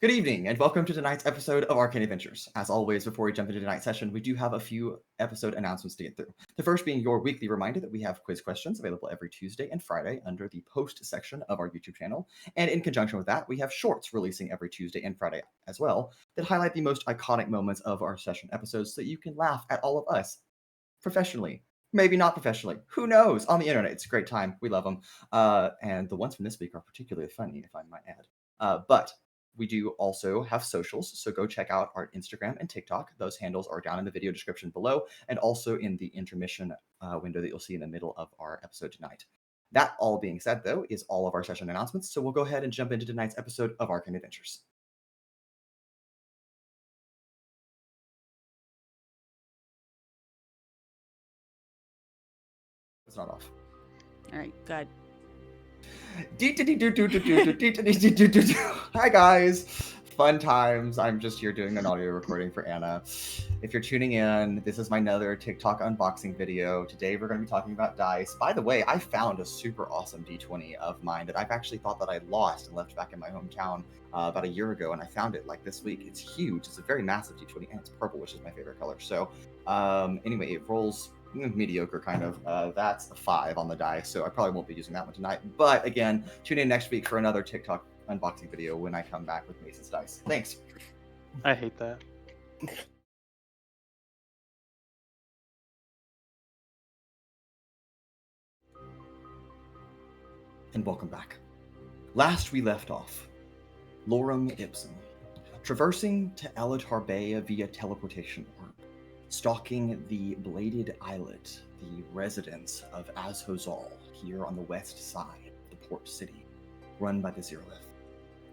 Good evening, and welcome to tonight's episode of Arcane Adventures. As always, before we jump into tonight's session, we do have a few episode announcements to get through. The first being your weekly reminder that we have quiz questions available every Tuesday and Friday under the post section of our YouTube channel. And in conjunction with that, we have shorts releasing every Tuesday and Friday as well that highlight the most iconic moments of our session episodes so that you can laugh at all of us professionally. Maybe not professionally. Who knows? On the internet, it's a great time. We love them. And the ones from this week are particularly funny, if I might add. But we do also have socials, so go check out our Instagram and TikTok. Those handles are down in the video description below and also in the intermission window that you'll see in the middle of our episode tonight. That all being said, though, is all of our session announcements, so we'll go ahead and jump into tonight's episode of Arcane Adventures. It's not off. All right, good. Hi guys, fun times. I'm just here doing an audio recording for Anna. If you're tuning in, this is my another TikTok unboxing video. Today we're going to be talking about dice. By the way, I found a super awesome D20 of mine that I've actually thought that I lost and left back in my hometown about a year ago, and I found it like this week. It's huge. It's a very massive D20, and it's purple, which is my favorite color. So anyway, it rolls mediocre kind of. That's a 5 on the die, so I probably won't be using that one tonight. But again, tune in next week for another TikTok unboxing video when I come back with Mason's dice. Thanks. I hate that. And welcome back. Last we left off, Lorem Ipsum, traversing to Alatar Bay via teleportation orb, stalking the Bladed Islet, the residence of Azhozal, here on the west side of the port city, run by the Zeroth.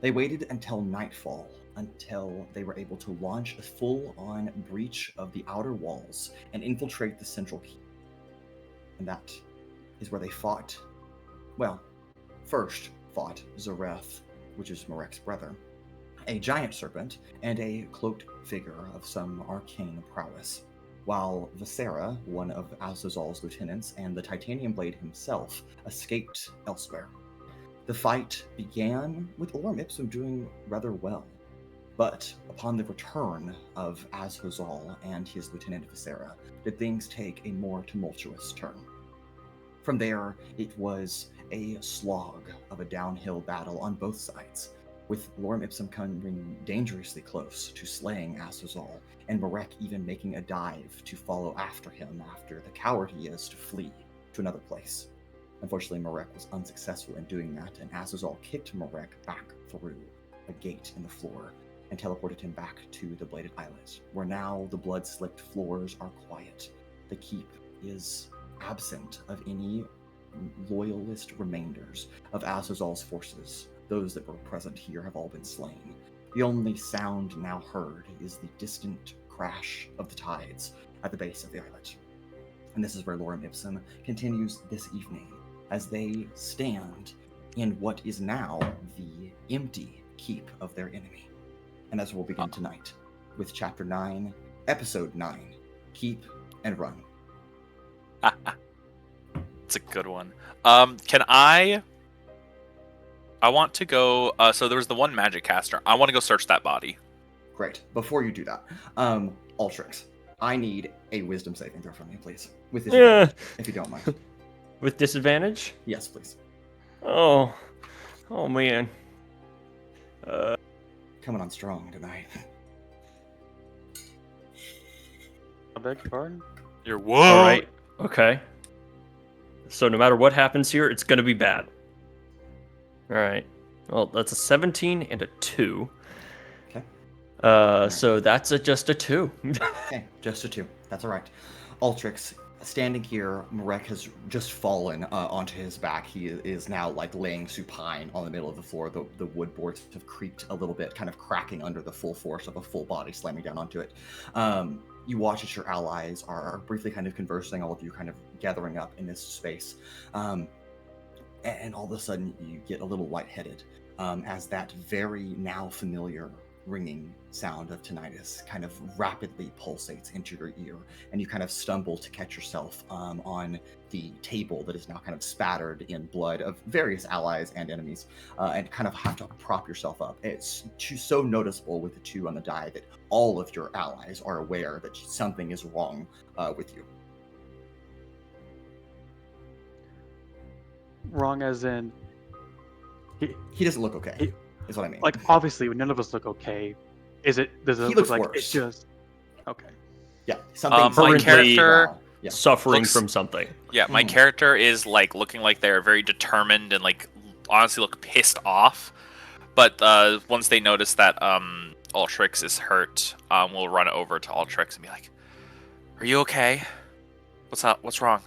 They waited until nightfall, until they were able to launch a full-on breach of the outer walls and infiltrate the central keep. And that is where they fought, well, first fought Zareth, which is Marek's brother, a giant serpent, and a cloaked figure of some arcane prowess, while Visera, one of Azhozal's lieutenants, and the Titanium Blade himself escaped elsewhere. The fight began with Lorem Ipsum doing rather well, but upon the return of Azhozal and his lieutenant Visera, did things take a more tumultuous turn. From there, it was a slog of a downhill battle on both sides, with Lorem Ipsum coming dangerously close to slaying Azhozal, and Marek even making a dive to follow after him after the coward he is to flee to another place. Unfortunately, Marek was unsuccessful in doing that, and Azhozal kicked Marek back through a gate in the floor and teleported him back to the Bladed Islet, where now the blood-slicked floors are quiet. The keep is absent of any loyalist remainders of Azhozal's forces. Those that were present here have all been slain. The only sound now heard is the distant crash of the tides at the base of the islet. And this is where Lorem Ipsum continues this evening, as they stand in what is now the empty keep of their enemy. And that's where we'll begin tonight, with Chapter 9, Episode 9, Keep and Run. It's a good one. I want to go, so there was the one magic caster. I want to go search that body. Great. Before you do that, Altrix, I need a wisdom saving throw from you, please. With disadvantage, if you don't mind. With disadvantage? Yes, please. Oh man. Coming on strong tonight. I beg your pardon? You're whoa. All right. Okay. So no matter what happens here, it's going to be bad. All right. Well, that's a 17 and a 2. Okay. So that's just a 2. Okay, just a 2. That's all right. Altrix, standing here, Marek has just fallen onto his back. He is now like laying supine on the middle of the floor. The wood boards have creaked a little bit, kind of cracking under the full force of a full body slamming down onto it. You watch as your allies are briefly kind of conversing, all of you kind of gathering up in this space. And all of a sudden you get a little lightheaded as that very now familiar ringing sound of tinnitus kind of rapidly pulsates into your ear, and you kind of stumble to catch yourself on the table that is now kind of spattered in blood of various allies and enemies, and kind of have to prop yourself up. It's so noticeable with the 2 on the die that all of your allies are aware that something is wrong with you. Wrong as in, He doesn't look okay, is what I mean. like, obviously none of us look okay. Does it He look looks like worse. it's just okay? Yeah, something's my Currently, character Yeah. suffering Looks- from something. Yeah, my Mhm. character is like looking like they're very determined and like honestly look pissed off. But once they notice that Altrix is hurt, we'll run over to Altrix and be like, "Are you okay? What's up? What's wrong?"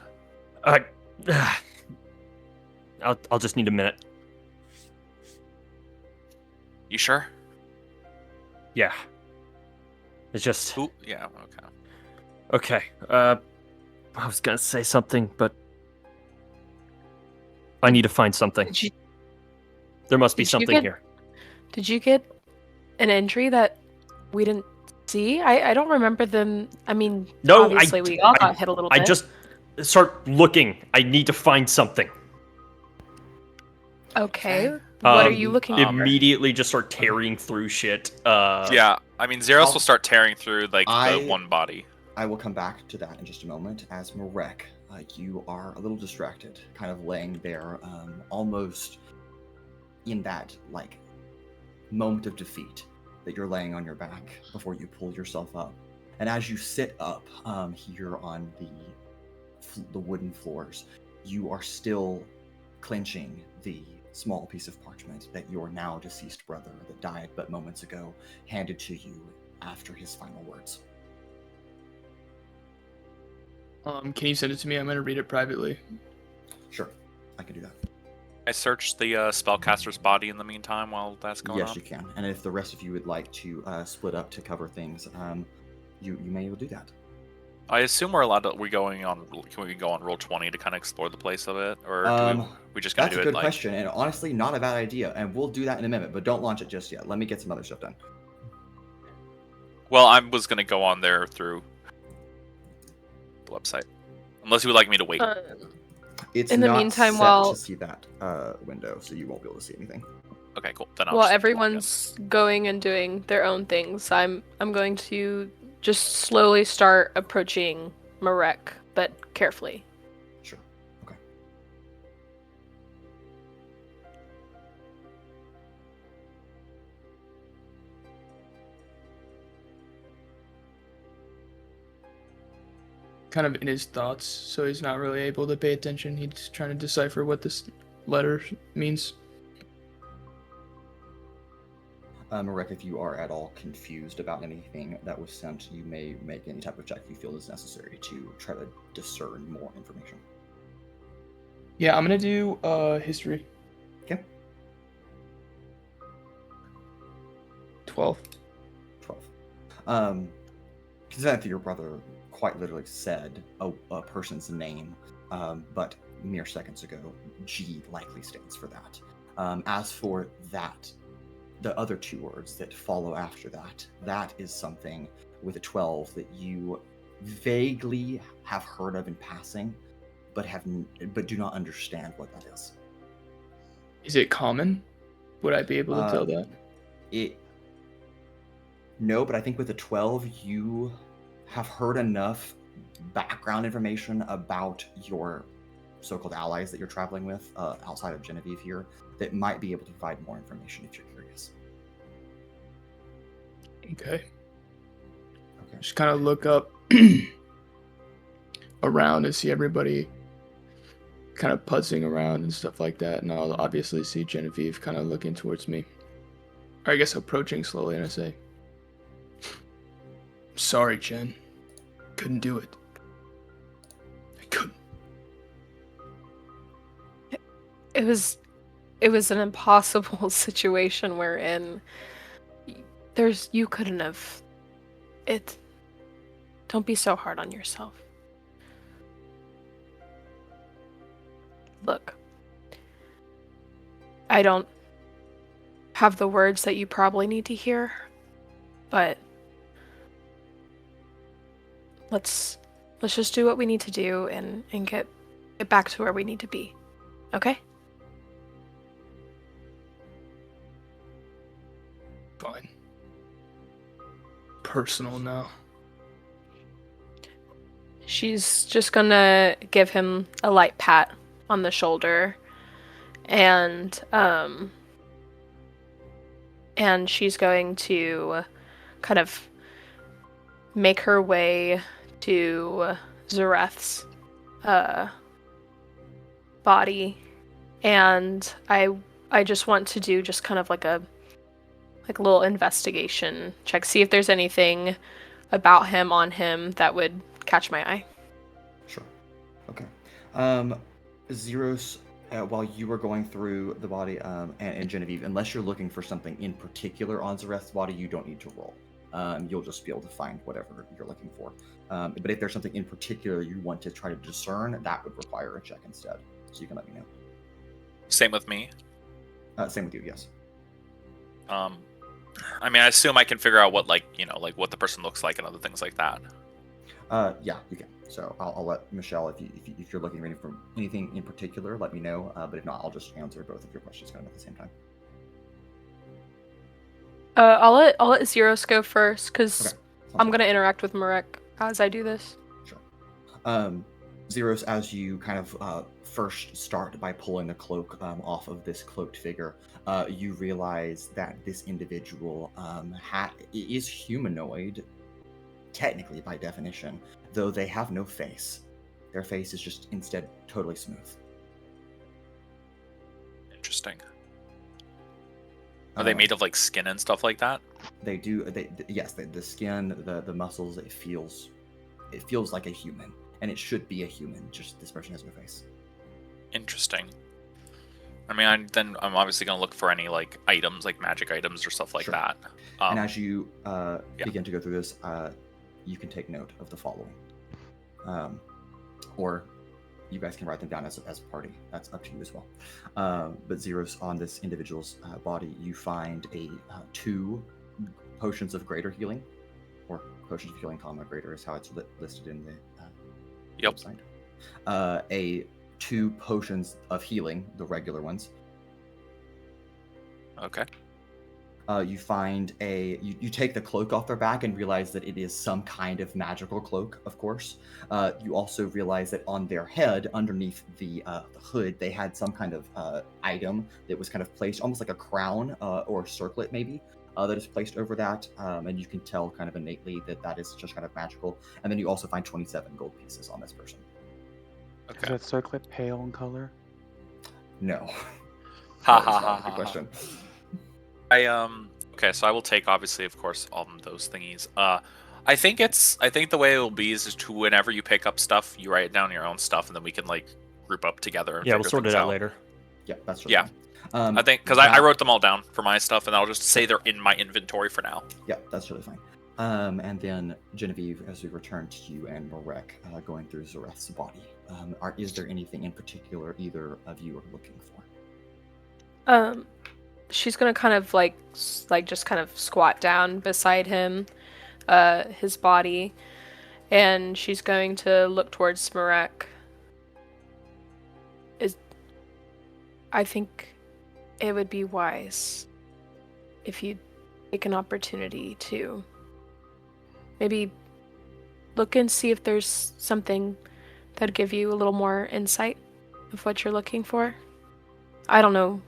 I'll just need a minute. You sure? Yeah. It's just Who? Yeah. Okay. okay. I was gonna say something, but I need to find something. There must be Did you something get- here. Did you get an entry that we didn't see? I don't remember them. I mean, No, obviously we all got hit a little I bit. just start looking. I need to find something. Okay. What are you looking for? Immediately just start tearing through shit. Yeah. I mean, Zeiros I'll- will start tearing through like I- the one body. I will come back to that in just a moment. As Marek, you are a little distracted, kind of laying there, almost in that like moment of defeat that you're laying on your back before you pull yourself up. And as you sit up here on the wooden floors, you are still clenching the small piece of parchment that your now deceased brother that died but moments ago handed to you after his final words. Can you send it to me? I'm gonna read it privately. Sure, I can do that. I searched the spellcaster's body in the meantime while that's going Yes, on. you can. And if the rest of you would like to split up to cover things, you may do that. I assume we're allowed to. Can we go on roll 20 to kind of explore the place of it, or we just gonna That's do a it good like? question, and honestly, not a bad idea. And we'll do that in a minute, but don't launch it just yet. Let me get some other stuff done. Well, I was gonna go on there through the website, unless you would like me to wait. It's In the not meantime, set while- to see that window, so you won't be able to see anything. Okay, cool. Then I'll Well, just- everyone's going and doing their own things. I'm going to just slowly start approaching Marek, but carefully. Sure. Okay. Kind of in his thoughts, so he's not really able to pay attention. He's trying to decipher what this letter means. Marek, if you are at all confused about anything that was sent, you may make any type of check you feel is necessary to try to discern more information. Yeah, I'm gonna do history. Okay. 12. 12. Considering that your brother quite literally said a person's name, but mere seconds ago, G likely stands for that. As for that, the other 2 words that follow after that, that is something with a 12 that you vaguely have heard of in passing, but do not understand what that is. Is it common? Would I be able to tell that? No, but I think with a 12, you have heard enough background information about your so-called allies that you're traveling with outside of Genevieve here that might be able to provide more information if you're curious. Okay. Okay. Just kind of look up around and see everybody kind of puzzling around and stuff like that. And I'll obviously see Genevieve kind of looking towards me. Or I guess approaching slowly, and I say, "Sorry, Jen. Couldn't do it. I couldn't." It was an impossible situation we're in. You couldn't have. Don't be so hard on yourself. Look, I don't have the words that you probably need to hear, but let's just do what we need to do and get back to where we need to be. Okay? Fine. Personal now. She's just gonna give him a light pat on the shoulder, and she's going to kind of make her way to Zareth's body, and I just want to do just kind of like a little investigation check, see if there's anything about him on him that would catch my eye. Sure. Okay. Zeiros, while you were going through the body, and Genevieve, unless you're looking for something in particular on Zareth's body, you don't need to roll. You'll just be able to find whatever you're looking for. But if there's something in particular you want to try to discern, that would require a check instead. So you can let me know. Same with me. Same with you, yes. I mean, I assume I can figure out what, like what the person looks like and other things like that. Yeah, you can. So I'll let Michelle, if you're looking for anything in particular, let me know. But if not, I'll just answer both of your questions kind of at the same time. I'll let Zeiros go first, because Okay. I'm gonna interact with Marek as I do this. Sure. Zeiros, as you kind of first start by pulling the cloak off of this cloaked figure, you realize that this individual is humanoid, technically by definition, though they have no face. Their face is just instead totally smooth. Interesting. Are they made of like skin and stuff like that? They do. Yes, the skin, the muscles. It feels like a human, and it should be a human. Just this person has no face. Interesting. I mean, I'm obviously gonna look for any like items, like magic items or stuff like Sure. that. And as you begin to go through this, you can take note of the following, or you guys can write them down as a party. That's up to you as well. But Zeiros, on this individual's body, you find 2 potions of greater healing, or potions of healing, greater is how it's listed in the website. 2 potions of healing, the regular ones. Okay. You find you take the cloak off their back and realize that it is some kind of magical cloak, of course. You also realize that on their head, underneath the hood, they had some kind of item that was kind of placed, almost like a crown or a circlet maybe, that is placed over that. And you can tell kind of innately that is just kind of magical. And then you also find 27 gold pieces on this person. Is that circlet pale in color? No. Ha That ha is not ha a good ha. question. Okay, so I will take obviously, of course, all of those thingies. I think the way it will be is to whenever you pick up stuff, you write down your own stuff, and then we can like group up together. And Yeah, we'll figure sort it things out later. Yeah, that's really Yeah. fine. I think because I wrote them all down for my stuff, and I'll just say they're in my inventory for now. Yeah, that's really fine. And then Genevieve, as we return to you and Marek going through Zareth's body, is there anything in particular either of you are looking for? She's gonna kind of just kind of squat down beside him, his body, and she's going to look towards Marek. I think it would be wise if you take an opportunity to maybe look and see if there's something that'd give you a little more insight of what you're looking for. I don't know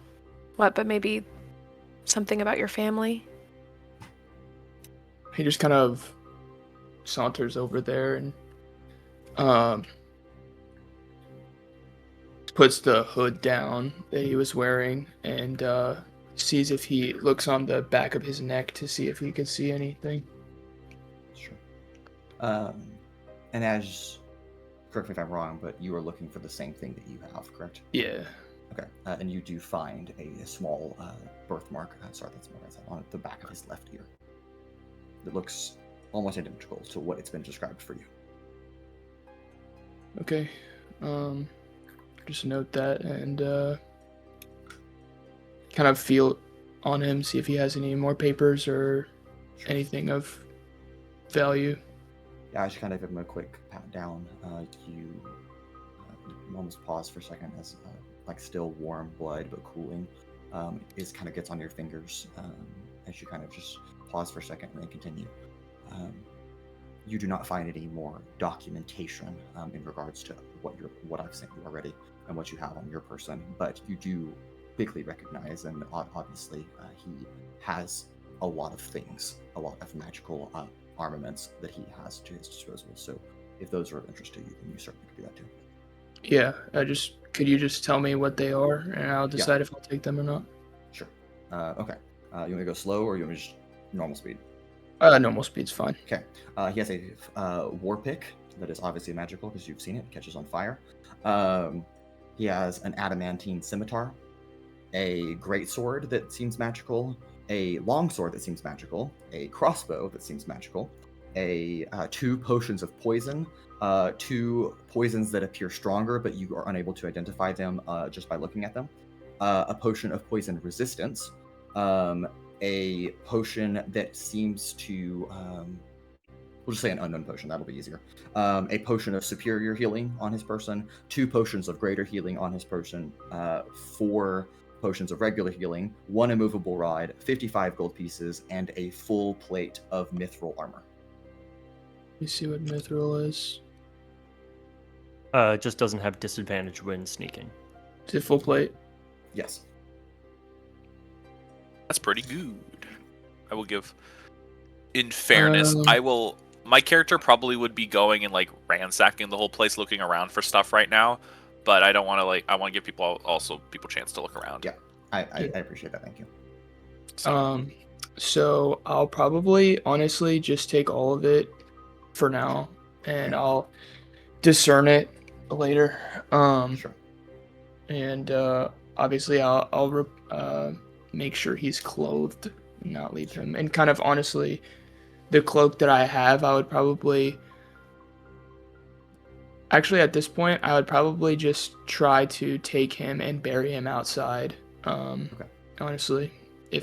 what, but maybe something about your family. He just kind of saunters over there and puts the hood down that he was wearing and sees if he looks on the back of his neck to see if he can see anything. Sure. And as, correct me if I'm wrong, but you are looking for the same thing that you have, correct? Yeah. Okay. And you do find a small birthmark. Sorry, that's what I said, on the back of his left ear. It looks almost identical to what it's been described for you. Okay. Just note that and kind of feel on him, see if he has any more papers or anything of value. Yeah, I just kind of give him a quick pat down. You almost pause for a second as like still warm blood but cooling is kind of gets on your fingers as you kind of just pause for a second and then continue. You do not find any more documentation in regards to what I've sent you already and what you have on your person, but you do quickly recognize, and obviously he has a lot of things, a lot of magical armaments that he has to his disposal. So if those are of interest to you, then you certainly could do that too. Yeah, could you just tell me what they are, and I'll decide if I'll take them or not. Sure. Okay. You want me to go slow, or you want me to just normal speed? Normal speed's fine. Okay. He has a war pick that is obviously magical because you've seen it. It catches on fire. He has an adamantine scimitar, a greatsword that seems magical, a longsword that seems magical, a crossbow that seems magical, two potions of poison, two poisons that appear stronger, but you are unable to identify them just by looking at them, a potion of poison resistance, a potion that seems to, we'll just say an unknown potion, that'll be easier, a potion of superior healing on his person, two potions of greater healing on his person, 4 potions of regular healing, 1 immovable rod, 55 gold pieces, and a full plate of mithril armor. Let me see what mithril is. It just doesn't have disadvantage when sneaking. Is it full plate? Yes. That's pretty good. I will give. In fairness, my character probably would be going and like ransacking the whole place, looking around for stuff right now. But I don't want to I want to give people a chance to look around. Yeah, I appreciate that. Thank you. So I'll probably honestly just take all of it for now, and I'll discern it later. Sure. And obviously I'll make sure he's clothed and not leave him. And kind of honestly, the cloak that I have, I would probably... Actually, at this point, I would probably just try to take him and bury him outside. Okay. Honestly, I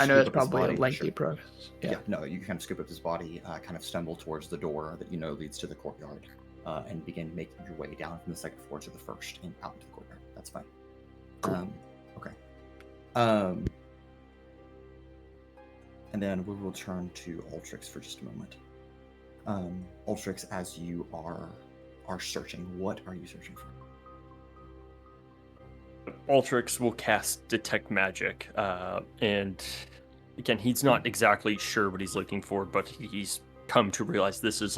know that's probably a lengthy process. Yeah. No, you kind of scoop up his body, kind of stumble towards the door that you know leads to the courtyard, and begin making your way down from the second floor to the first and out into the courtyard. That's fine. Cool. Okay. And then we will turn to Altrix for just a moment. Altrix, as you are searching, what are you searching for? Altrix will cast Detect Magic, and again, he's not exactly sure what he's looking for, but he's come to realize this is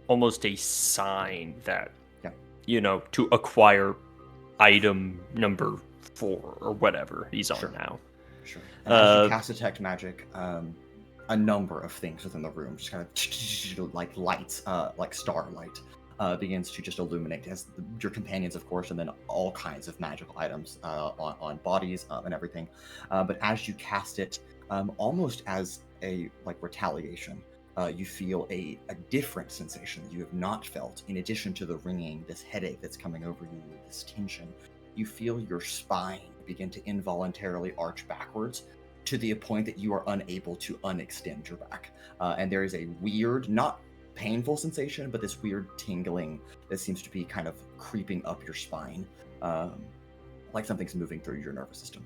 almost a sign that, to acquire item number 4 or whatever he's on now. Sure. And as you cast Detect Magic, a number of things within the room just kind of like lights, like starlight, begins to just illuminate as your companions, of course, and then all kinds of magical items on bodies and everything. But as you cast it, almost as a retaliation, you feel a different sensation that you have not felt. In addition to the ringing, this headache that's coming over you, this tension, you feel your spine begin to involuntarily arch backwards, to the point that you are unable to unextend your back. And there is a weird, not painful sensation, but this weird tingling that seems to be kind of creeping up your spine, like something's moving through your nervous system.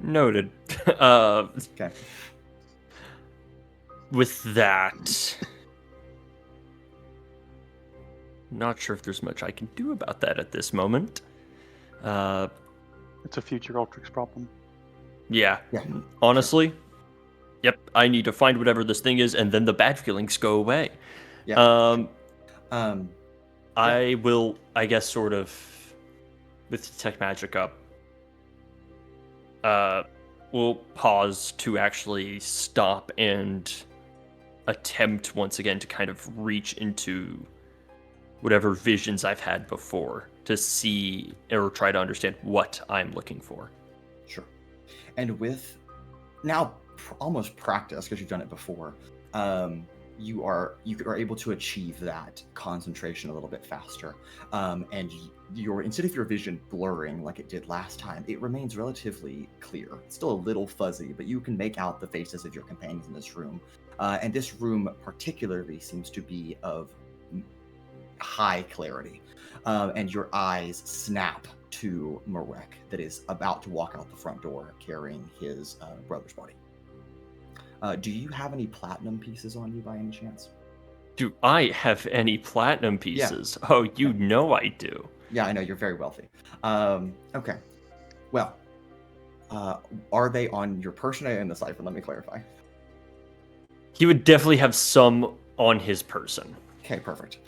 Noted. Okay. With that, not sure if there's much I can do about that at this moment. It's a future Altrix problem. Yeah. Honestly, yep. I need to find whatever this thing is, and then the bad feelings go away. Yeah. I will, I guess, sort of, with Detect Magic up, we'll pause to actually stop and attempt once again to kind of reach into whatever visions I've had before to see or try to understand what I'm looking for. Sure. And with now almost practice, because you've done it before, you are able to achieve that concentration a little bit faster, and instead of your vision blurring like it did last time, it remains relatively clear. It's still a little fuzzy, but you can make out the faces of your companions in this room, and this room particularly seems to be of high clarity, and your eyes snap to Marek that is about to walk out the front door carrying his brother's body. Do you have any platinum pieces on you by any chance? Do I have any platinum pieces? Yeah. Oh, you know I do. Yeah, I know, you're very wealthy. Okay. Well, are they on your person or in the cipher? Let me clarify. He would definitely have some on his person. Okay, perfect.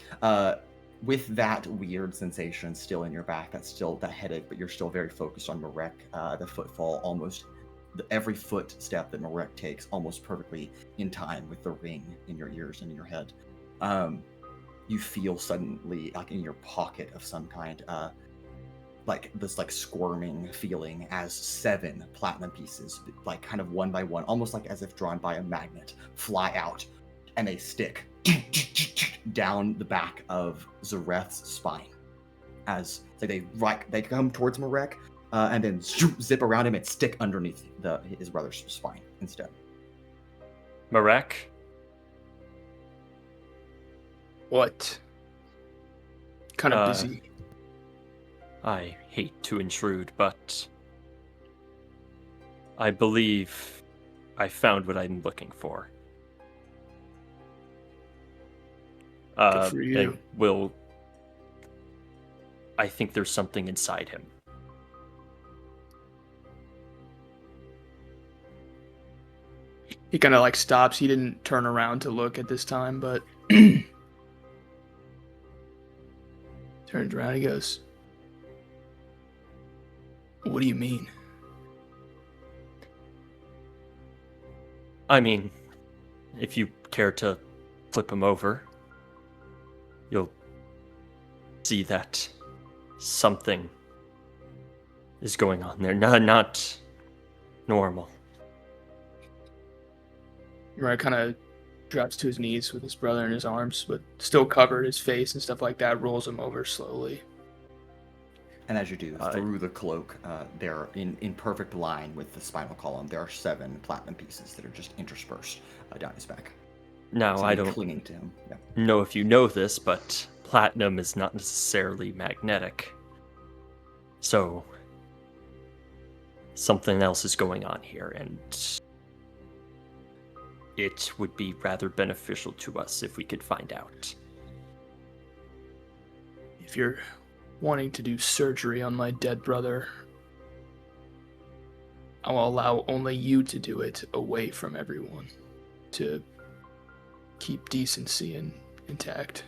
With that weird sensation still in your back, that's still that headache, but you're still very focused on Marek, the footfall almost... every footstep that Marek takes almost perfectly in time with the ring in your ears and in your head. You feel suddenly like in your pocket of some kind, like this like squirming feeling as 7 platinum pieces, like kind of one by one, almost like as if drawn by a magnet, fly out, and they stick down the back of Zareth's spine. As they come towards Marek, and then zip around him and stick underneath his brother's spine instead. Marek? What? Kind of busy. I hate to intrude, but I believe I found what I'm looking for. Good for you. I think there's something inside him. He kind of like stops. He didn't turn around to look at this time, but turns around. He goes, "What do you mean?" I mean, if you care to flip him over, you'll see that something is going on there. Not normal. Right, kind of drops to his knees with his brother in his arms, but still covered his face and stuff like that, rolls him over slowly. And as you do, through the cloak, they're in perfect line with the spinal column. There are 7 platinum pieces that are just interspersed down his back. Now, I don't clinging to him. Yeah. know if you know this, but platinum is not necessarily magnetic. So, something else is going on here, and it would be rather beneficial to us if we could find out. If you're wanting to do surgery on my dead brother, I will allow only you to do it away from everyone to keep decency intact.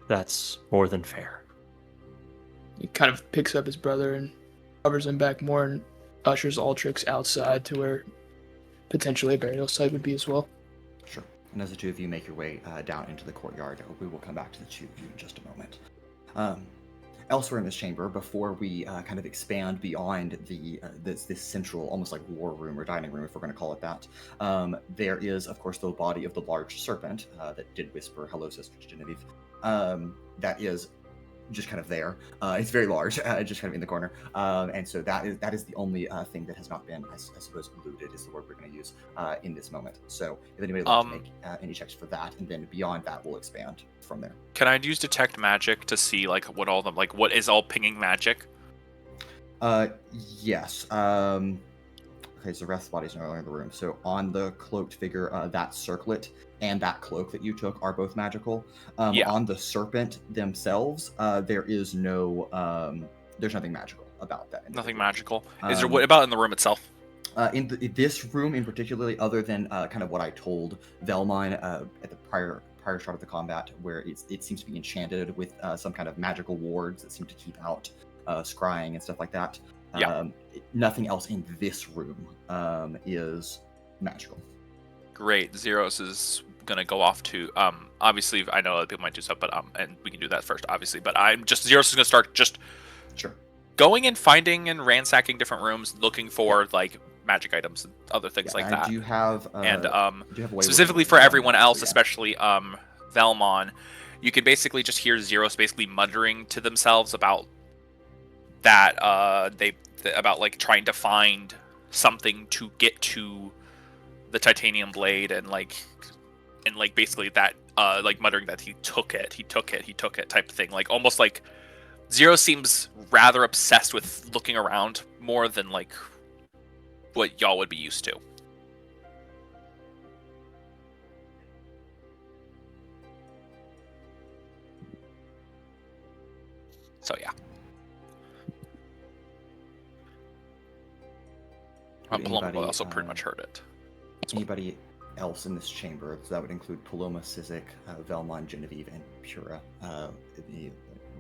That's more than fair. He kind of picks up his brother and covers him back more and ushers Altrix outside to where potentially a burial site would be as well. Sure. And as the two of you make your way down into the courtyard, we will come back to the two of you in just a moment. Elsewhere in this chamber, before we kind of expand beyond this central, almost like war room or dining room, if we're going to call it that, there is, of course, the body of the large serpent that did whisper, "Hello, Sister Genevieve." That is just kind of there. It's very large, just kind of in the corner. And so that is the only thing that has not been, I suppose, looted is the word we're going to use in this moment. So if anybody would like to make any checks for that, and then beyond that, we'll expand from there. Can I use detect magic to see like what all the what is all pinging magic? Yes. Okay, so Reth's body's no longer in the room. So on the cloaked figure, that circlet and that cloak that you took are both magical. On the serpent themselves, there is no, there's nothing magical about that. Nothing magical. Is there, what about in the room itself? In this room in particularly, other than kind of what I told Vellmon at the prior start of the combat, where it seems to be enchanted with some kind of magical wards that seem to keep out scrying and stuff like that. Nothing else in this room is magical. Great. Zeiros is gonna go off to obviously I know other people might do stuff, but and we can do that first, obviously. But Zeiros is gonna start just sure going and finding and ransacking different rooms, looking for like magic items and other things like and that. I do have, And do you have a way specifically with for it? everyone else, So, yeah. especially Vellmon, you can basically just hear Zeiros basically muttering to themselves about that about like trying to find something to get to the titanium blade, and basically that like muttering that he took it type of thing. Like almost like Zero seems rather obsessed with looking around more than like what y'all would be used to. So yeah. Paloma also pretty much heard it. Anybody else in this chamber? So that would include Paloma, Sizik, Vellmon, Genevieve, and Pura.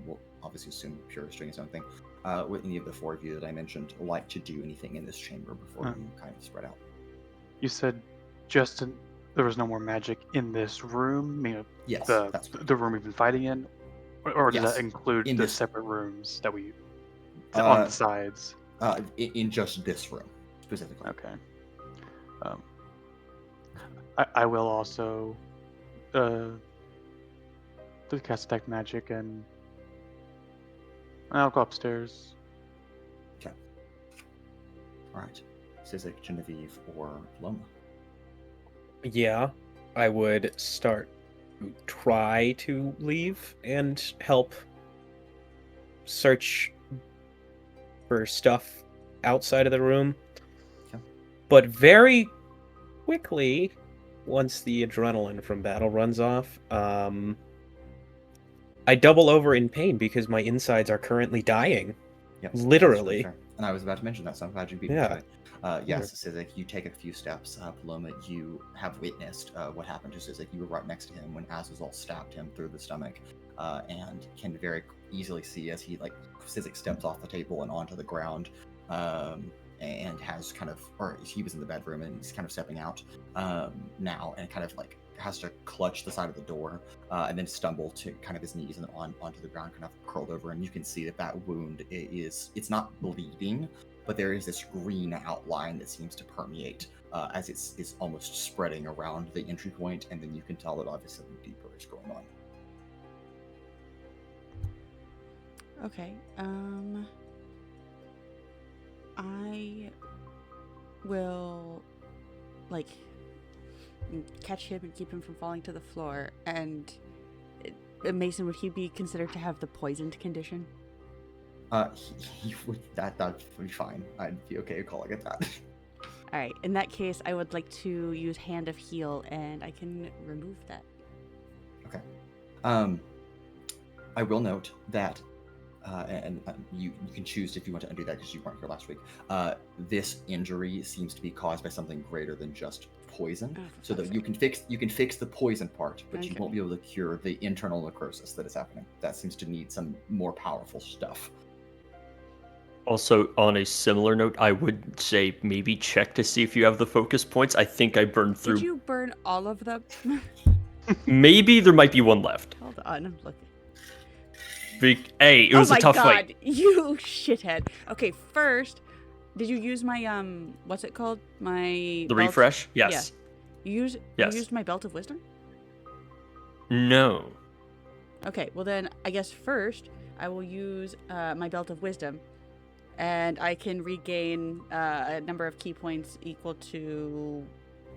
We'll obviously assume Pura is doing his own thing. Would any of the four of you that I mentioned like to do anything in this chamber before you kind of spread out? You said there was no more magic in this room? You know, Yes, the room we've been fighting in? Or does Yes, that include in the this- separate rooms that we on the sides? In just this room, specifically. Okay. I will also cast detect magic, and I'll go upstairs. Okay. All right. Sizik, Genevieve, or Paloma? Yeah, I would try to leave and help search for stuff outside of the room. Okay. But very quickly, once the adrenaline from battle runs off, I double over in pain because my insides are currently dying. Yes, Literally. sure. And I was about to mention that, so I'm glad you beat me to it. Yes, Sizik, you take a few steps. Paloma, you have witnessed what happened to Sizik. You were right next to him when Azazel stabbed him through the stomach, and can very easily see as Sizik steps off the table and onto the ground, and has he was in the bedroom and he's kind of stepping out now, and kind of like has to clutch the side of the door and then stumble to kind of his knees and onto the ground, kind of curled over, and you can see that wound it's not bleeding, but there is this green outline that seems to permeate as it's almost spreading around the entry point, and then you can tell that obviously deeper is going on. Okay. I will catch him and keep him from falling to the floor. And Mason, would he be considered to have the poisoned condition? He would that'd be fine. I'd be okay calling it that. All right. In that case, I would like to use Hand of Heal, and I can remove that. Okay. I will note that, you can choose if you want to undo that because you weren't here last week. This injury seems to be caused by something greater than just poison, so that you can fix the poison part, but you won't be able to cure the internal necrosis that is happening. That seems to need some more powerful stuff. Also, on a similar note, I would say maybe check to see if you have the focus points. I think I burned through. Did you burn all of them? Maybe there might be one left. Hold on, I'm looking. Hey, it was a tough fight. You shithead. Okay, first, did you use my what's it called? The refresh? Yes. Yeah. You used my Belt of Wisdom? No. Okay, well then I guess first I will use my Belt of Wisdom, and I can regain a number of key points equal to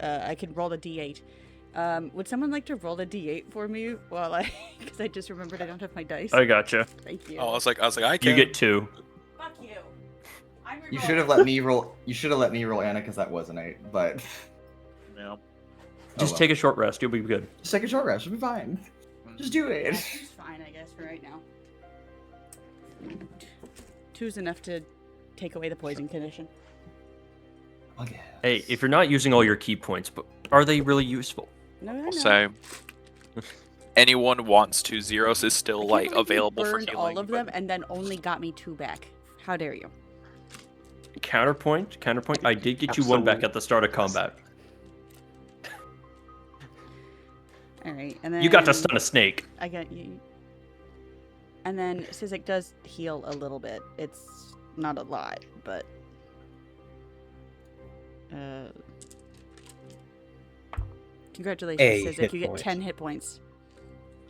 I can roll a d8. Would someone like to roll a d8 for me because I just remembered I don't have my dice. I gotcha. Thank you. Oh, I was like, I can. You get 2. Fuck you. You should have let me roll. You should have let me roll, Anna, because that was an 8. But Yeah. Just take a short rest. You'll be good. Just take a short rest. You'll be fine. Just do it. Yeah, 2's fine, I guess, for right now. 2's enough to take away the poison condition. Okay. Hey, if you're not using all your key points, but are they really useful? No. I'll say anyone wants to. Zeiros is still I can't believe you available for burned healing. all of them and then only got me 2 back. How dare you? Counterpoint. I did get you 1 back at the start of combat. All right, and then You got to stun a snake. I got you. And then Sizik does heal a little bit. It's not a lot, but Congratulations, A Sizik. hit You get point. 10 hit points.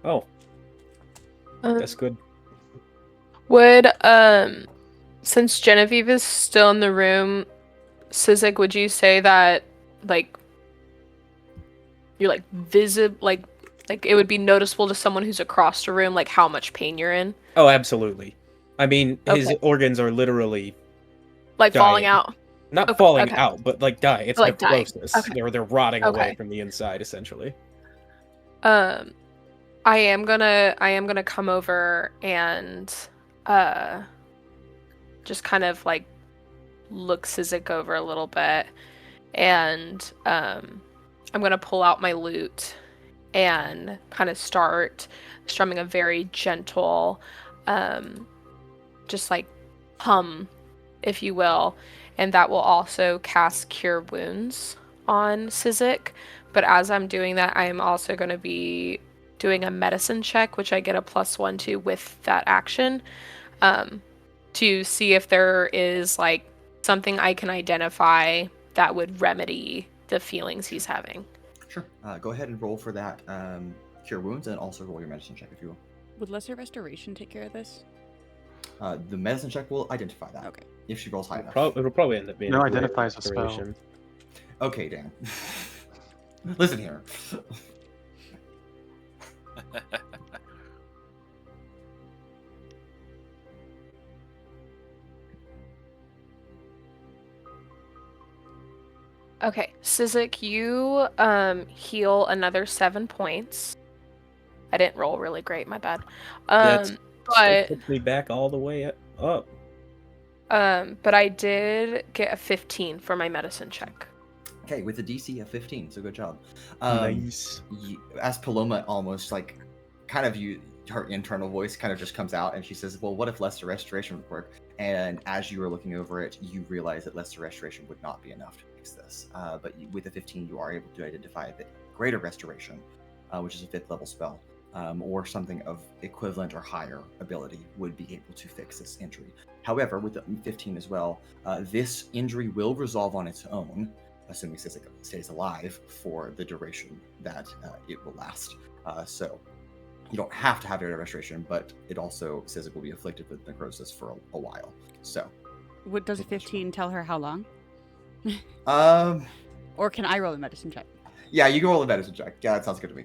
Oh, Um, that's good. Would since Genevieve is still in the room, Sizik, would you say that like you're like visible, like it would be noticeable to someone who's across the room, like how much pain you're in, Oh, absolutely. I mean, his Okay. organs are literally like falling Dying. out? not Okay, falling okay. out, but like dying. It's Like dying. necrosis. Okay. They're rotting away Okay. from the inside, essentially. I am gonna come over and just kind of like look Sizik over a little bit, and I'm gonna pull out my lute and kind of start strumming a very gentle, just like hum, if you will, and that will also cast Cure Wounds on Sizik. But as I'm doing that, I am also going to be doing a medicine check, which I get a +1 to with that action, to see if there is like something I can identify that would remedy the feelings he's having. Sure. Go ahead and roll for that cure wounds, and also roll your medicine check if you will. Would Lesser Restoration take care of this? The medicine check will identify that. Okay. If she rolls high enough. It'll probably end up being No, a great identifies a spell. restoration. Okay, Dan. Listen here. Okay, Sizik, you heal another 7 points. I didn't roll really great, my bad. That's But Put me back all the way up. but I did get a 15 for my medicine check. Okay, with a DC of 15, so good job. Nice. As Paloma almost like, kind of her internal voice kind of just comes out, and she says, "Well, what if Lesser Restoration would work?" And as you are looking over it, you realize that Lesser Restoration would not be enough to fix this. But with a 15, you are able to identify that Greater Restoration, which is a 5th level spell, or something of equivalent or higher ability, would be able to fix this injury. However, with the 15 as well, this injury will resolve on its own, assuming Sizik stays alive for the duration that it will last. So you don't have to have Greater Restoration, but it also says it will be afflicted with necrosis for a while. So, What does a 15 tell her how long? um, Or can I roll a medicine check? yeah, you can roll a medicine check. Yeah, that sounds good to me.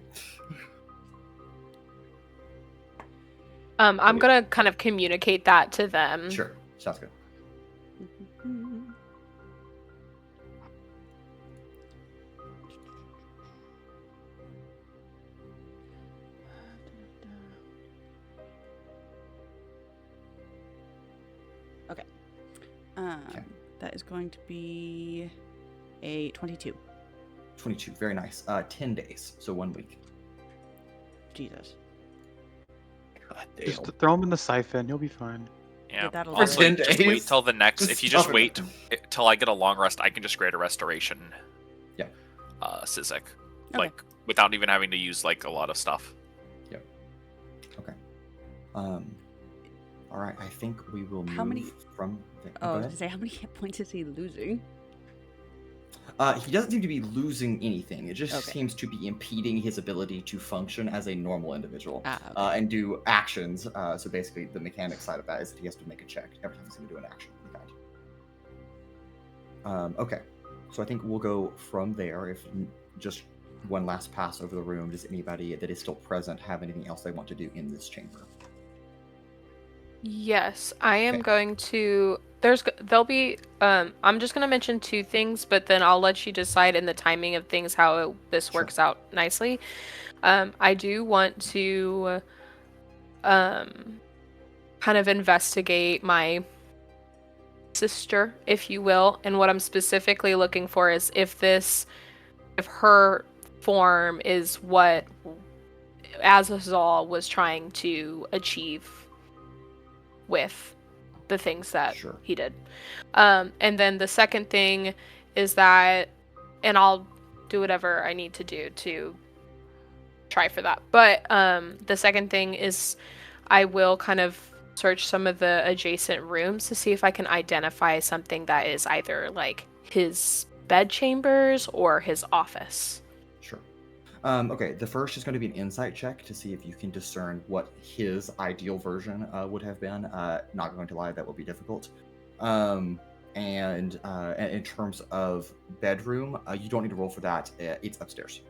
I'm gonna kind of communicate that to them. Sure, sounds good. Okay. Okay. That is going to be a 22. 22, very nice. 10 days, so 1 week. Jesus. God damn. Just throw him in the siphon. He'll be fine. Yeah. that'll For Also, 10 just days? wait till the next. Just If you just stuff wait it. till I get a long rest, I can just Greater Restoration. Yeah. Sizik, Okay. like without even having to use like a lot of stuff. Okay. All right, I think we will move How many- from there. Oh, I Go was ahead. gonna say, how many hit points is he losing? He doesn't seem to be losing anything. It just Okay. seems to be impeding his ability to function as a normal individual Okay. and do actions. So basically, the mechanic side of that is that he has to make a check every time he's going to do an action. Okay, so I think we'll go from there. If just one last pass over the room, does anybody that is still present have anything else they want to do in this chamber? Yes, I am Okay. going to. There'll be. I'm just gonna mention 2 things, but then I'll let you decide in the timing of things how this Sure. works out nicely. I do want to, kind of investigate my sister, if you will, and what I'm specifically looking for is if her form is what Azazal was trying to achieve with the things that Sure. he did. And then the second thing is that, and I'll do whatever I need to do to try for that. But the second thing is I will kind of search some of the adjacent rooms to see if I can identify something that is either like his bedchambers or his office? Sure. Okay, the first is going to be an insight check to see if you can discern what his ideal version would have been. Not going to lie, that will be difficult. And in terms of bedroom, you don't need to roll for that. It's upstairs.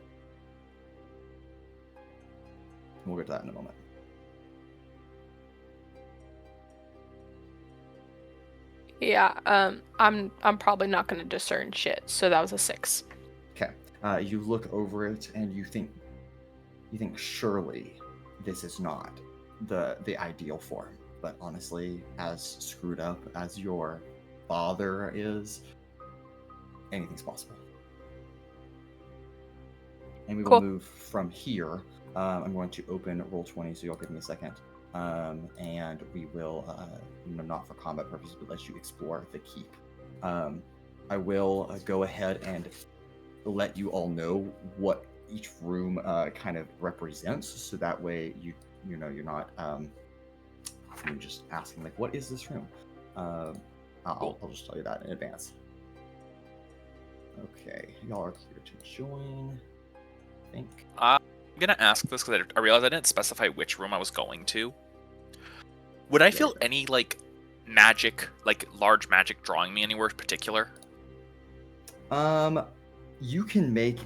We'll get to that in a moment. Yeah, I'm probably not going to discern shit. So that was a 6. Okay. You look over it and you think surely this is not the ideal form. But honestly, as screwed up as your father is, anything's possible. And we will move from here. I'm going to open Roll20, so you'll give me a second. And we will, not for combat purposes, but let you explore the keep. I will go ahead and let you all know what each room kind of represents, so that way you're not you're just asking like, what is this room? I'll just tell you that in advance. Okay, y'all are here to join. I think. I'm gonna ask this because I realized I didn't specify which room I was going to. Would I feel any like magic, like large magic, drawing me anywhere particular? You can make.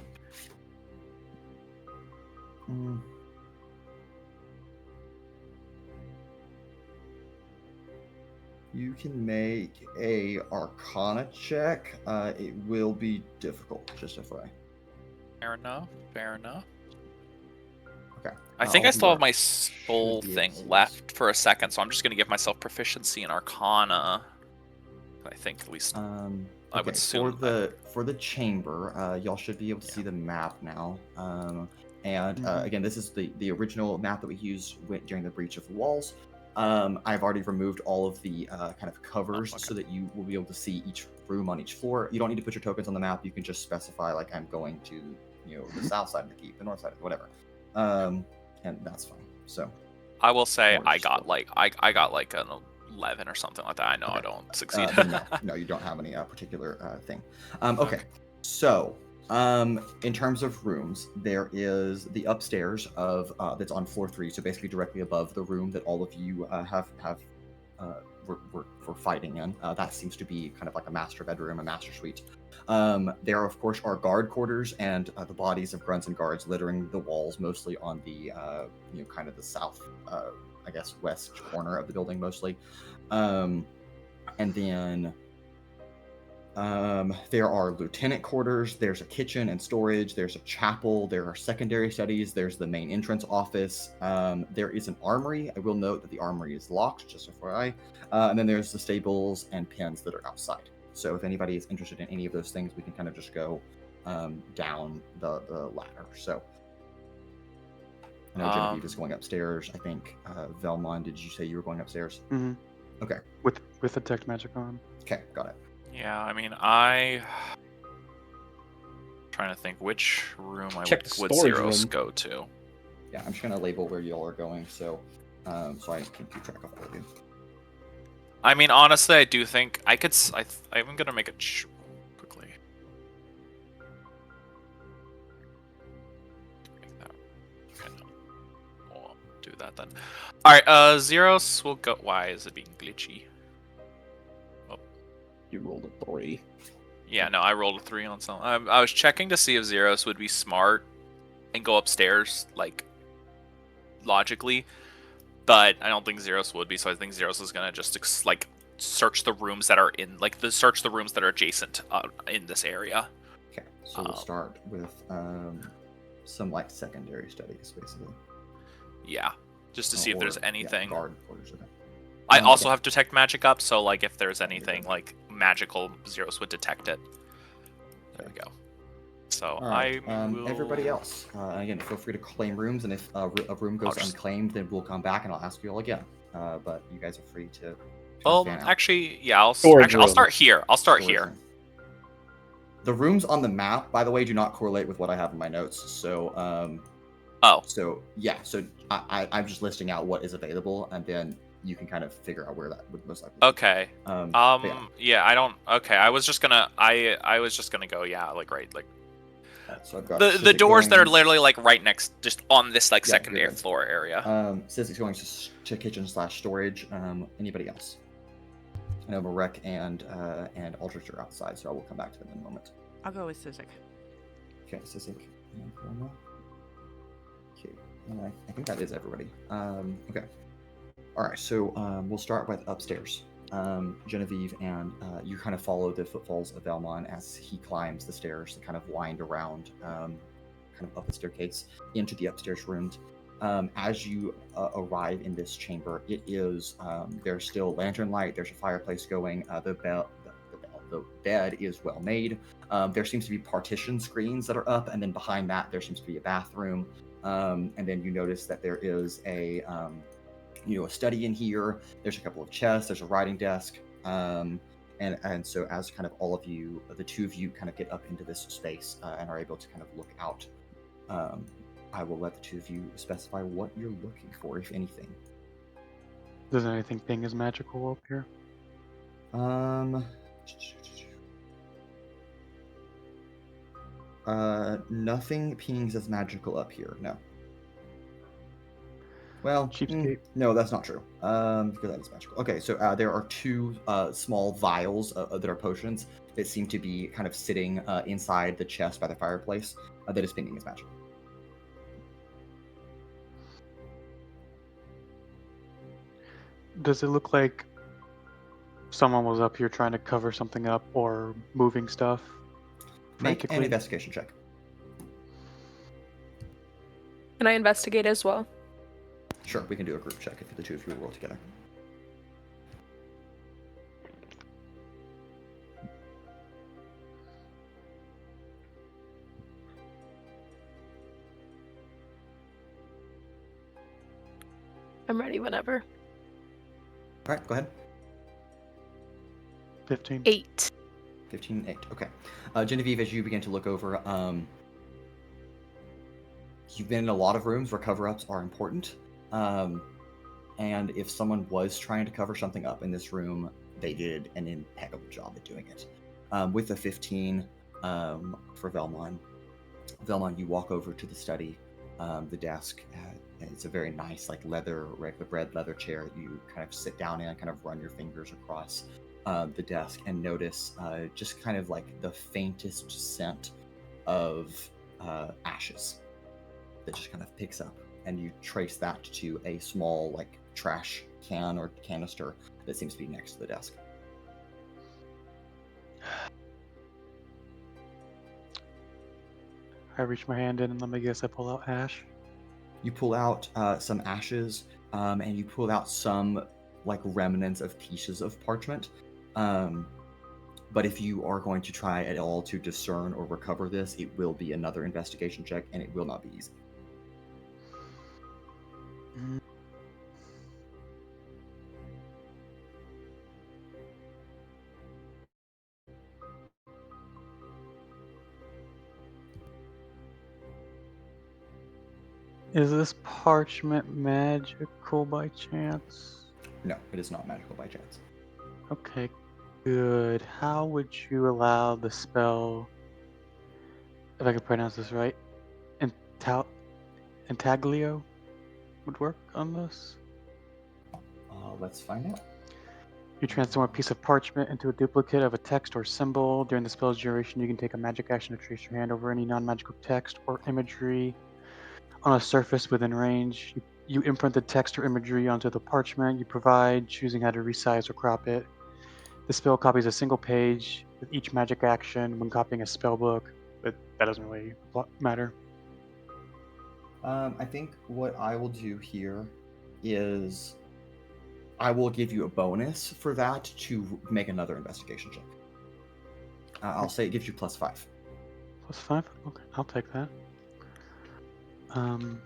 You can make a Arcana check. It will be difficult, just FYI. Fair enough. Fair enough. Okay. I think I still have my soul thing left for a second, so I'm just going to give myself proficiency in Arcana. I think at least I would assume. For the chamber, y'all should be able to see the map now. Again, this is the original map that we used during the breach of the walls. I've already removed all of the kind of covers so that you will be able to see each room on each floor. You don't need to put your tokens on the map. You can just specify like I'm going to the south side of the keep, the north side, whatever. And that's fine. So I will say I got like an 11 or something like that. I know I don't succeed. No, you don't have any particular thing. Okay, so in terms of rooms, there is the upstairs of that's on floor 3, so basically directly above the room that all of you were fighting in. That seems to be kind of like a master bedroom, a master suite. There, of course, are guard quarters and the bodies of grunts and guards littering the walls, mostly on the kind of the south, I guess, west corner of the building, mostly. And then there are lieutenant quarters, there's a kitchen and storage, there's a chapel, there are secondary studies, there's the main entrance office, there is an armory. I will note that the armory is locked, just FYI. And then there's the stables and pens that are outside. So if anybody is interested in any of those things, we can kind of just go down the ladder. So I know Genevieve is going upstairs. I think Vellmon, did you say you were going upstairs? Mm-hmm. Okay. With detect magic on. Okay, got it. Yeah, I mean, trying to think which room I would Zeiros go to. Yeah, I'm just gonna label where y'all are going, so I can keep track of all of you. I mean, honestly, I do think I could. I'm gonna make it quickly. We'll do that then. All right, Zeiros will go. Why is it being glitchy? You rolled a 3. Yeah, no, I rolled a 3 on some. I was checking to see if Zeiros would be smart and go upstairs, like, logically. But I don't think Zeiros would be, so I think Zeiros is gonna just, like, search the rooms that are search the rooms that are adjacent in this area. Okay, so we'll start with some, like, secondary studies, basically. Yeah, just to see if there's anything. Guard quarters, okay. I also have detect magic up, so like if there's anything like magical, Zeiros would detect it. There we go. So right. Everybody else, again, feel free to claim rooms, and if a room goes unclaimed, then we'll come back and I'll ask you all again. But you guys are free to. Actually, yeah, I'll start here. I'll start here. The rooms on the map, by the way, do not correlate with what I have in my notes. So, Oh. So yeah, so I'm just listing out what is available, and then you can kind of figure out where that would most likely be. Okay. But Yeah, I don't. Okay, I was just gonna. I was just gonna go. Yeah, like right, like so I've got the Sizik doors that are going- literally like right next, just on this like Yeah, second you're good. floor area. Sizik's going to kitchen/storage. Anybody else? I know Marek and Altrix are outside, so I will come back to them in a moment. I'll go with Sizik. Okay, Sizik and Paloma. Okay, and I think that is everybody. Okay. All right, so we'll start with upstairs. Genevieve, and you kind of follow the footfalls of Vellmon as he climbs the stairs to kind of wind around, kind of up the staircase into the upstairs rooms. As you arrive in this chamber, it is there's still lantern light. There's a fireplace going. The bed is well made. There seems to be partition screens that are up, and then behind that there seems to be a bathroom. And then you notice that there is a study in here. There's a couple of chests. There's a writing desk. And so as kind of all of you, the two of you kind of get up into this space and are able to kind of look out. I will let the two of you specify what you're looking for, if anything. Does anything ping as magical up here? Nothing pings as magical up here. No. Well, Cheapskate. no, that's not true. Because that is magical. Okay, so there are two small vials that are potions that seem to be kind of sitting inside the chest by the fireplace that is pinging as magical. Does it look like someone was up here trying to cover something up or moving stuff? Make an frantically? investigation check. Can I investigate as well? Sure, we can do a group check if the two of you roll together. I'm ready whenever. All right, go ahead. 15. 8. 15, 8. Okay. Genevieve, as you begin to look over, you've been in a lot of rooms where cover-ups are important. And if someone was trying to cover something up in this room, they did an impeccable job at doing it. With a 15 for Vellmon. Vellmon, you walk over to the study, the desk. It's a very nice, like regular red leather chair that you kind of sit down in, kind of run your fingers across the desk and notice just kind of like the faintest scent of ashes that just kind of picks up, and you trace that to a small like trash can or canister that seems to be next to the desk. I reach my hand in and let me guess I pull out ash. You pull out some ashes, and you pull out some like remnants of pieces of parchment. But if you are going to try at all to discern or recover this, it will be another investigation check, and it will not be easy. Is this parchment magical by chance? No, it is not magical by chance. Okay, good. How would you allow the spell, if I can pronounce this right, Intaglio would work on this? Let's find out. You transform a piece of parchment into a duplicate of a text or symbol. During the spell's duration, you can take a magic action to trace your hand over any non-magical text or imagery on a surface within range. You imprint the text or imagery onto the parchment you provide, choosing how to resize or crop it. The spell copies a single page with each magic action when copying a spell book, but that doesn't really matter. I think what I will do here is I will give you a bonus for that to make another investigation check. I'll say it gives you +5. +5? Okay, I'll take that. And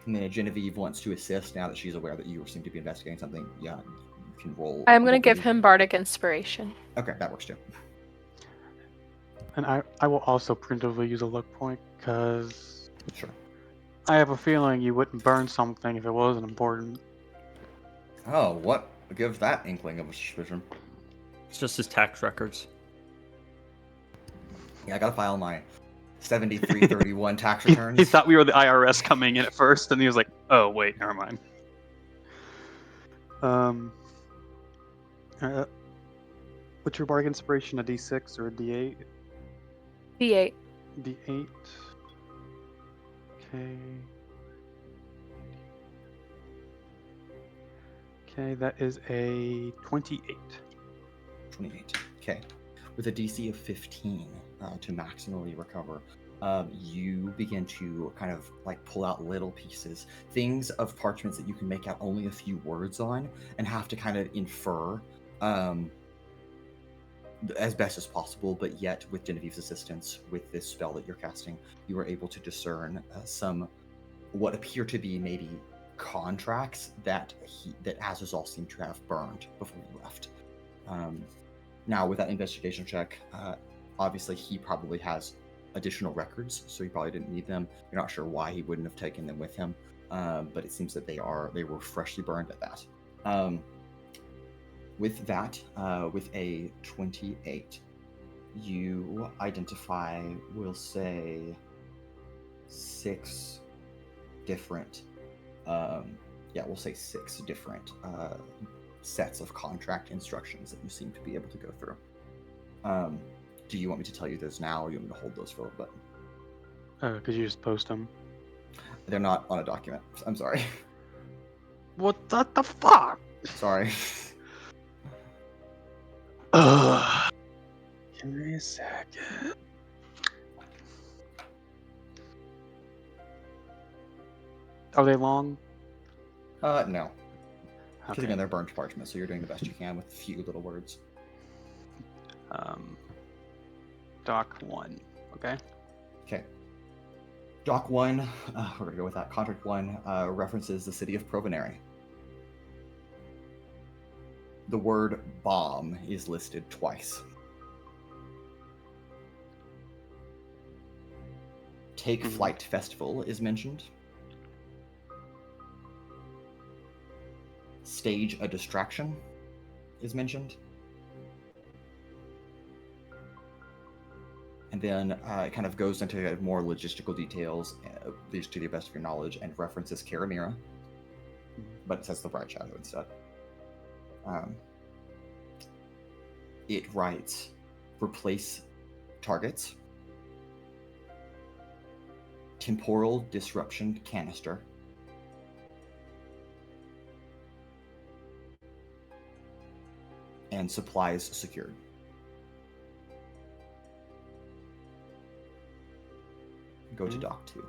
then if Genevieve wants to assist now that she's aware that you seem to be investigating something, yeah, you can roll. I'm going to give him Bardic Inspiration. Okay, that works too. And I will also preemptively use a luck point, because Sure. I have a feeling you wouldn't burn something if it wasn't important. Oh, what gives that inkling of a suspicion? It's just his tax records. Yeah, I gotta file my 7331 tax returns. He thought we were the IRS coming in at first, and he was like, "Oh wait, never mind." What's your bargain inspiration? A D6 or a D8? D8. D8. Okay. Okay, that is a 28. 28. Okay. With a DC of 15 to maximally recover, you begin to kind of like pull out little pieces, things of parchments that you can make out only a few words on, and have to kind of infer as best as possible. But yet, with Genevieve's assistance, with this spell that you're casting, you are able to discern some what appear to be maybe contracts that Azazel seemed to have burned before he left. Now, with that investigation check, obviously he probably has additional records, so he probably didn't need them. You're not sure why he wouldn't have taken them with him, but it seems that they were freshly burned at that. With that, with a 28, you identify, we'll say, 6 different, we'll say 6 different sets of contract instructions that you seem to be able to go through. Do you want me to tell you those now, or do you want me to hold those for a little bit? Could you just post them? They're not on a document. I'm sorry. What the fuck? Sorry. Give me a second. Are they long? No. Because Okay. again, they're burnt parchment, so you're doing the best you can with a few little words. Doc 1. Okay. Okay. Doc 1, we're gonna go with that. Contract 1 references the city of Provenary. The word bomb is listed twice. Take Flight Festival is mentioned. Stage a distraction is mentioned. And then it kind of goes into more logistical details, these to the best of your knowledge, and references Karamira, but it says the Bright Shadow instead. It writes, replace targets, temporal disruption canister, and supplies secured. Go to Doc 2.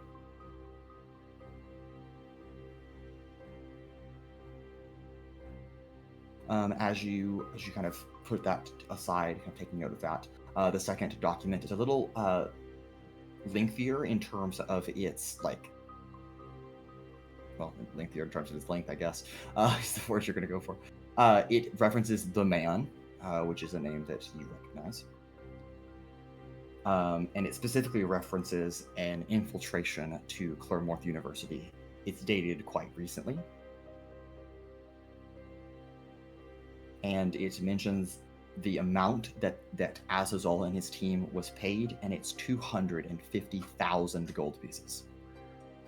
As you kind of put that aside, kind of taking note of that, the second document is a little lengthier in terms of its lengthier in terms of its length, I guess, is the word you're going to go for. It references the man, which is a name that you recognize. And it specifically references an infiltration to Claremorth University. It's dated quite recently. And it mentions the amount that Azazel and his team was paid, and it's 250,000 gold pieces.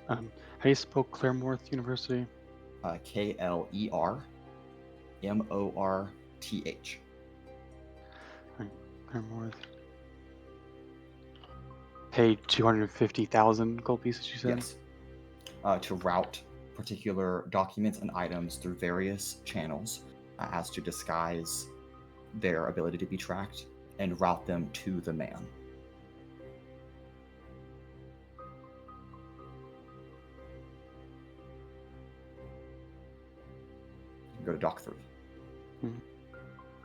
How do you spell Claremorth University? Klermorth. Claremorth. Paid 250,000 gold pieces, you said? Yes. To route particular documents and items through various channels as to disguise their ability to be tracked and route them to the man. Go to Doc 3.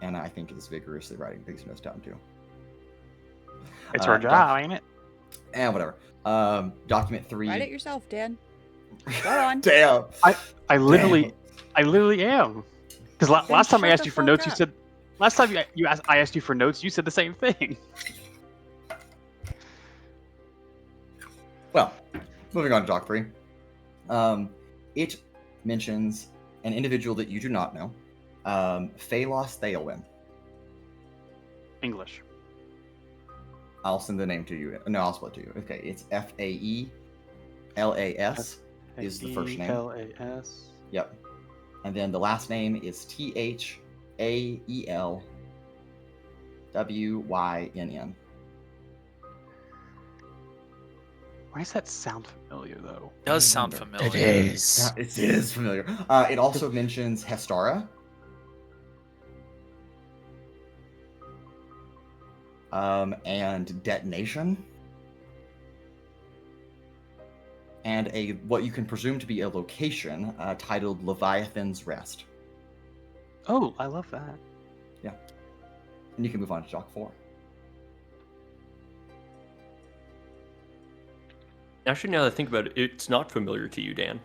And I think is vigorously writing these notes down too. It's our job, ain't it? Whatever. Document 3. Write it yourself, Dan. Go on. Damn. I literally am. Because last time I shut asked the you for fuck notes, you up. said. Last time I asked you for notes, you said the same thing. Well, moving on to Doc 3. It mentions an individual that you do not know, Phalos Theowin. English. I'll send the name to you. No, I'll spell it to you. Okay, it's Faelas is the first name. L-A-S. Yep. And then the last name is Thaelwynn. Why does that sound familiar, though? It does sound familiar. It is. Yeah, it is familiar. It also mentions Hestara. And detonation. And what you can presume to be a location titled Leviathan's Rest. Oh, I love that. Yeah. And you can move on to Dock 4. Actually, now that I think about it, it's not familiar to you, Dan.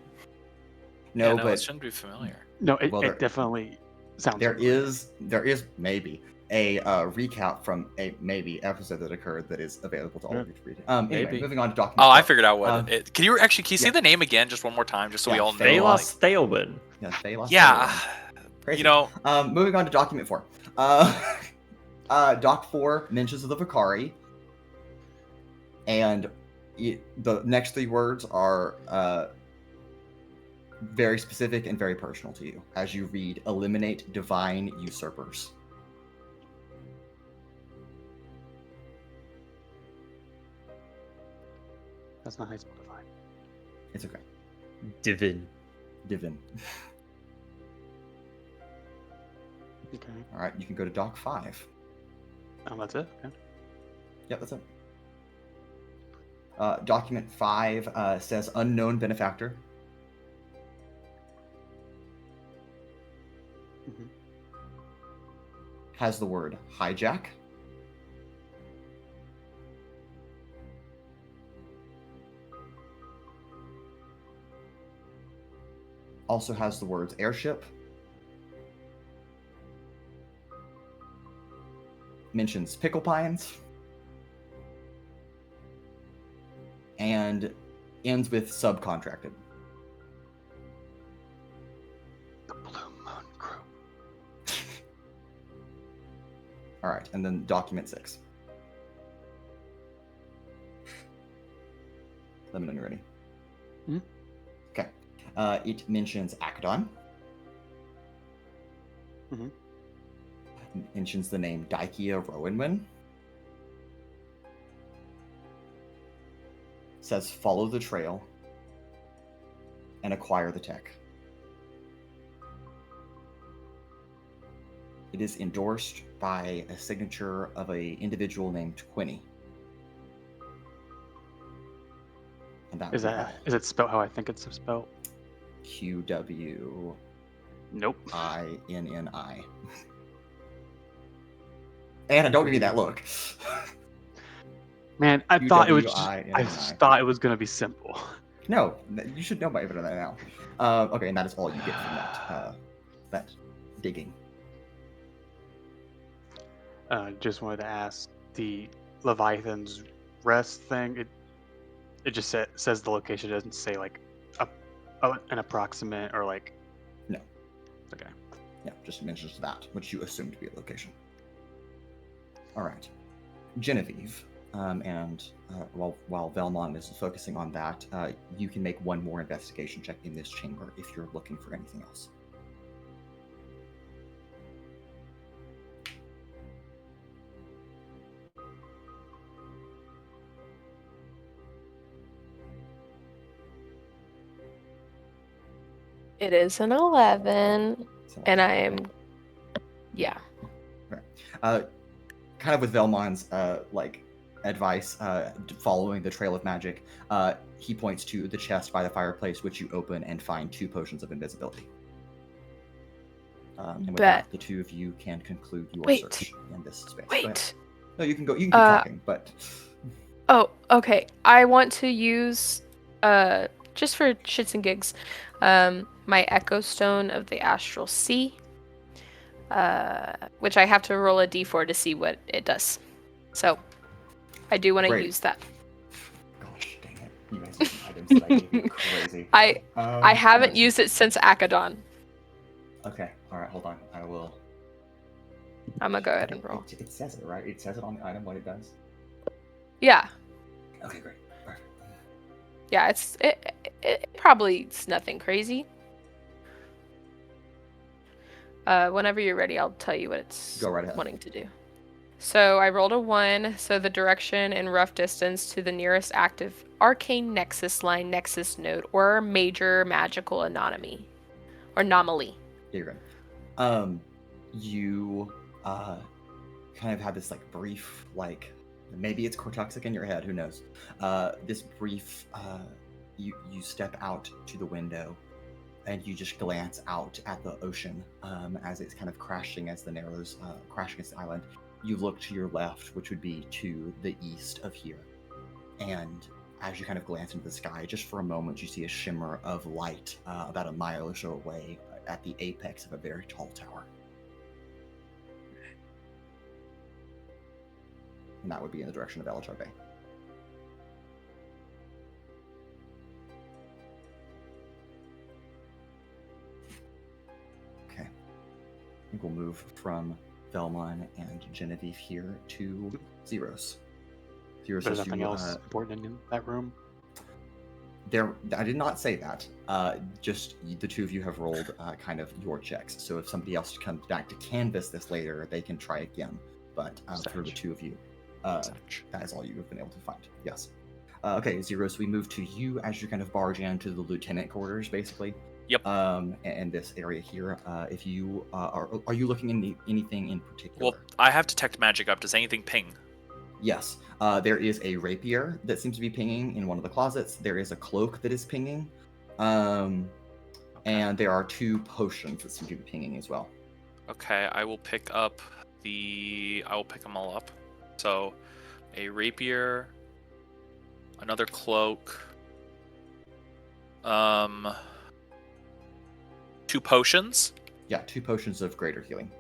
No, Yeah, but it shouldn't be familiar. No, it, Well, it definitely sounds there familiar. is maybe a recap from a maybe episode that occurred that is available to all of you to read. Anyway, Maybe. moving on to document. Oh, I 4. figured out what it. Can you say yeah. the name again just one more time, just so we Yeah, all know? Phalos Theowin. Yeah, Phalos Yeah, Theowin. Crazy. you know, Moving on to document 4. Doc 4 mentions of the Vicari, and the next 3 words are very specific and very personal to you as you read eliminate divine usurpers. That's not how you spell divine. It's okay. Divin. Divin. Okay. All right, you can go to Doc 5. Oh, that's it? Okay. Yep, that's it. Document 5 says unknown benefactor. Mhm. Has the word hijack. Also has the words airship. Mentions pickle pines. And ends with subcontracted. The Blue Moon Group. All right, and then document 6. Let me know when you're ready. Hmm? Okay. It mentions Akadon. Mhm. Mentions the name Daikia Rowanwin. Says follow the trail and acquire the tech. It is endorsed by a signature of an individual named Quinny. And that Is it spelled how I think it's spelled? QWINNI. Nope. Anna, don't give me that look. Man, I thought it was QWINNI. I thought it was gonna be simple. No, you should know better than that now. Okay, and that is all you get from that digging. Just wanted to ask the Leviathan's Rest thing. It just says the location. It doesn't say like an approximate or like. No. Okay. Yeah, just mentions that, which you assume to be a location. All right, Genevieve. While Vellmon is focusing on that, you can make one more investigation check in this chamber if you're looking for anything else. It is an 11, and I am, yeah. Kind of with Vellmon's advice, following the trail of magic, he points to the chest by the fireplace, which you open and find 2 potions of invisibility. And with that, the 2 of you can conclude your search in this space. Wait. No, you can go. You can keep talking, but. Oh, okay. I want to use, just for shits and gigs, my Echo Stone of the Astral Sea, which I have to roll a d4 to see what it does. So, I do want to use that. Gosh, dang it! You guys, items that I gave you crazy. I haven't used it since Akadon. Okay. All right. Hold on. I will. I'm gonna go ahead and roll. It says it, right? It says it on the item what it does. Yeah. Okay, great. Perfect. Yeah, it probably it's nothing crazy. Whenever you're ready, I'll tell you what it's Go right ahead. wanting to do. So I rolled a 1, so the direction and rough distance to the nearest active arcane nexus line, nexus node, or major magical anomaly. Yeah, you're good. You kind of have this like brief, like maybe it's cortoxic in your head, who knows? This brief, you step out to the window, and you just glance out at the ocean as it's kind of crashing as the narrows crashing against the island. You look to your left, which would be to the east of here, and as you kind of glance into the sky, just for a moment, you see a shimmer of light about a mile or so away at the apex of a very tall tower. And that would be in the direction of Altrix Bay. Okay. I think we'll move from Vellmon and Genevieve here to Zeiros. Zeiros, There's nothing else important in that room. I did not say that. Just the two of you have rolled kind of your checks. So if somebody else comes back to canvas this later, they can try again. But for the two of you, that is all you have been able to find. Yes. Okay, Zeiros, we move to you as you kind of barge into the lieutenant quarters, basically. Yep. And this area here. If you are you looking in anything in particular? Well, I have detect magic up. Does anything ping? Yes. There is a rapier that seems to be pinging in one of the closets. There is a cloak that is pinging. And there are 2 potions that seem to be pinging as well. Okay, I will pick up I will pick them all up. So, a rapier, another cloak, 2 potions. Yeah, 2 potions of greater healing.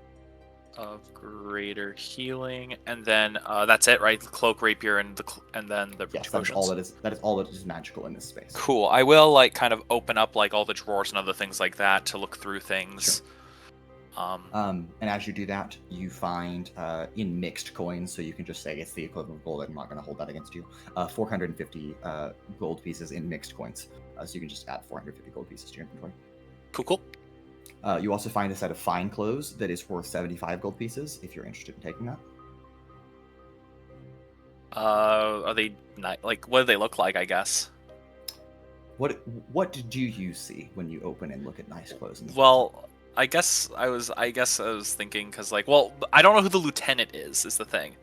And then that's it, right? The cloak, rapier, and then the 2 Yes, potions. that is all that is magical in this space. Cool. I will like kind of open up like all the drawers and other things like that to look through things. Sure. And as you do that, you find in mixed coins, so you can just say it's the equivalent of gold. I'm not going to hold that against you. 450 gold pieces in mixed coins. So you can just add 450 gold pieces to your inventory. Cool. You also find a set of fine clothes that is worth 75 gold pieces, if you're interested in taking that. Are they not, like, what do they look like, I guess? What do you see when you open and look at nice clothes? Well, I guess I was thinking, because, like, well, I don't know who the lieutenant is the thing.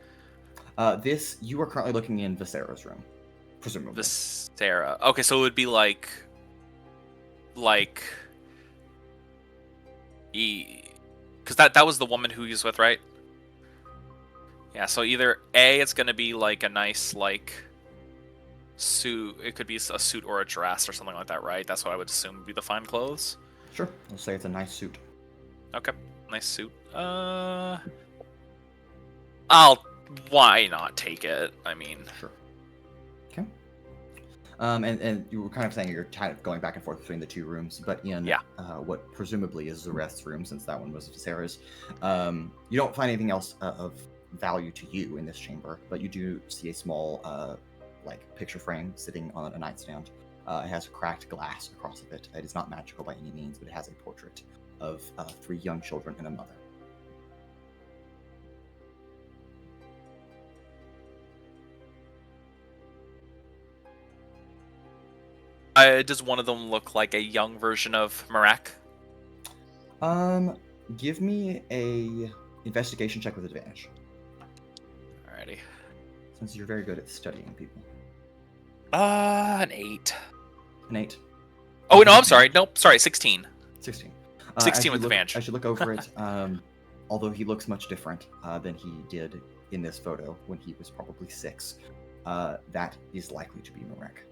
You are currently looking in Viserra's room, presumably. Visera. Okay, so it would be like... Because that was the woman who he was with, right? Yeah, so either A, it's going to be like a nice, like, suit. It could be a suit or a dress or something like that, right? That's what I would assume would be the fine clothes. Sure. I'll say it's a nice suit. Okay, nice suit. Why not take it? I mean... Sure. Okay. And you were kind of saying you're kind of going back and forth between the 2 rooms, but in what presumably is the rest's room, since that one was Sarah's, you don't find anything else of value to you in this chamber, but you do see a small, picture frame sitting on a nightstand. It has cracked glass across of it. It is not magical by any means, but it has a portrait of 3 young children and a mother. Does one of them look like a young version of Marek? Give me a investigation check with advantage. Alrighty. Since you're very good at studying people. An 8. An 8. Oh, no, I'm sorry. Nope, sorry, 16. 16. 16 with advantage. As you look over it, although he looks much different than he did in this photo when he was probably 6, that is likely to be Marek.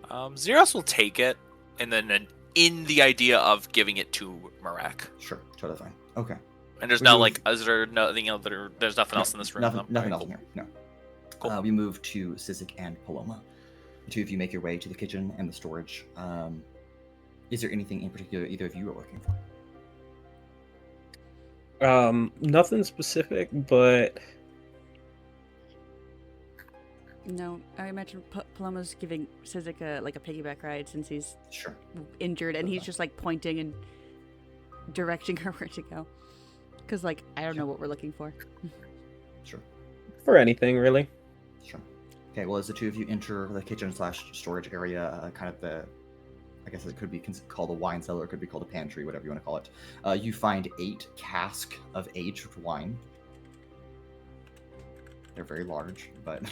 Zeiros will take it, and then in the idea of giving it to Marek. Sure, totally fine. Okay. And there's there's nothing else in this room? Nothing else in here, no. Cool. We move to Sizik and Paloma. The 2 of you make your way to the kitchen and the storage. Is there anything in particular either of you are looking for? Nothing specific, but No, I imagine Paloma's giving Sizik a piggyback ride since he's Sure. injured, and he's Okay. just like pointing and directing her where to go. Because I don't know what we're looking for. Sure. for anything really. Sure. Okay, well, as the two of you enter the kitchen/storage area, kind of I guess it could be called a wine cellar, it could be called a pantry, whatever you want to call it. You find 8 casks of aged wine. They're very large, but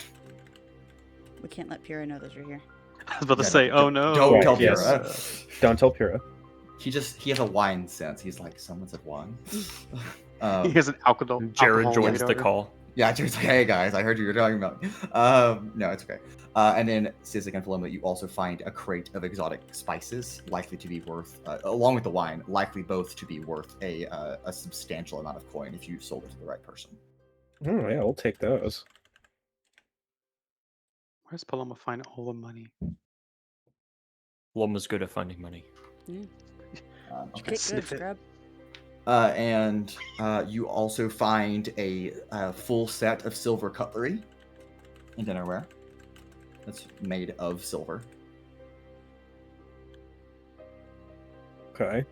We can't let Pura know that you're here. I was about to Yeah, say, don't- oh no. don't tell yes. Pura. Don't tell Pura. He has a wine sense. He's like, someone said wine. He has an alcohol. Jared alcohol joins the radar. call. Yeah, Jared's like, hey guys, I heard you were talking about. No, it's okay. And then Sizik and Paloma, you also find a crate of exotic spices, likely to be worth, along with the wine, likely both to be worth a substantial amount of coin if you sold it to the right person. Oh yeah, we'll take those. Where's Paloma find all the money? Loma's good at finding money. Okay. Get good, sniff it. scrub. And you also find a full set of silver cutlery and dinnerware that's made of silver. Okay.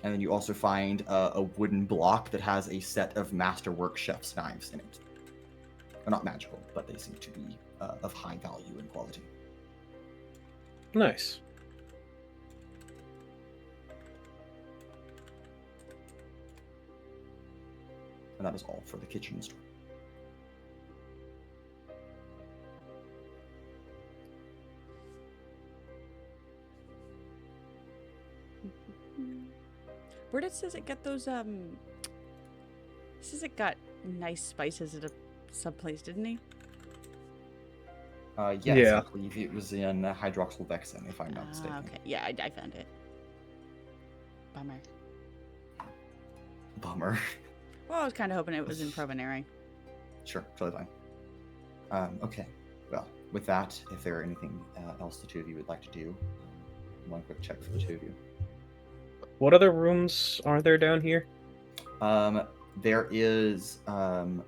And then you also find a wooden block that has a set of masterwork chef's knives in it. They're not magical, but they seem to be of high value and quality. Nice. And that is all for the kitchen store. Where did Sizik get those? Sizik got nice spices at some place, didn't he? Yes, Yeah. I believe it was in hydroxyl vexin, if I'm not mistaken. Okay. Yeah, I found it. Bummer. Bummer. Well, I was kind of hoping it was in Provenary. Sure, totally fine. Okay, well, with that, if there are anything else the two of you would like to do, one quick check for the two of you. What other rooms are there down here? There is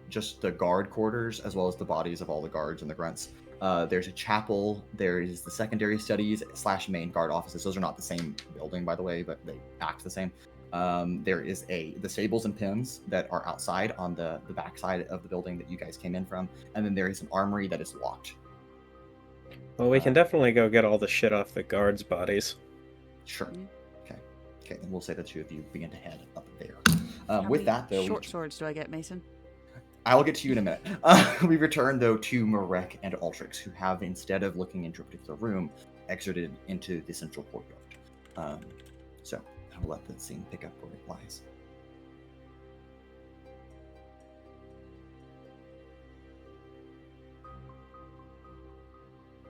just the guard quarters, as well as the bodies of all the guards and the grunts. There's a chapel. There is the secondary studies / main guard offices. Those are not the same building, by the way, but they act the same. There is the stables and pens that are outside on the backside of the building that you guys came in from, and then there is an armory that is locked. Well, we can definitely go get all the shit off the guards' bodies. Sure. Mhm. Okay, and we'll say the two of you begin to head up there. How With many that, though, short swords do I get, Mason? I'll get to you in a minute. We return, though, to Marek and Altrix, who have, instead of looking into a particular room, exited into the central courtyard. So I'll let the scene pick up where it lies.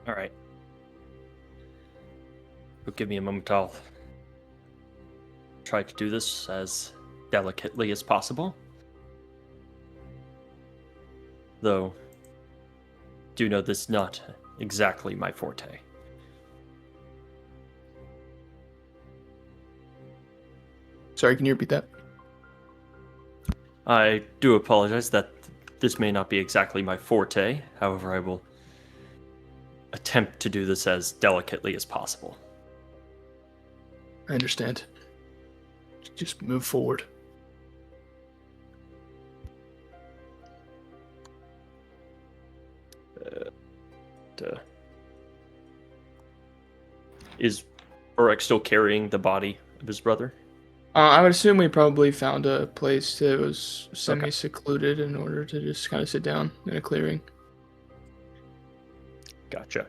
All right. But give me a moment. I'll try to do this as delicately as possible. Though, do know this is not exactly my forte. Sorry, can you repeat that? I do apologize that this may not be exactly my forte. However, I will attempt to do this as delicately as possible. I understand. Just move forward. Is Urek still carrying the body of his brother? I would assume we probably found a place that was semi-secluded in order to just kind of sit down in a clearing. Gotcha.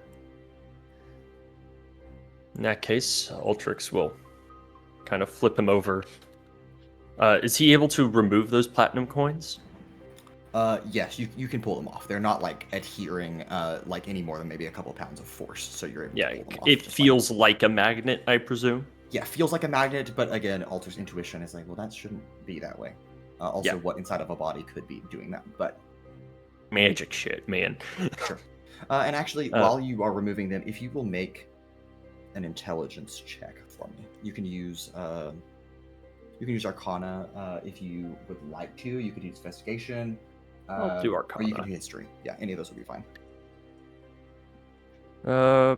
In that case, Altrix will kind of flip him over. Is he able to remove those platinum coins? Yes, you can pull them off. They're not like adhering like any more than maybe a couple pounds of force, so you're able Yeah, to pull them off. it just feels like a magnet, I presume. yeah, feels like a magnet, but again, Alter's intuition is like, well, that shouldn't be that way. Also, Yeah. what inside of a body could be doing that, but Magic shit, man. sure. And actually, while you are removing them, if you will make an intelligence check for me, you can use You can use Arcana if you would like to. You could use Investigation. I'll do Or you could Arcana. do History. Yeah, any of those would be fine. I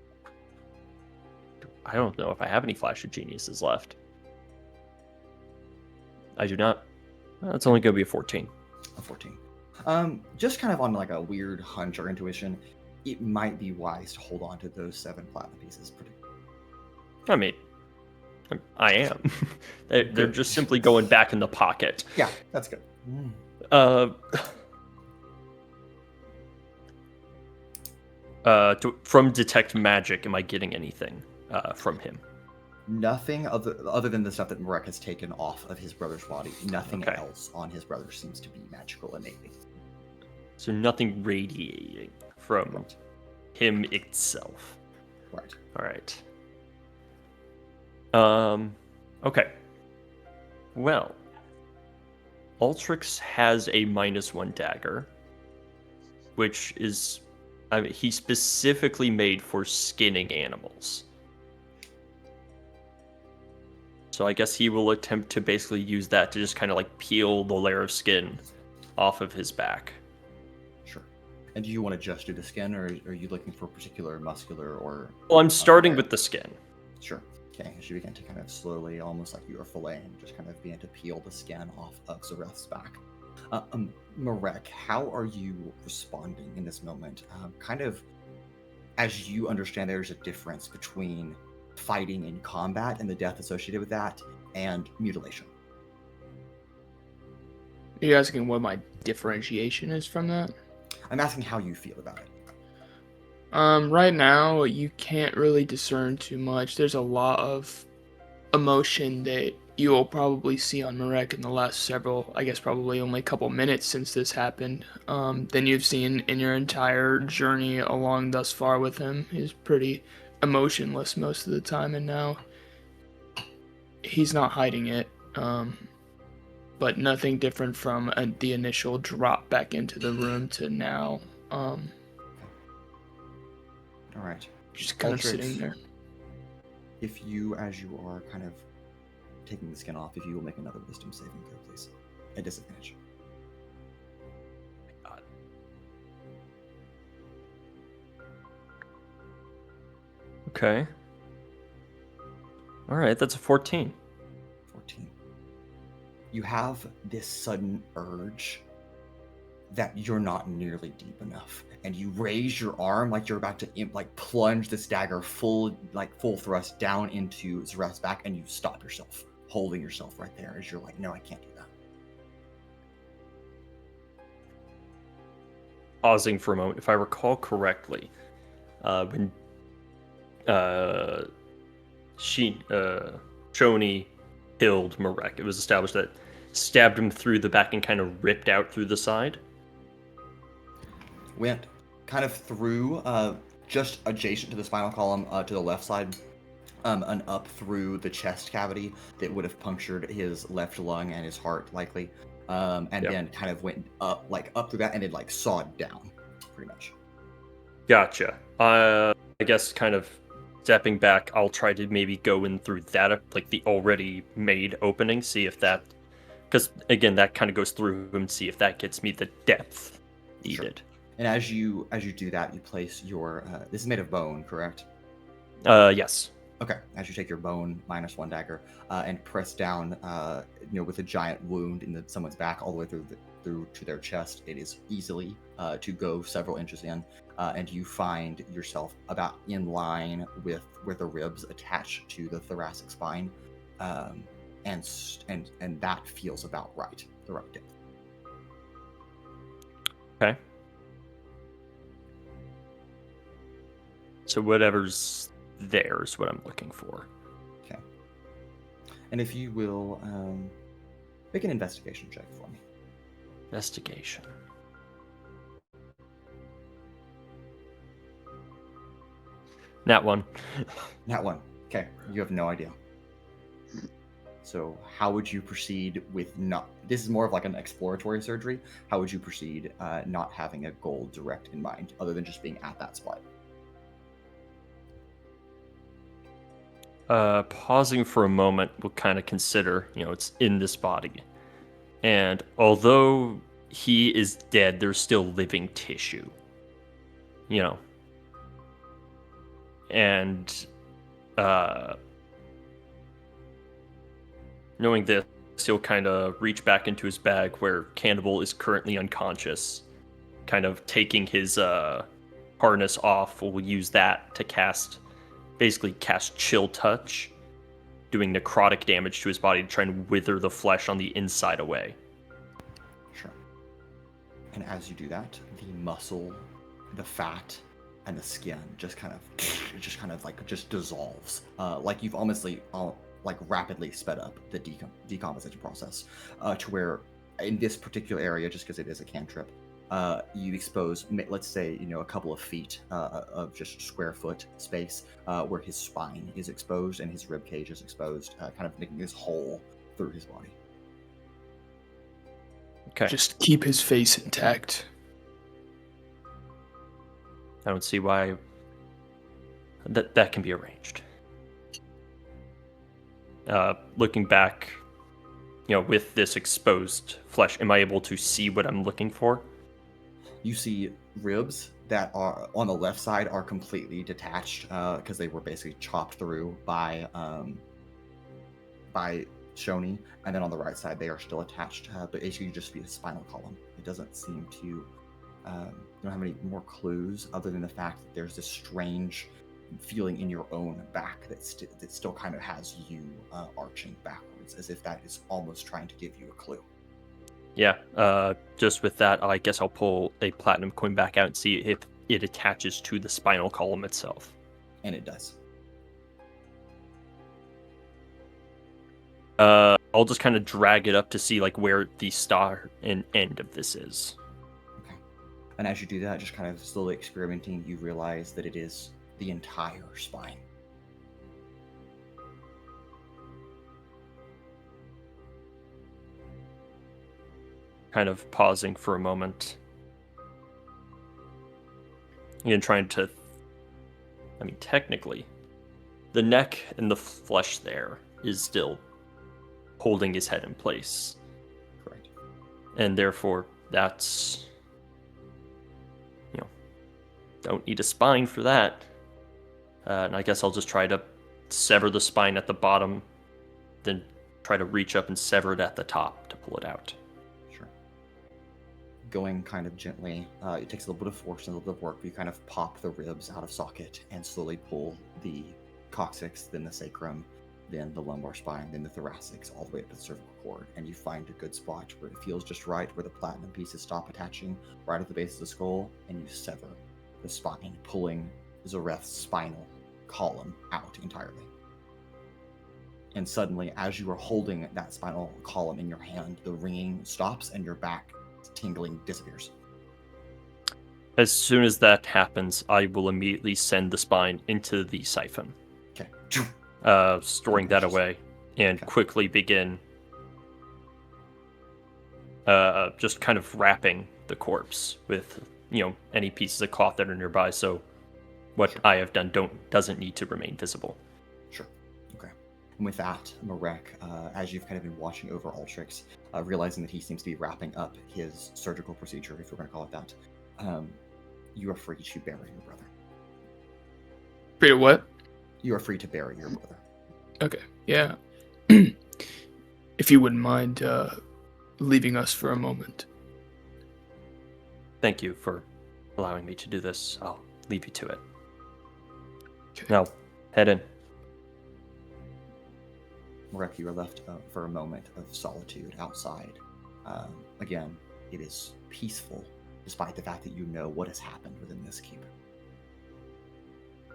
don't know if I have any Flash of Geniuses left. I do not. It's only going to be a 14. A 14. Just kind of on like a weird hunch or intuition, it might be wise to hold on to those 7 platinum pieces. I mean, I am. They're just simply going back in the pocket. Yeah, that's good. From Detect Magic, am I getting anything from him? Nothing other than the stuff that Marek has taken off of his brother's body. Nothing Okay. else on his brother seems to be magical innately. So nothing radiating from him itself. Right. All right. Okay. Well, Altrix has a -1 dagger, which is, I mean, he specifically made for skinning animals. So I guess he will attempt to basically use that to just kind of like peel the layer of skin off of his back. Sure. And do you want to just do the skin, or are you looking for particular muscular or... Well, I'm starting with the skin. Sure. Okay, as you begin to kind of slowly, almost like you are filleting, just kind of begin to peel the skin off of Zareth's back. Marek, how are you responding in this moment? Kind of, as you understand, there's a difference between fighting in combat and the death associated with that, and mutilation. Are you asking what my differentiation is from that? I'm asking how you feel about it. Right now, you can't really discern too much. There's a lot of emotion that you will probably see on Marek in the last several, I guess probably only a couple minutes since this happened, than you've seen in your entire journey along thus far with him. He's pretty emotionless most of the time, and now he's not hiding it, but nothing different from the initial drop back into the room to now. All right. Just kind of Altrix, sitting there. If you, as you are kind of taking the skin off, if you will make another wisdom saving throw, please. At disadvantage. God. Okay. All right, that's a 14. 14. You have this sudden urge that you're not nearly deep enough, and you raise your arm like you're about to plunge this dagger full thrust down into Zareth's back, and you stop yourself, holding yourself right there as you're like, no, I can't do that. Pausing for a moment, if I recall correctly, when Shoni killed Marek, it was established that stabbed him through the back and kind of ripped out through the side. Went kind of through, just adjacent to the spinal column, to the left side, and up through the chest cavity that would have punctured his left lung and his heart, likely. Then kind of went up through that and then sawed down, pretty much. Gotcha. I guess kind of stepping back, I'll try to maybe go in through that, like the already made opening, see if that, because again, that kind of goes through him, see if that gets me the depth needed. Sure. And as you do that, you place your, this is made of bone, correct? Yes. Okay. As you take your bone -1 dagger and press down, with a giant wound in someone's back all the way through to their chest, it is easily to go several inches in, and you find yourself about in line with where the ribs attach to the thoracic spine, and that feels about right, the right depth. Okay. So whatever's there is what I'm looking for. Okay. And if you will, make an investigation check for me. Investigation. Nat 1. Nat 1. Okay. You have no idea. So how would you proceed with not... This is more of like an exploratory surgery. How would you proceed not having a goal direct in mind, other than just being at that spot? Pausing for a moment, we'll kind of consider, it's in this body. And although he is dead, there's still living tissue. And knowing this, he'll kind of reach back into his bag where Cannibal is currently unconscious, kind of taking his harness off. We'll use that to cast Chill Touch, doing necrotic damage to his body to try and wither the flesh on the inside away. Sure. And as you do that, the muscle, the fat, and the skin just kind of dissolves. Like you've honestly rapidly sped up the decomposition process to where in this particular area, just because it is a cantrip, you expose, let's say, a couple of feet of just square foot space where his spine is exposed and his rib cage is exposed, kind of making this hole through his body. Okay. Just keep his face intact. I don't see why that can be arranged. Looking back, with this exposed flesh, am I able to see what I'm looking for? You see ribs that are on the left side are completely detached because they were basically chopped through by Shoni, and then on the right side they are still attached, but basically just be a spinal column. It doesn't seem to don't have any more clues other than the fact that there's this strange feeling in your own back that still kind of has you arching backwards, as if that is almost trying to give you a clue. Yeah, just with that, I guess I'll pull a platinum coin back out and see if it attaches to the spinal column itself. And it does. I'll just kind of drag it up to see where the start and end of this is. Okay. And as you do that, just kind of slowly experimenting, you realize that it is the entire spine. Kind of pausing for a moment. Again, trying to... technically, the neck and the flesh there is still holding his head in place. Correct. And therefore, that's... don't need a spine for that. And I guess I'll just try to sever the spine at the bottom, then try to reach up and sever it at the top to pull it out. Sure. Going kind of gently, it takes a little bit of force and a little bit of work, but you kind of pop the ribs out of socket and slowly pull the coccyx, then the sacrum, then the lumbar spine, then the thoracics, all the way up to the cervical cord, and you find a good spot where it feels just right, where the platinum pieces stop attaching, right at the base of the skull, and you sever the spine, pulling Zareth's spinal column out entirely. And suddenly, as you are holding that spinal column in your hand, the ringing stops and your back tingling disappears. As soon as that happens, I will immediately send the spine into the siphon. Okay. Storing that away, and quickly begin just kind of wrapping the corpse with any pieces of cloth that are nearby, so what I have done doesn't need to remain visible. Sure. Okay. And with that, Marek, as you've kind of been watching over Altrix, realizing that he seems to be wrapping up his surgical procedure, if we're going to call it that, you are free to bury your brother. Free to what? You are free to bury your brother. Okay, yeah. If you wouldn't mind leaving us for a moment. Thank you for allowing me to do this. I'll leave you to it. Okay. Now, head in. Marek, you are left for a moment of solitude outside. Again, it is peaceful, despite the fact that you know what has happened within this keep.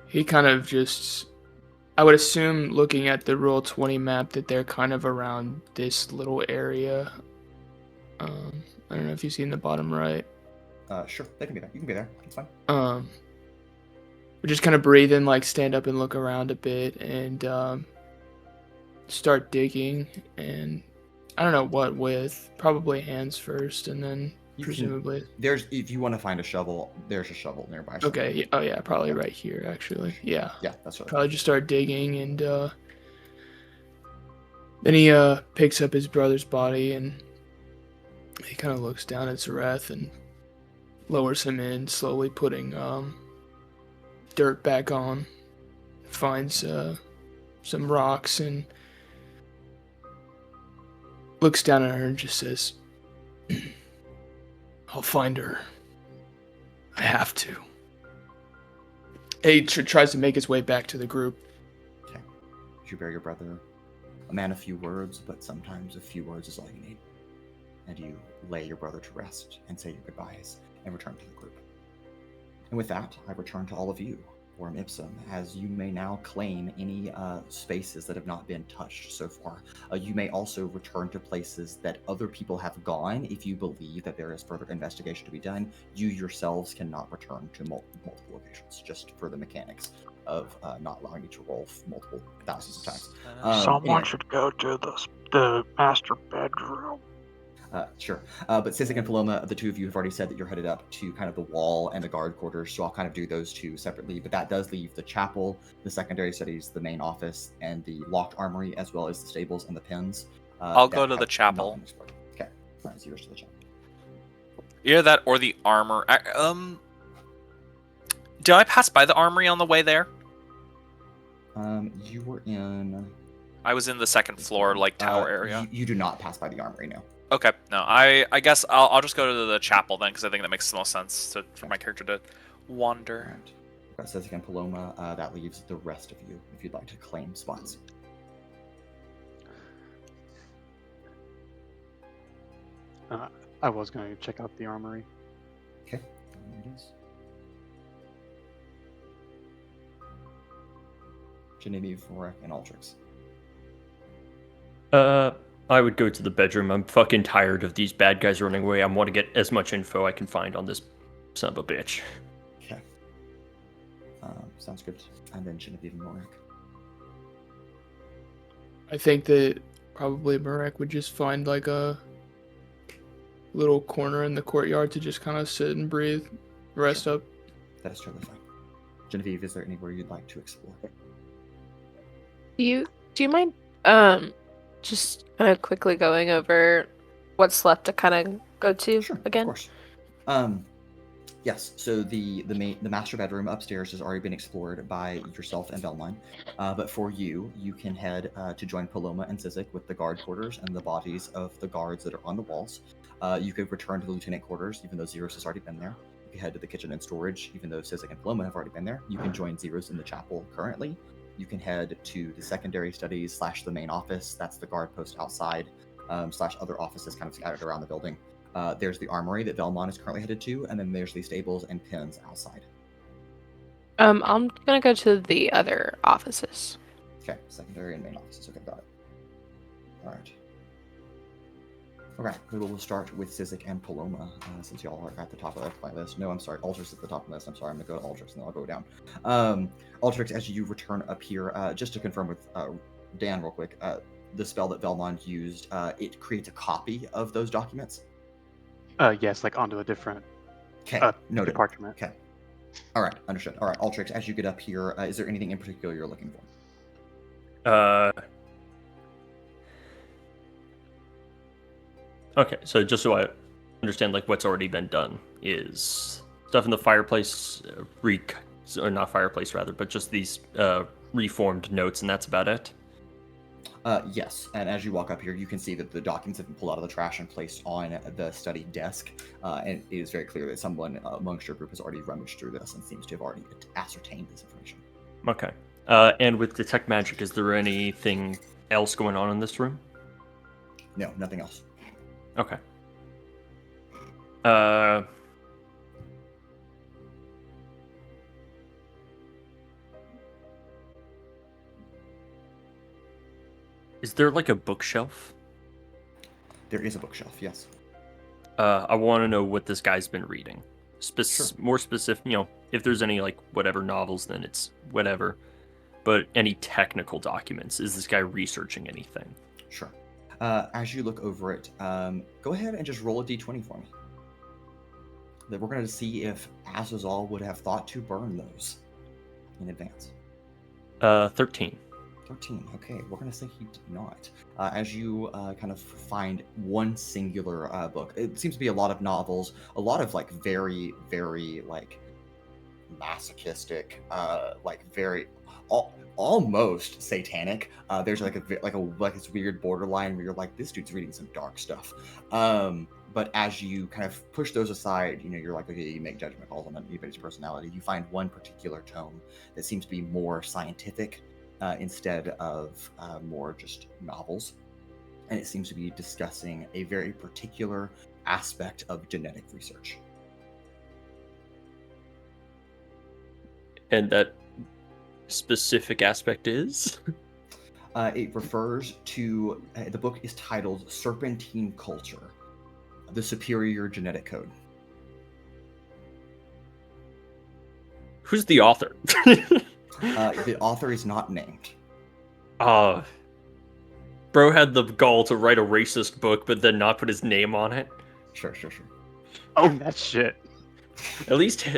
He kind of just... I would assume, looking at the Roll20 map, that they're kind of around this little area. I don't know if you see in the bottom right. Sure, they can be there. You can be there. It's fine. We just kind of breathe in, stand up and look around a bit, and start digging. And I don't know what with. Probably hands first, and then presumably. If you want to find a shovel, there's a shovel nearby. Okay. Oh yeah, probably right here actually. Yeah. Yeah, that's right. Probably just start digging, and then he picks up his brother's body and he kind of looks down at Zareth and lowers him in, slowly putting dirt back on. Finds some rocks and looks down at her and just says, "I'll find her. I have to." He tries to make his way back to the group. Okay. You bury your brother. A man of few words, but sometimes a few words is all you need. And you lay your brother to rest and say your goodbyes and return to the group. And with that, I return to all of you, Lorem Ipsum, as you may now claim any spaces that have not been touched so far. You may also return to places that other people have gone if you believe that there is further investigation to be done. You yourselves cannot return to multiple locations, just for the mechanics of not allowing you to roll multiple thousands of times. Someone should go to the master bedroom. Sure. But Sizik and Paloma, the two of you have already said that you're headed up to kind of the wall and the guard quarters, so I'll kind of do those two separately. But that does leave the chapel, the secondary studies, the main office, and the locked armory, as well as the stables and the pens. I'll go to the chapel. Okay. All right, so yours to the chapel. Either that or the armor. Did I pass by the armory on the way there? You were in... I was in the second floor, tower area. You do not pass by the armory, no. Okay, no, I guess I'll just go to the chapel then, because I think that makes the most sense for my character to wander. Right. We've got Sizik and Paloma. That leaves the rest of you, if you'd like to claim spots. I was going to check out the armory. Okay, there it is. Genevieve, Morek, and Altrix. I would go to the bedroom. I'm fucking tired of these bad guys running away. I want to get as much info I can find on this son of a bitch. Okay. Sounds good. And then Genevieve and Morek. I think that probably Marek would just find a little corner in the courtyard to just kind of sit and breathe, rest up. That is totally fine. Genevieve, is there anywhere you'd like to explore? Do you mind just kind of quickly going over what's left to kind of go to again? Of course. Yes. So the master bedroom upstairs has already been explored by yourself and Vellmon. But for you can head to join Paloma and Sizik with the guard quarters and the bodies of the guards that are on the walls. You could return to the lieutenant quarters, even though Zeiros has already been there. You can head to the kitchen and storage, even though Sizik and Paloma have already been there. You can join Zeiros in the chapel currently. You can head to the secondary studies / the main office. That's the guard post outside / other offices kind of scattered around the building. There's the armory that Vellmon is currently headed to, and then there's the stables and pens outside. I'm gonna go to the other offices. Okay, secondary and main offices. Okay, got it. All right. Okay, we will start with Sizik and Paloma, since y'all are at the top of my list. No, I'm sorry, Altrix at the top of the list. I'm sorry, I'm going to go to Altrix, and then I'll go down. Altrix, as you return up here, just to confirm with Dan real quick, the spell that Vellmon used, it creates a copy of those documents? Yes, onto a different noted. parchment. Okay. All right, understood. All right, Altrix, as you get up here, is there anything in particular you're looking for? Okay, so just so I understand, what's already been done is stuff in the fireplace, or not fireplace rather, but just these reformed notes, and that's about it? Yes, and as you walk up here, you can see that the documents have been pulled out of the trash and placed on the study desk, and it is very clear that someone amongst your group has already rummaged through this and seems to have already ascertained this information. Okay. And with detect magic, is there anything else going on in this room? No, nothing else. Okay. Is there a bookshelf? There is a bookshelf, yes. I want to know what this guy's been reading. Sure. More specific, if there's any whatever novels, then it's whatever. But any technical documents, is this guy researching anything? Sure. As you look over it, go ahead and just roll a d20 for me. that we're going to see if Azazal would have thought to burn those in advance. 13. 13. Okay, we're going to say he did not. As you kind of find one singular book, it seems to be a lot of novels, a lot of like very, very like masochistic, like very almost satanic. There's like this weird borderline where you're like, this dude's reading some dark stuff. But as you kind of push those aside, you're like, okay, you make judgment calls on anybody's personality. You find one particular tome that seems to be more scientific instead of more just novels. And it seems to be discussing a very particular aspect of genetic research. And that specific aspect is? It refers to, the book is titled Serpentine Culture, the Superior Genetic Code. Who's the author? The author is not named. Bro had the gall to write a racist book, but then not put his name on it. Sure. Oh, that shit. At least...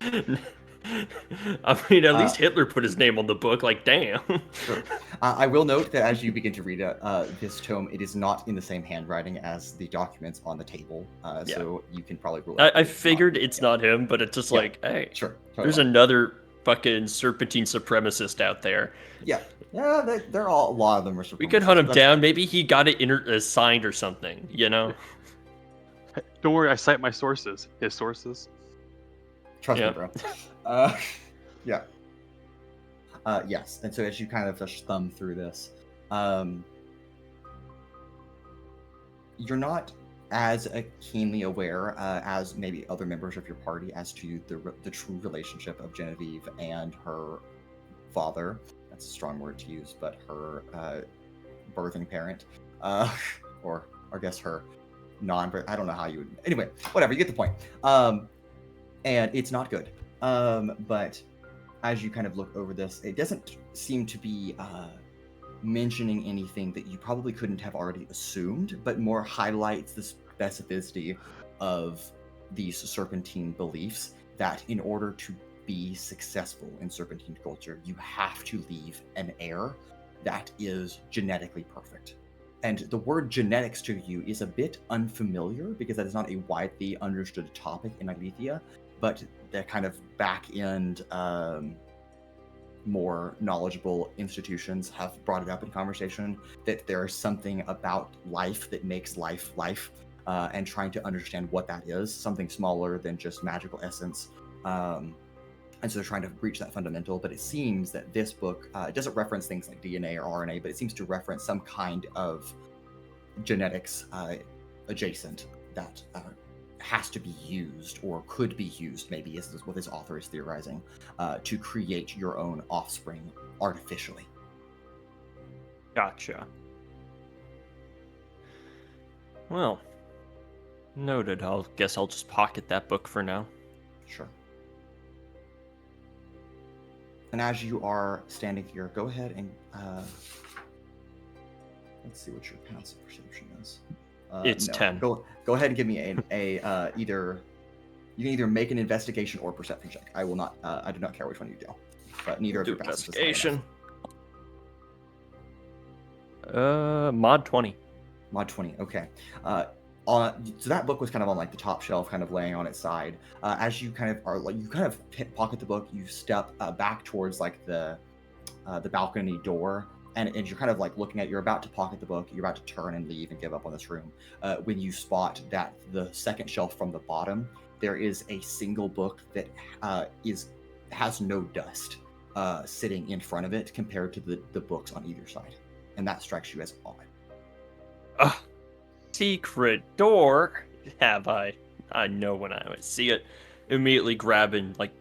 I mean, at least Hitler put his name on the book, like, damn. Sure. I will note that as you begin to read this tome, it is not in the same handwriting as the documents on the table, so you can probably rule I figured it's not him, but it's just like, hey, sure, there's another fucking serpentine supremacist out there. Yeah, they're all, a lot of them are supremacists. We could hunt him down. Maybe he got it assigned or something, Don't worry, I cite my sources. His sources. Trust me, bro. Yes, and so as you kind of just thumb through this, you're not as keenly aware as maybe other members of your party as to the true relationship of Genevieve and her father. That's a strong word to use, but her birthing parent, or I guess her I don't know how you would. Anyway, whatever. You get the point. And it's not good. But as you kind of look over this, it doesn't seem to be mentioning anything that you probably couldn't have already assumed, but more highlights the specificity of these serpentine beliefs that in order to be successful in serpentine culture, you have to leave an heir that is genetically perfect. And the word genetics to you is a bit unfamiliar because that is not a widely understood topic in Aletheia, but the kind of back-end, more knowledgeable institutions have brought it up in conversation, that there is something about life that makes life, and trying to understand what that is, something smaller than just magical essence. And so they're trying to reach that fundamental, but it seems that this book, it doesn't reference things like DNA or RNA, but it seems to reference some kind of genetics adjacent that has to be used, or could be used, maybe is what this author is theorizing, to create your own offspring artificially. Gotcha. Well, noted. Guess I'll just pocket that book for now. Sure. And as you are standing here, go ahead and let's see what your passive perception is. It's 10. Go ahead and give me a either. You can either make an investigation or perception check. I will not. I do not care which one you do. But neither of your passives is high enough. Mod 20. Mod 20. Okay. So that book was kind of on like the top shelf, kind of laying on its side. As you kind of are like, you kind of pocket the book, you step back towards like the balcony door, and you're kind of like looking at, you're about to pocket the book, you're about to turn and leave and give up on this room, when you spot that the second shelf from the bottom, there is a single book that has no dust sitting in front of it compared to the books on either side, and that strikes you as odd. Secret door? Have I? I know when I see it. Immediately grabbing, like,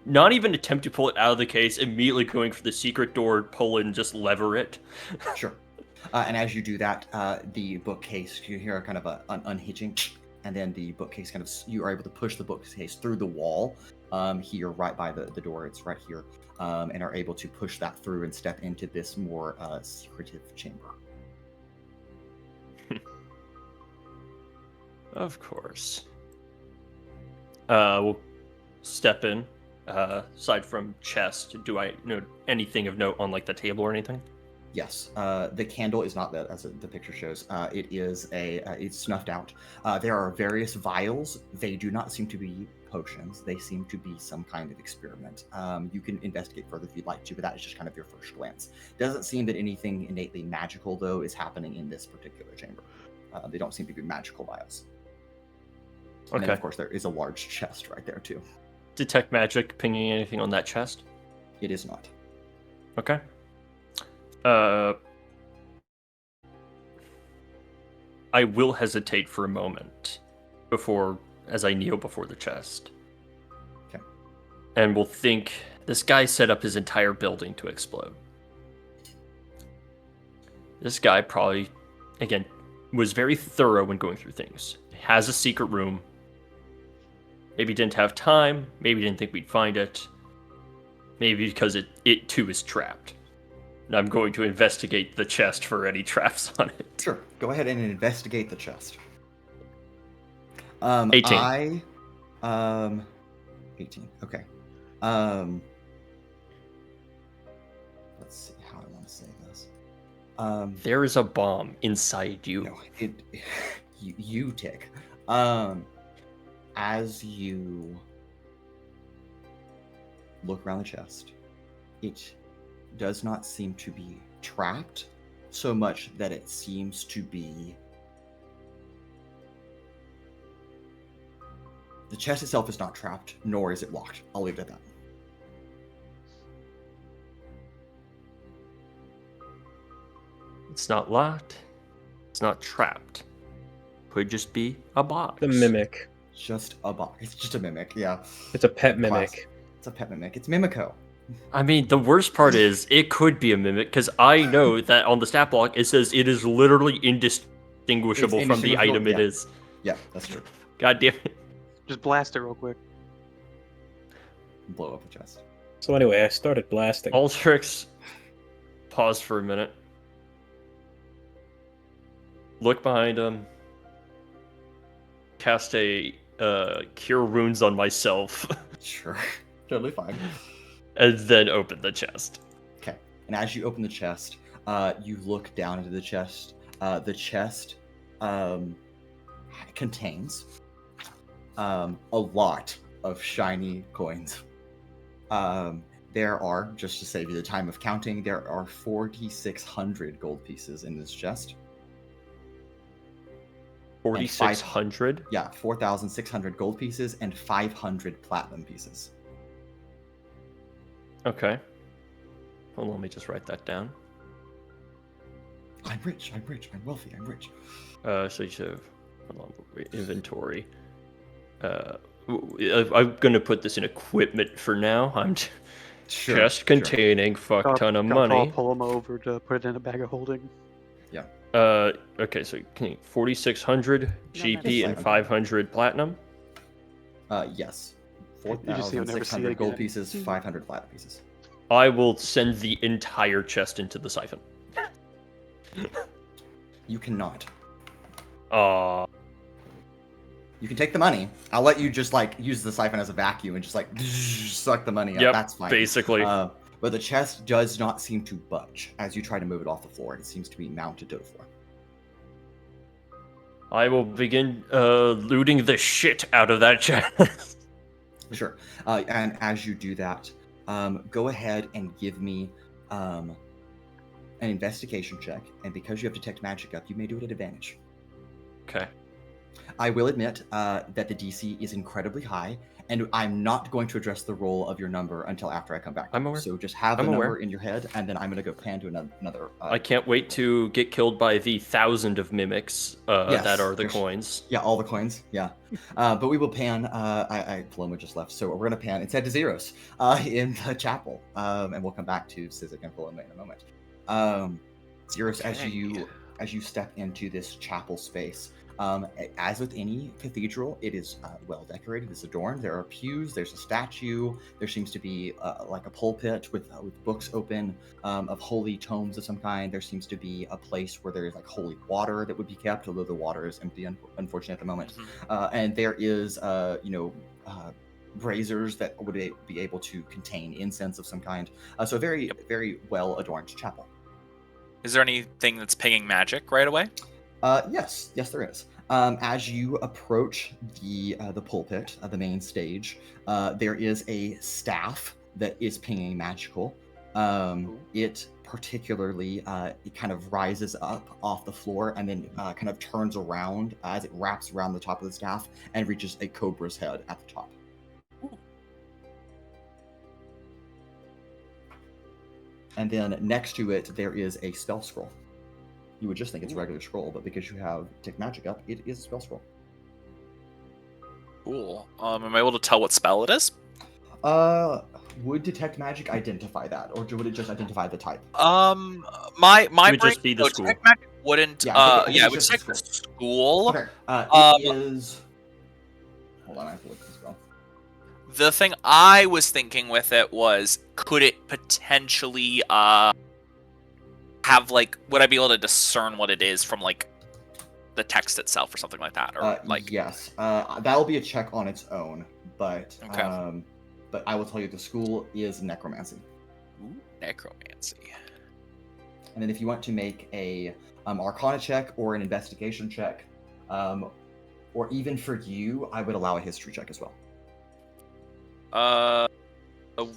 not even attempt to pull it out of the case, immediately going for the secret door, pull and just lever it. Sure. And as you do that, the bookcase, you hear kind of an unhitching, and then the bookcase kind of, you are able to push the bookcase through the wall here, right by the door. It's right here, and are able to push that through and step into this more secretive chamber. Of course. we'll step in. Aside from chest, do I know anything of note on like the table or anything? Yes, the candle is not lit, as the picture shows. It is it's snuffed out. There are various vials. They do not seem to be potions. They seem to be some kind of experiment. You can investigate further if you'd like to, but that is just kind of your first glance. Doesn't seem that anything innately magical, though, is happening in this particular chamber. They don't seem to be magical vials. And then, of course, there is a large chest right there, too. Detect magic pinging anything on that chest? It is not. Okay. I will hesitate for a moment as I kneel before the chest. Okay. And will think, this guy set up his entire building to explode. This guy probably, again, was very thorough when going through things. Has a secret room. Maybe didn't have time. Maybe didn't think we'd find it. Maybe because it too is trapped. And I'm going to investigate the chest for any traps on it. Sure. Go ahead and investigate the chest. 18. 18. Okay. Let's see how I want to say this. There is a bomb inside you. No, you tick. As you look around the chest, it does not seem to be trapped so much that it seems to be... The chest itself is not trapped, nor is it locked. I'll leave it at that. It's not locked. It's not trapped. Could just be a box. The mimic. Just a box. It's just a mimic, yeah. It's a pet mimic. It's a pet mimic. It's Mimico. I mean, the worst part is it could be a mimic because I know that on the stat block it says it is literally indistinguishable from the item it is. Yeah, that's true. God damn it. Just blast it real quick. Blow up the chest. So anyway, I started blasting. Altrix, pause for a minute. Look behind him. Cast a cure wounds on myself. Sure. Totally fine. And then open the chest. Okay. And as you open the chest, you look down into the chest. The chest contains a lot of shiny coins. There are, just to save you the time of counting, there are 4,600 gold pieces in this chest. 4,600? Yeah, 4,600 gold pieces and 500 platinum pieces. Okay. Hold on, let me just write that down. I'm rich, I'm wealthy, I'm rich. So you should have, hold on, inventory. I'm gonna put this in equipment for now. I'm chest containing fuck ton of money. Call Paloma over to put it in a bag of holding. Yeah. Okay, so 4,600 GP and 500 platinum. Yes. You just see, you'll never see it 4,600 gold again. pieces, 500 platinum pieces. I will send the entire chest into the siphon. You cannot. You can take the money. I'll let you just like use the siphon as a vacuum and just like suck the money up. Yep, That's fine. basically. But the chest does not seem to budge as you try to move it off the floor. It seems to be mounted to the floor. I will begin looting the shit out of that chest. Sure. And as you do that, go ahead and give me an investigation check. And because you have detect magic up, you may do it at advantage. Okay. I will admit that the DC is incredibly high, and I'm not going to address the roll of your number until after I come back. I'm aware. So just have the number in your head, and then I'm going to go pan to another. I can't wait to get killed by the 1,000 of mimics that are the coins. Yeah, all the coins. Yeah. But we will pan. Paloma just left, so we're going to pan instead to Zeiros in the chapel, and we'll come back to Sizik and Paloma in a moment. Zeiros, as you step into this chapel space. As with any cathedral, it is well decorated. It's adorned. There are pews. There's a statue. There seems to be like a pulpit with books open of holy tomes of some kind. There seems to be a place where there is like holy water that would be kept, although the water is empty, unfortunately, at the moment. And there is, braziers that would be able to contain incense of some kind. So a very, very well adorned chapel. Is there anything that's pinging magic right away? Yes, there is. As you approach the pulpit, the main stage, there is a staff that is pinging magical. It particularly, it kind of rises up off the floor and then kind of turns around as it wraps around the top of the staff and reaches a cobra's head at the top. And then next to it, there is a spell scroll. You would just think it's a regular scroll, but because you have Detect Magic up, it is a spell scroll. Cool. Am I able to tell what spell it is? Would Detect Magic identify that, or would it just identify the type? My It would brain, just be the no, school. Detect Magic wouldn't. I think It would it's check just the school. Okay. It is. Hold on, I have to look at the spell. The thing I was thinking with it was, could it potentially have like, would I be able to discern what it is from like the text itself or something like that, or like? Yes, that'll be a check on its own, but Okay. but I will tell you the school is necromancy. Ooh, necromancy. And then if you want to make a Arcana check or an investigation check, or even for you, I would allow a history check as well.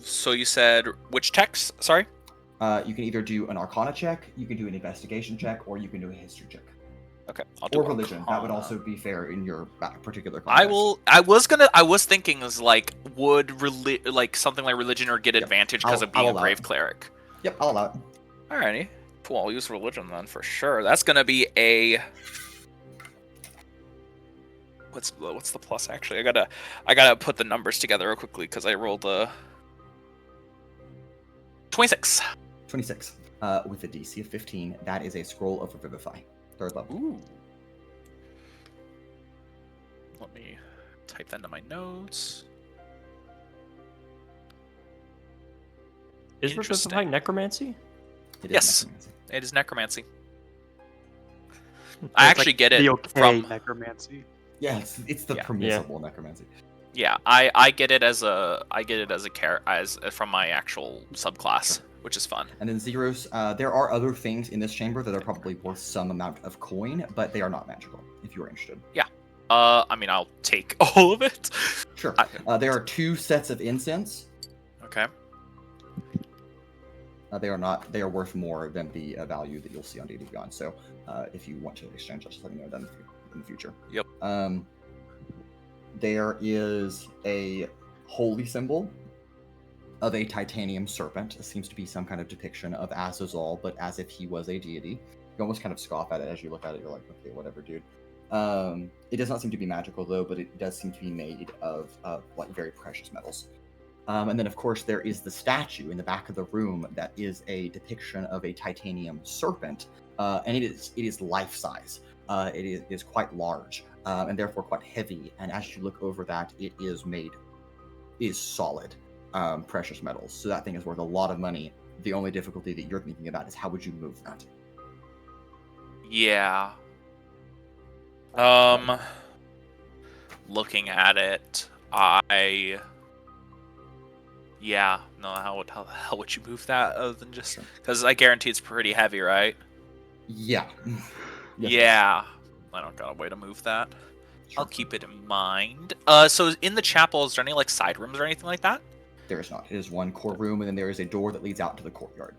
So you said which text? Sorry. You can either do an Arcana check, you can do an investigation check, or you can do a history check. Okay, I'll do Or religion. That would Arcana. also be fair in your particular context. I was thinking is like, would like something like religion or get advantage because of being a brave cleric? Yep, I'll allow it. Alrighty. Cool, I'll use religion then for sure. That's gonna be a. What's the plus actually? I gotta put the numbers together real quickly because I rolled a 26. 26. With a DC of 15, that is a scroll of Revivify. 3rd level. Ooh. Let me type that into my notes. Is Interesting. Revivify necromancy? It is Yes. necromancy. It is necromancy. I actually get it The okay from. necromancy. Yeah, it's the Yeah. permissible necromancy. Yeah, I get it as a from my actual subclass, which is fun. And then Zeiros, there are other things in this chamber that are probably worth some amount of coin, but they are not magical, if you are interested. I mean, I'll take all of it. Sure. There are 2 sets of incense. Okay. They are worth more than the value that you'll see on D&D Beyond. So if you want to exchange, just let me know then in the future. Yep. There is a holy symbol of a titanium serpent. It seems to be some kind of depiction of Azazel, but as if he was a deity. You almost kind of scoff at it as you look at it. You're like, okay, whatever, dude. It does not seem to be magical, though, but it does seem to be made of like very precious metals. And then, of course, there is the statue in the back of the room that is a depiction of a titanium serpent, and it is life-size. It is quite large, and therefore quite heavy. And as you look over that, it is solid precious metals. So that thing is worth a lot of money. The only difficulty that you're thinking about is how would you move that? Yeah. Looking at it, how the hell would you move that other than just because I guarantee it's pretty heavy, right? Yeah. Yes, Yeah. I don't got a way to move that. Sure. I'll keep it in mind. So in the chapel, is there any like side rooms or anything like that? There is not. It is one core room, and then there is a door that leads out to the courtyard.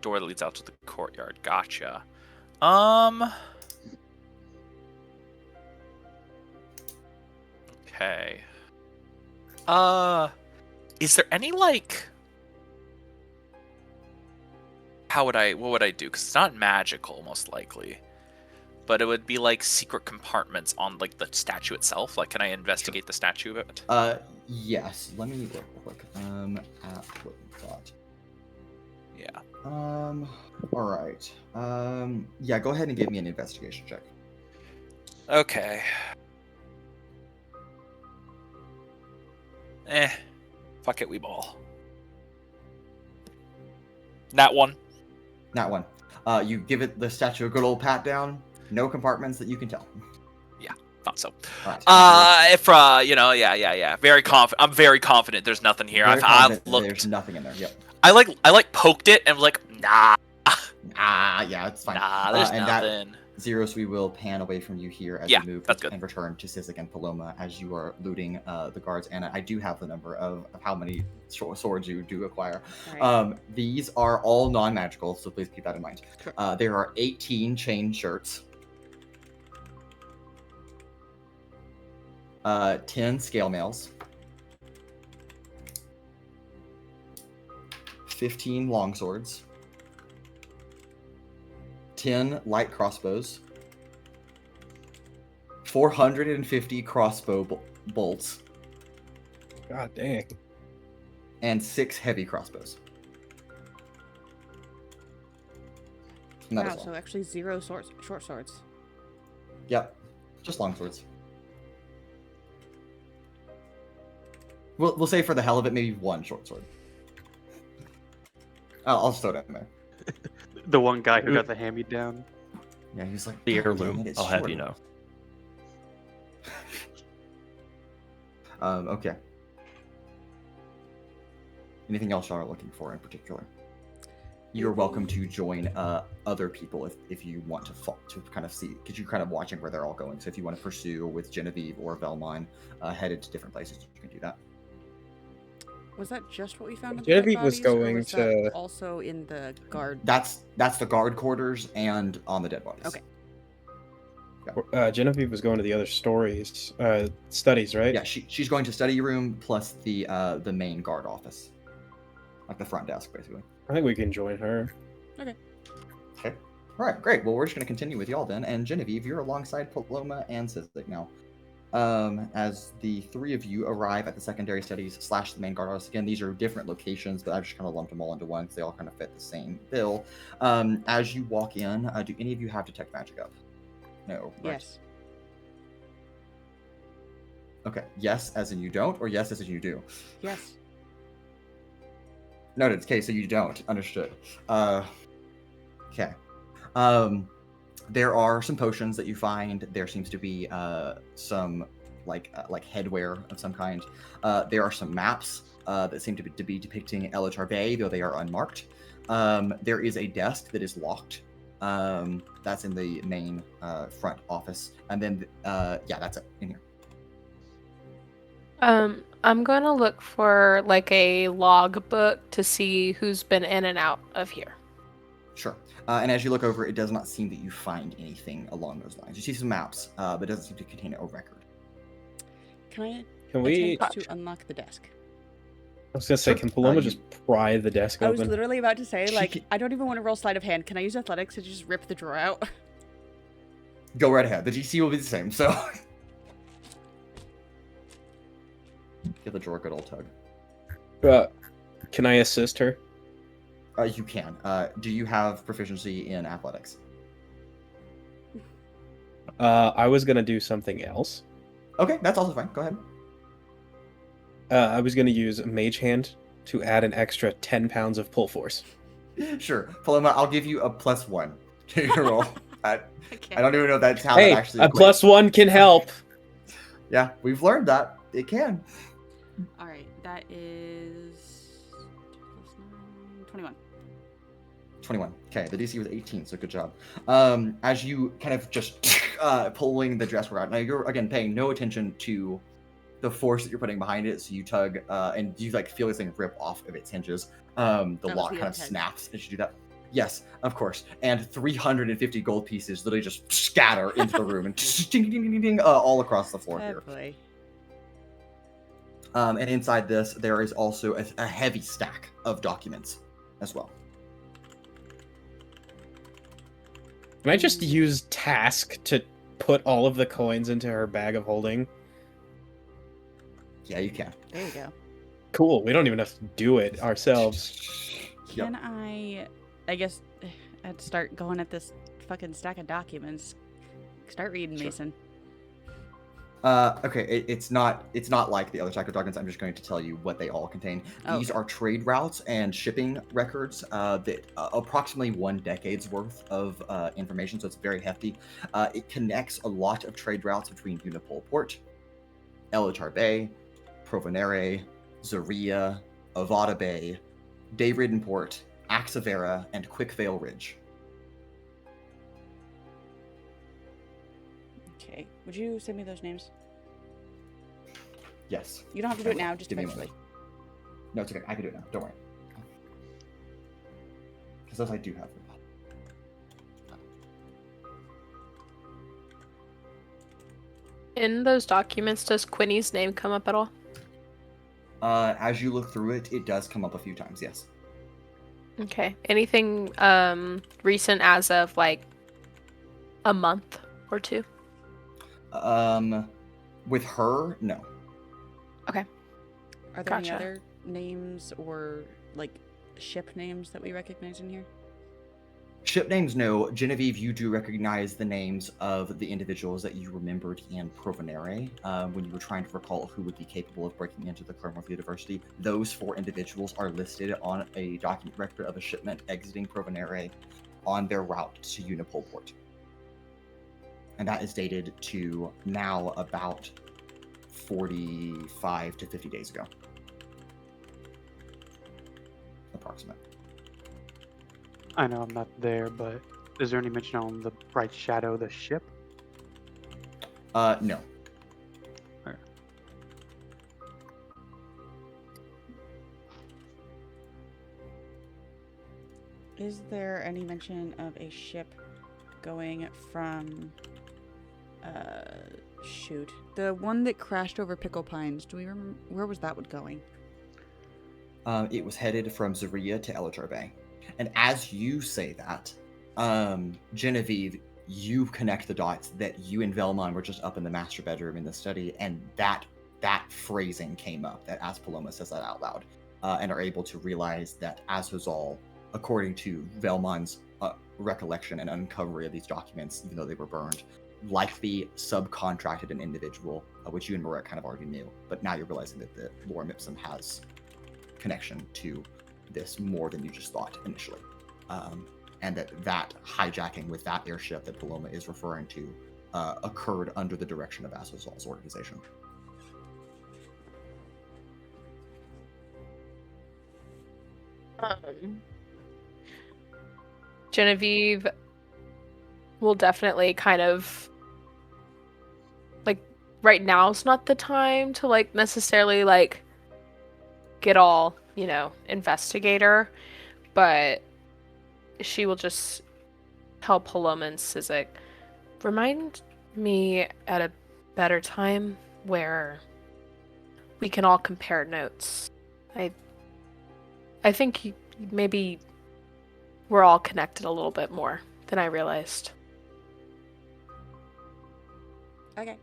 Door that leads out to the courtyard. Gotcha. Okay. Is there any like? What would I do? Because it's not magical, most likely. But it would be like secret compartments on like the statue itself. Like, can I investigate the statue a bit? Yes. Let me look real quick. At what we thought. Yeah. All right. Yeah. Go ahead and give me an investigation check. Okay. Fuck it, we ball. That one. Not one. You give it the statue a good old pat down. No compartments that you can tell. Thought So, Alright, if yeah, very confident. I'm very confident. There's nothing here. very I confident looked. There's nothing in there. Yep. I poked it and was like, nah, Yeah, it's fine. there's and nothing. Zeros, we will pan away from you here as Yeah, we move that's good. and return to Sizik and Paloma as you are looting the guards. And I do have the number of how many swords you do acquire. All right. These are all non-magical, so please keep that in mind. Sure. There are 18 chain shirts, 10 scale mails, 15 longswords, 10 light crossbows, 450 crossbow bolts, God dang. and 6 heavy crossbows. And that Wow, is all. so actually 0 short swords. Yep, just longswords. We'll say for the hell of it, maybe 1 short sword. I'll just throw it in there. The one guy who got the hand-me-down. Yeah, he's like The "God dang heirloom. it, it's I'll have short." you know. Okay. Anything else y'all are looking for in particular? You're welcome to join other people if you want to kind of see, because you're kind of watching where they're all going. So if you want to pursue with Genevieve or Vellmon headed to different places, you can do that. Was that just what we found in the Genevieve dead was bodies, or going was that to- also in the guard? That's the guard quarters and on the dead bodies. Okay. Genevieve was going to the other studies, right? Yeah, she's going to study room plus the main guard office, like the front desk, basically. I think we can join her. Okay. All right, great. Well, we're just going to continue with y'all then. And Genevieve, you're alongside Paloma and Sizik now. As the 3 of you arrive at the secondary studies / the main guard office. Again, these are different locations, but I've just kind of lumped them all into one because they all kind of fit the same bill. As you walk in, do any of you have detect magic up? No. Right? Yes. Okay. Yes, as in you don't, or yes, as in you do? Yes. Noted. Okay, so you don't. Understood. Okay. There are some potions that you find. There seems to be some like headwear of some kind. There are some maps that seem to be depicting Elatar Bay, though they are unmarked. There is a desk that is locked. That's in the main front office, and then yeah, that's it in here. I'm going to look for like a log book to see who's been in and out of here. Sure. And as you look over, it does not seem that you find anything along those lines. You see some maps, but it doesn't seem to contain a record. Can we? attempt to unlock the desk? I was gonna say, Sure. can Paloma just pry the desk I was open? literally about to say, She like, can- I don't even want to roll sleight of hand. Can I use athletics to just rip the drawer out? Go right ahead. The DC will be the same, so give the drawer a good old tug. Can I assist her? You can. Do you have proficiency in athletics? I was gonna do something else. Okay, that's also fine. Go ahead. I was gonna use a Mage Hand to add an extra 10 pounds of pull force. Sure. Paloma, I'll give you a +1 to your roll. I Okay. don't even know if that's how Hey, that actually a equates. +1 can help. Yeah, we've learned that. It can. All right, that is 21. 21. Okay, the DC was 18, so good job. As you kind of just pulling the dress out, now you're again paying no attention to the force that you're putting behind it, so you tug and you like feel this thing rip off of its hinges. The was lock the kind of intent. snaps as you do that. Yes, of course. And 350 gold pieces literally just scatter into the room and ding, ding, ding, ding, ding, all across the floor Oh here. boy. And inside this, there is also a heavy stack of documents as well. Can I just use task to put all of the coins into her bag of holding? Yeah, you can. There you go. Cool. We don't even have to do it ourselves. Yep. Can I guess, I'd start going at this fucking stack of documents. Start reading, Sure. Mason. Okay, it's not like the other Sacred Documents. I'm just going to tell you what they all contain. These Okay. are trade routes and shipping records that approximately 1 decade's worth of information, so it's very hefty. It connects a lot of trade routes between Unipol Port, Elitar Bay, Provenere, Zaria, Avada Bay, Dayridden Port, Axavera, and Quickvale Ridge. Okay. Would you send me those names? Yes. You don't have to do it now, just Give me a eventually. moment. No, it's okay. I can do it now. Don't worry. Because those I do have. In those documents, does Quinny's name come up at all? As you look through it, it does come up a few times, yes. Okay. Anything recent as of like a month or two? With her, no. Okay. Are there any Gotcha. other names or like ship names that we recognize in here? Ship names, no. Genevieve, you do recognize the names of the individuals that you remembered in Provenere when you were trying to recall who would be capable of breaking into the Claremont University. Those 4 individuals are listed on a document record of a shipment exiting Provenere on their route to Unipol Port. And that is dated to now about 45 to 50 days ago. Approximate. I know I'm not there, but is there any mention on the Bright Shadow, the ship? No. Alright. Is there any mention of a ship going from shoot, the one that crashed over Pickle Pines? Do we remember where was that one going? It was headed from Zaria to Elitar Bay. And as you say that, Genevieve, you connect the dots that you and Vellmon were just up in the master bedroom in the study, and that phrasing came up, that as Paloma says that out loud, and are able to realize that Azhazal, according to Vellmon's recollection and uncovery of these documents, even though they were burned, likely subcontracted an individual, which you and Marek kind of already knew, but now you're realizing that the Lorem Ipsum has connection to this more than you just thought initially, and that hijacking with that airship that Paloma is referring to occurred under the direction of Azhazal's organization. Genevieve will definitely kind of like right now's not the time to like necessarily like get all, investigator, but she will just tell Paloma and Sizik, remind me at a better time where we can all compare notes. I think maybe we're all connected a little bit more than I realized. Okay.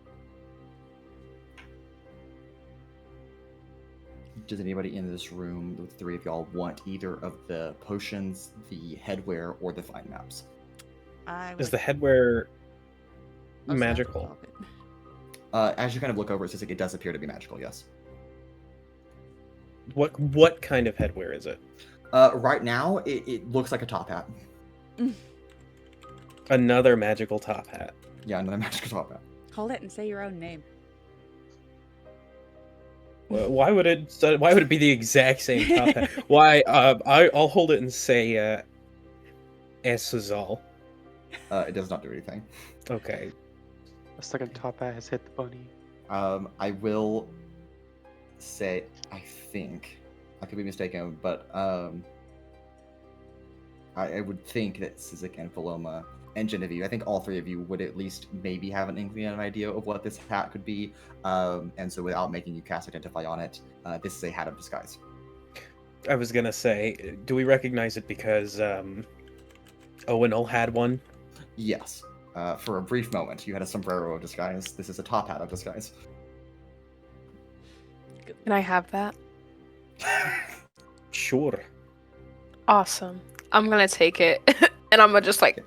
Does anybody in this room, the 3 of y'all, want either of the potions, the headwear, or the find maps? Is the headwear Oh, so I have to magical? drop it. As you kind of look over it, Sizik, it does appear to be magical, yes. What kind of headwear is it? Right now, it looks like a top hat. Another magical top hat. Yeah, another magical top hat. Hold it and say your own name. Why would it be the exact same top hat? Why? I'll hold it and say Azhazal. It does not do anything. Okay. The second top hat has hit the bunny. I will say, I think, I could be mistaken, but I would think that Sizik and Paloma and Genevieve, I think all 3 of you would at least maybe have an inkling and an idea of what this hat could be. And so without making you cast Identify on it, this is a hat of disguise. I was gonna say, do we recognize it because Owen had one? Yes. For a brief moment, you had a sombrero of disguise. This is a top hat of disguise. Can I have that? Sure. Awesome. I'm gonna take it and I'm gonna just like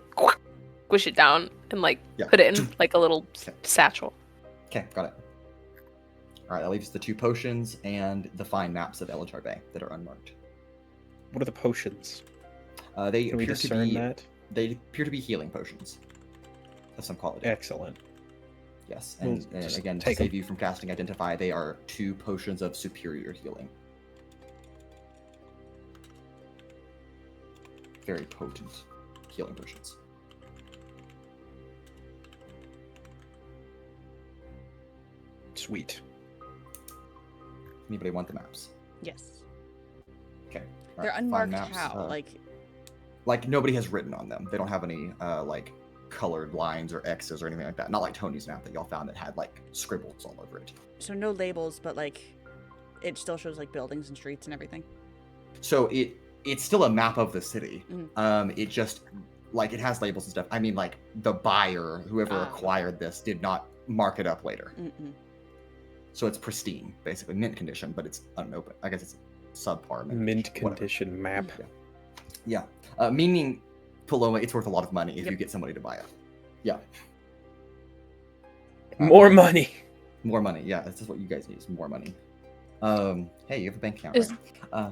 squish it down and like Yeah. put it in like a little Okay. satchel. Okay, got it. right, that leaves the 2 potions and the fine maps of Elatar Bay that are unmarked. What are the potions? They Can we appear to discern be that? they appear to be healing potions of some quality. Excellent. Yes, We'll and just again, to take 'em. save you from casting Identify, they are 2 potions of superior healing. Very potent healing potions. Sweet. Anybody want the maps? Yes. Okay. All They're right, fine unmarked maps, how? like nobody has written on them. They don't have any like colored lines or X's or anything like that. Not like Tony's map that y'all found that had like scribbles all over it. So no labels, but like it still shows like buildings and streets and everything. So it's still a map of the city. Mhm. It just like it has labels and stuff. I mean, like the buyer, whoever acquired this, did not mark it up later. Mm-mm. So it's pristine, basically mint condition, but it's unopened. I guess it's subpar Mint condition, whatever. condition map. Yeah. Meaning, Paloma, it's worth a lot of money if Yep. you get somebody to buy it. Yeah. More money. More money. Yeah, this is what you guys need, is more money. Hey, you have a bank account, Is- right?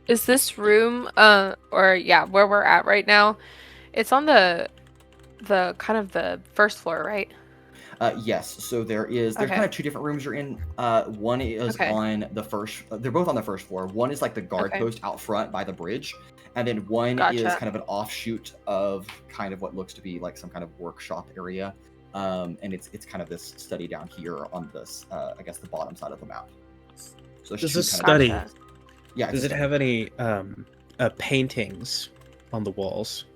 Is this room or yeah, where we're at right now? It's on the kind of the first floor, right? Yes. So there's Okay. kind of 2 different rooms you're in. One is Okay. on the first. They're both on the first floor. One is like the guard Okay. post out front by the bridge, and then one is Gotcha. kind of an offshoot of kind of what looks to be like some kind of workshop area. And it's kind of this study down here on this, I guess, the bottom side of the map. So Does two this kind of- study? Gotcha. Yeah. Does it's it a have any paintings on the walls?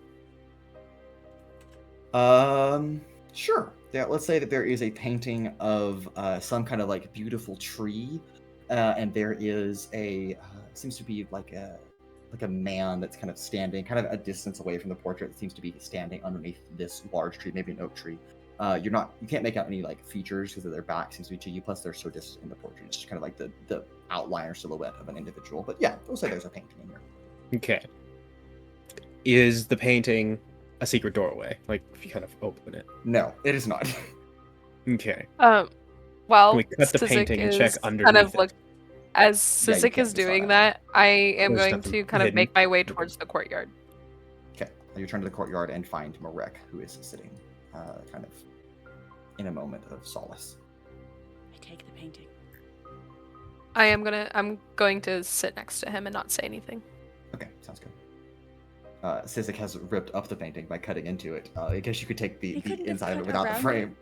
Sure. Yeah, let's say that there is a painting of some kind of like beautiful tree, and there is a seems to be like a man that's kind of standing, kind of a distance away from the portrait. That seems to be standing underneath this large tree, maybe an oak tree. You can't make out any like features because their back seems to be to you. Plus, they're so distant in the portrait. It's just kind of like the outline or silhouette of an individual. But yeah, we'll say there's a painting in here. Okay. Is the painting a secret doorway? Like, if you kind of open it. No, it is not. Okay. Well, Can we cut the Sizik painting and check is underneath kind of it? look as Yeah, you Sizik can't is just doing on that. I am There's going nothing to kind of hidden? make my way Okay. towards the courtyard. Okay, you return to the courtyard and find Marek, who is sitting, kind of in a moment of solace. I take the painting. I'm going to sit next to him and not say anything. Okay, sounds good. Sizik has ripped up the painting by cutting into it. I guess you could take He the couldn't have inside of it cut without the around frame.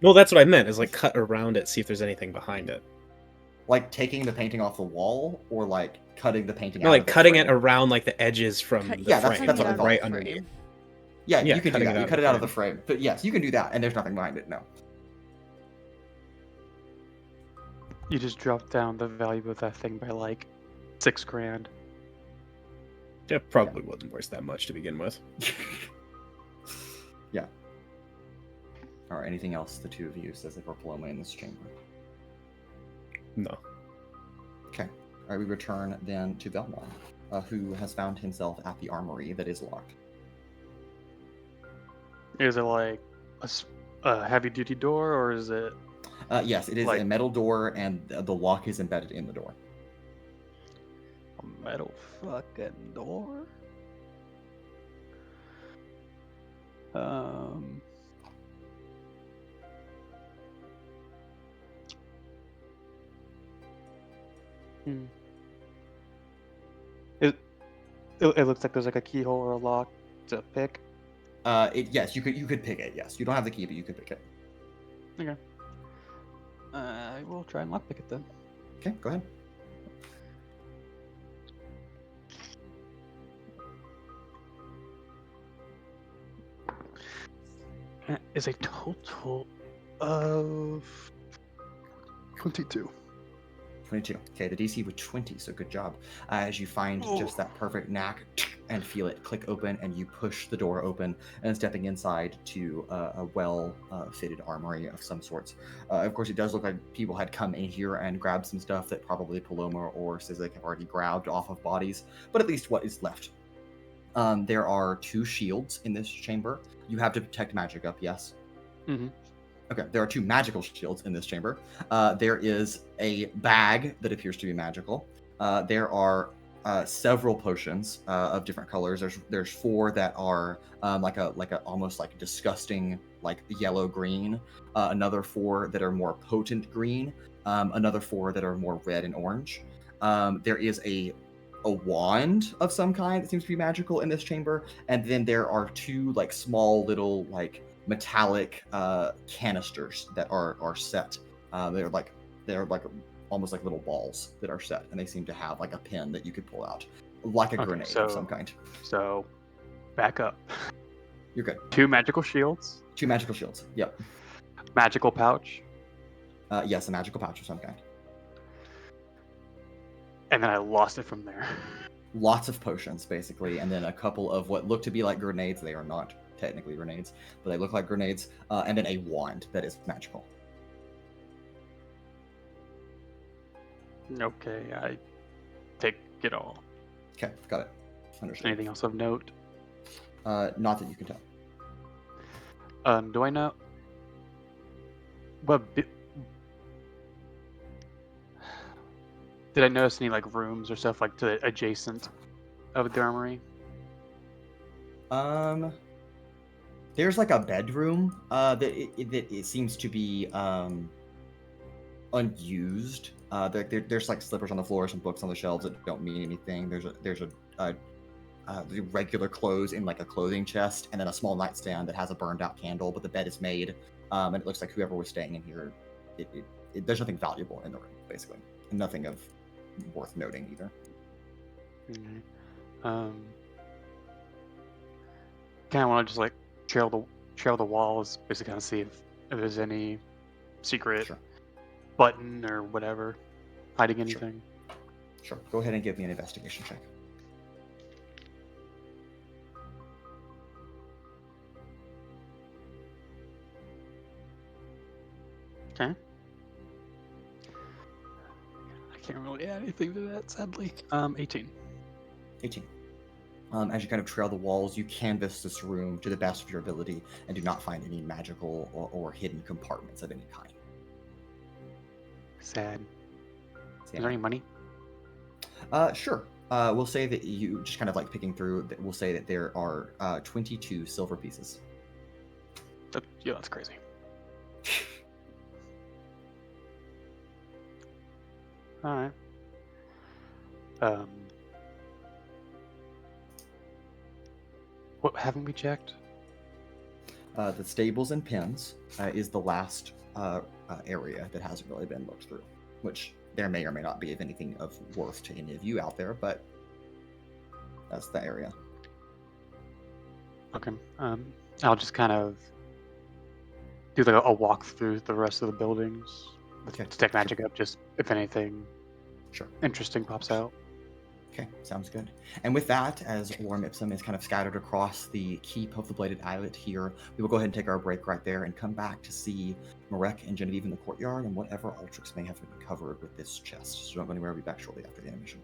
Well, that's what I meant. Is like cut around it, see if there's anything behind it. Like taking the painting off the wall, or like cutting the painting No, out like of the cutting frame? it around like the edges from Cut- the yeah, that's- frame, that's what I like, thought. right Frame. underneath. Yeah, Yeah, you can do cutting that. it You out cut of it the out of the frame. But yes, you can do that, and there's nothing behind it. No. You just drop down the value of that thing by like $6,000. It probably wasn't worth that much to begin with. Yeah. All right. Anything else the two of you, Sizik or Paloma, in this chamber? No. Okay. All right. We return then to Vellmon, who has found himself at the armory that is locked. Is it like a heavy duty door or is it Yes, it is Like- a metal door, and the lock is embedded in the door. a metal fucking door? It looks like there's like a keyhole or a lock to pick. Yes, you could pick it. Yes, you don't have the key, but you could pick it. Okay. I will try and lockpick it then. Okay, go ahead. Is a total of 22. 22. Okay, the DC with 20, so good job. As you find just that perfect knack and feel it click open, and you push the door open, and stepping inside to a well-fitted armory of some sorts. Of course, it does look like people had come in here and grabbed some stuff that probably Paloma or Sizik have already grabbed off of bodies, but at least what is left. There are 2 shields in this chamber. You have to detect magic up, yes? Mm-hmm. Okay, there are 2 magical shields in this chamber. There is a bag that appears to be magical. There are several potions of different colors. There's 4 that are like a almost like disgusting like yellow green. Another 4 that are more potent green. Another 4 that are more red and orange. There is a wand of some kind that seems to be magical in this chamber, and then there are 2 like small little like metallic canisters that are set. They're like almost like little balls that are set, and they seem to have like a pin that you could pull out, like a grenade of some kind. So, back up. You're good. 2 magical shields. 2 magical shields. Yep. Magical pouch. Yes, a magical pouch of some kind. And then I lost it from there. Lots of potions, basically, and then a couple of what look to be like grenades. They are not technically grenades, but they look like grenades. And then a wand that is magical. Okay, I take it all. Okay, got it. Understood. Anything else of note? Not that you can tell. Do I know? What? Did I notice any like rooms or stuff like to the adjacent of the armory? There's like a bedroom that it seems to be unused. There's like slippers on the floor, some books on the shelves that don't mean anything. There's a regular clothes in like a clothing chest, and then a small nightstand that has a burned out candle, but the bed is made, and it looks like whoever was staying in here, there's nothing valuable in the room, basically, and nothing of worth noting either. Okay. Kind of want to just like trail the walls, basically kind of see if there's any secret button or whatever hiding anything. Sure. Go ahead and give me an investigation check. Okay. I can't really add anything to that, sadly. 18. 18. As you kind of trail the walls, you canvass this room to the best of your ability and do not find any magical or hidden compartments of any kind. Sad. Yeah. Is there any money? Sure. We'll say that you just kind of like picking through. We'll say that there are 22 silver pieces. Yeah, that's crazy. All right. What haven't we checked? The stables and pens is the last area that hasn't really been looked through, which there may or may not be of anything of worth to any of you out there, but that's the area. Okay. I'll just kind of do like a walk through the rest of the buildings. Okay. To take magic up, just if anything interesting pops out. Okay, sounds good. And with that, as Lorem Ipsum is kind of scattered across the keep of the Bladed Islet here, we will go ahead and take our break right there and come back to see Marek and Genevieve in the courtyard and whatever Altrix may have recovered with this chest. So don't go anywhere, I'll be back shortly after the animation.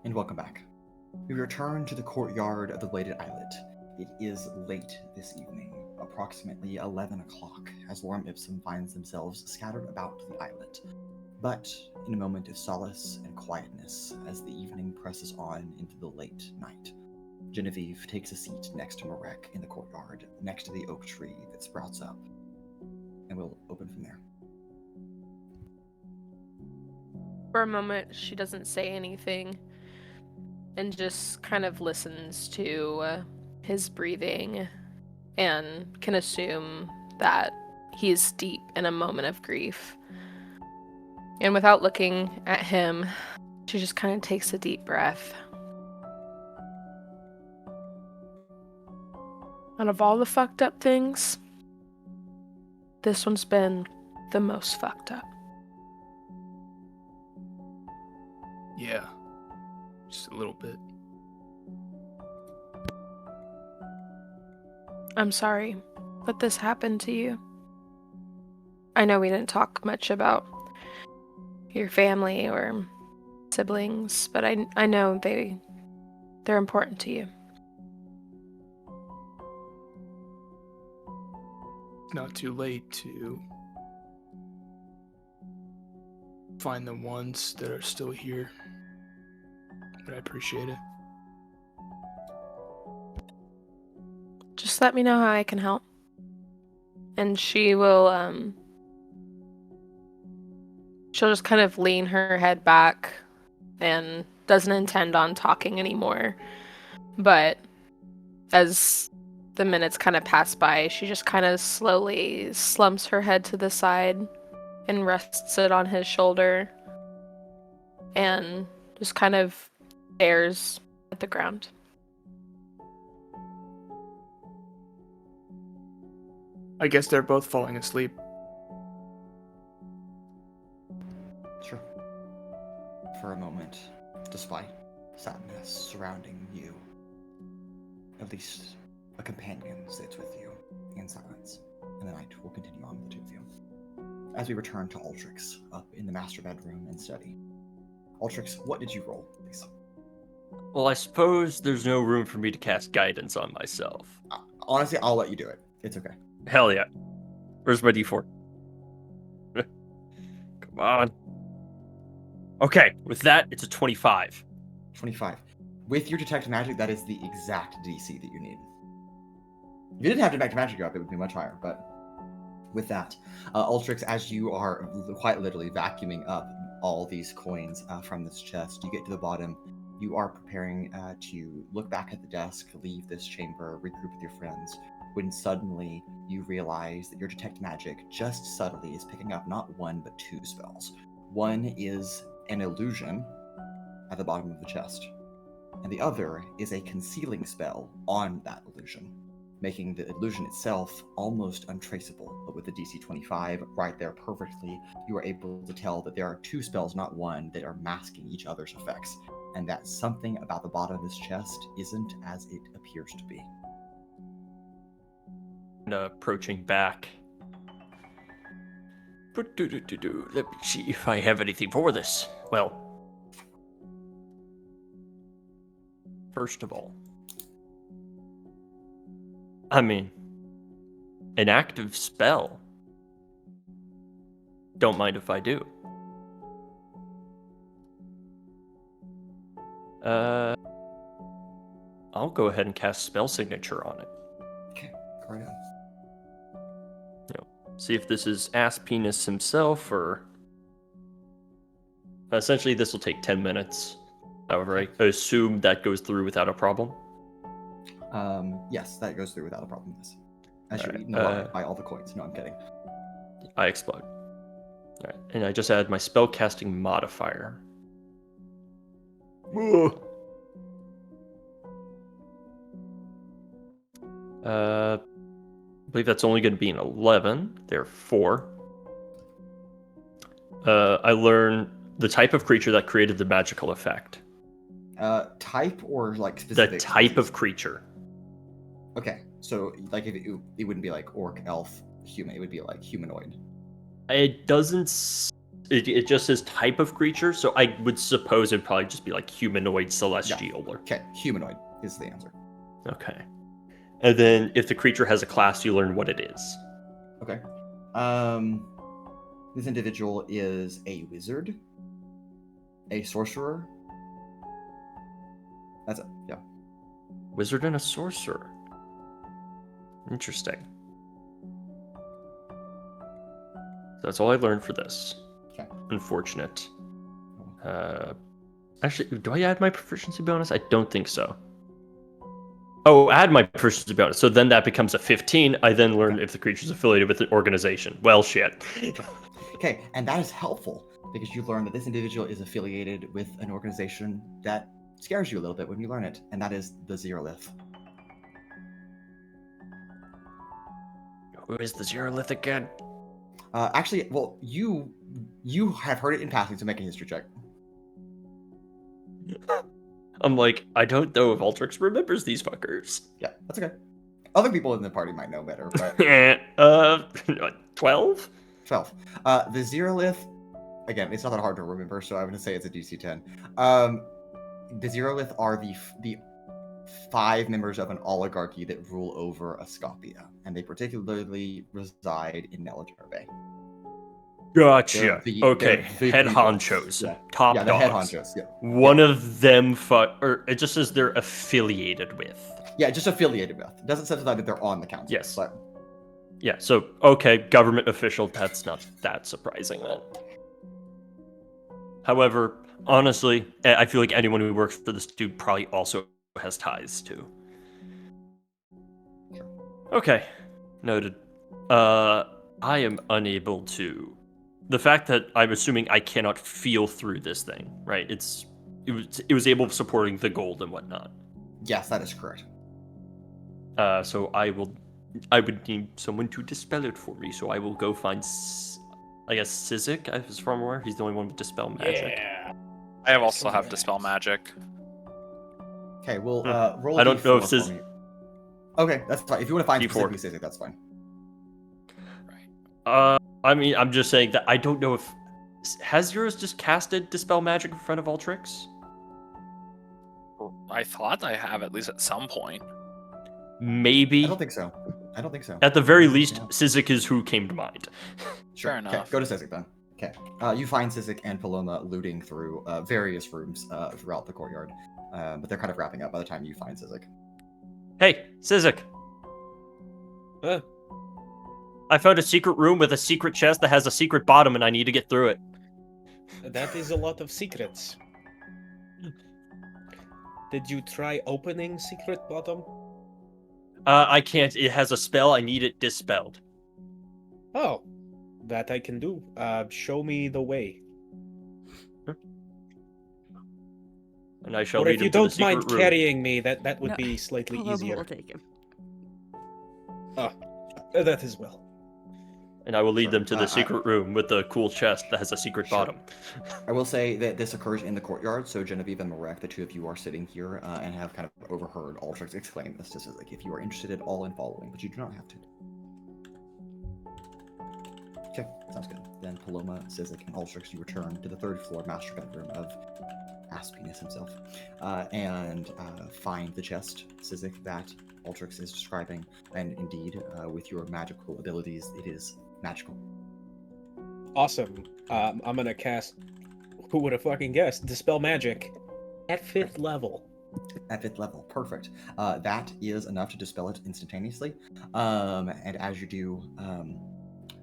And welcome back. We return to the courtyard of the Bladed Islet. It is late this evening, approximately 11 o'clock, as Lorem Ipsum finds themselves scattered about the islet. But in a moment of solace and quietness, as the evening presses on into the late night, Genevieve takes a seat next to Marek in the courtyard, next to the oak tree that sprouts up. And we'll open from there. For a moment, she doesn't say anything and just kind of listens to his breathing and can assume that he's deep in a moment of grief. And without looking at him, she just kind of takes a deep breath. Out of all the fucked up things, this one's been the most fucked up. Yeah. Just a little bit. I'm sorry, but this happened to you. I know we didn't talk much about your family or siblings, but I know they're important to you. It's not too late to find the ones that are still here. But I appreciate it. Just let me know how I can help. And she'll just kind of lean her head back and doesn't intend on talking anymore. But as the minutes kind of pass by, she just kind of slowly slumps her head to the side and rests it on his shoulder and just kind of stares at the ground. I guess they're both falling asleep. Sure. For a moment, despite sadness surrounding you, at least a companion sits with you in silence, and the night will continue on with the two of you. As we return to Altrix, up in the master bedroom and study. Altrix, what did you roll, please? Well, I suppose there's no room for me to cast guidance on myself. Honestly, I'll let you do it. It's okay. Hell yeah. Where's my D4? Come on. Okay, with that, it's a 25. 25. With your detect magic, that is the exact DC that you need. If you didn't have detect magic up, it would be much higher, but with that, Altrix, as you are quite literally vacuuming up all these coins from this chest, you get to the bottom. You are preparing to look back at the desk, leave this chamber, regroup with your friends, when suddenly you realize that your detect magic just subtly is picking up not one but two spells. One is an illusion at the bottom of the chest, and the other is a concealing spell on that illusion, making the illusion itself almost untraceable. But with the DC 25 right there perfectly, you are able to tell that there are two spells, not one, that are masking each other's effects, and that something about the bottom of this chest isn't as it appears to be. And approaching back. Let me see if I have anything for this. Well, first of all, I mean, an active spell. Don't mind if I do. I'll go ahead and cast spell signature on it. Okay, go right on. See if this is Ass Penis himself, or... Essentially, this will take 10 minutes. However, I assume that goes through without a problem. Yes, that goes through without a problem. Yes. As you're Alright, eaten alive by all the coins. No, I'm kidding. I explode. Alright, and I just added my spellcasting modifier. I believe that's only going to be an 11. Therefore, I learn the type of creature that created the magical effect. Type or like specific? The type of creature. Okay, so like if it wouldn't be like orc, elf, human. It would be like humanoid. It doesn't it just says type of creature, so I would suppose it'd probably just be like humanoid, celestial, or Okay, humanoid is the answer. okay. And then if the creature has a class, you learn what it is. Okay. This individual is a wizard, a sorcerer. That's it. Yeah. Wizard and a sorcerer. Interesting. That's all I learned for this. Okay. Unfortunate. Actually, do I add my proficiency bonus? I don't think so. Oh, add my proficiency bonus. So then that becomes a 15. I then learn if the creature is affiliated with an organization. Well, shit. Okay, and that is helpful because you learn that this individual is affiliated with an organization that scares you a little bit when you learn it, and that is the Zeolith. Who is the Zeolith again? Actually, well, you have heard it in passing, so make a history check. I'm like, I don't know if Altrix remembers these fuckers. Yeah, that's okay. Other people in the party might know better, but 12? 12. The Zeolith, again, it's not that hard to remember, so I'm going to say it's a DC 10. The Zeolith are the 5 members of an oligarchy that rule over Ascopia, and they particularly reside in Nelajar Bay. Gotcha. They're the Head people. honchos. Yeah. Top Yeah, the dogs. head honchos, yeah. One of them, or it just says they're affiliated with. Yeah, just affiliated with. It doesn't specify that they're on the council. Yes. But Yeah, so, okay, government official, that's not that surprising then. However, honestly, I feel like anyone who works for this dude probably also has ties to. Okay, noted. I am unable to. The fact that I'm assuming I cannot feel through this thing, right? It was able supporting the gold and whatnot. yes, that is correct. So I would need someone to dispel it for me. So I will go find, I guess, Sizik, as from where he's the only one with dispel magic. Yeah. I also have dispel magic. Okay, we'll roll. I don't know if D4 for Sizik. me. Okay, that's fine. If you want to find D4. specifically Sizik, that's fine. I mean, I'm just saying that I don't know if has yours just casted dispel magic in front of Altrix. I thought I have at least at some point. Maybe. I don't think so. At the very least, Yeah. Sizik is who came to mind. Sure. Fair Okay, enough. go to Sizik then. Okay. You find Sizik and Paloma looting through various rooms throughout the courtyard, but they're kind of wrapping up by the time you find Sizik. Hey, Sizik. I found a secret room with a secret chest that has a secret bottom, and I need to get through it. That is a lot of secrets. Did you try opening secret bottom? I can't. It has a spell. I need it dispelled. Oh, that I can do. Show me the way. And I shall Or lead if you him to the don't mind secret room. carrying me, that would No, be slightly Paloma easier. will take him. That as well. And I will lead Sure. them to the secret room with the cool chest that has a secret Sure. bottom. I will say that this occurs in the courtyard, so Genevieve and Marek, the two of you are sitting here and have kind of overheard Altrix explain this to Sizik if you are interested at all in following, but you do not have to. Okay, sounds good. Then Paloma, Sizik, and Altrix, you return to the 3rd floor master bedroom of Aspinus himself, and find the chest, Sizik, that Altrix is describing, and indeed, with your magical abilities, it is magical. Awesome. I'm gonna cast. Who would have fucking guessed? Dispel magic at 5th level. At 5th level, perfect. That is enough to dispel it instantaneously. And as you do,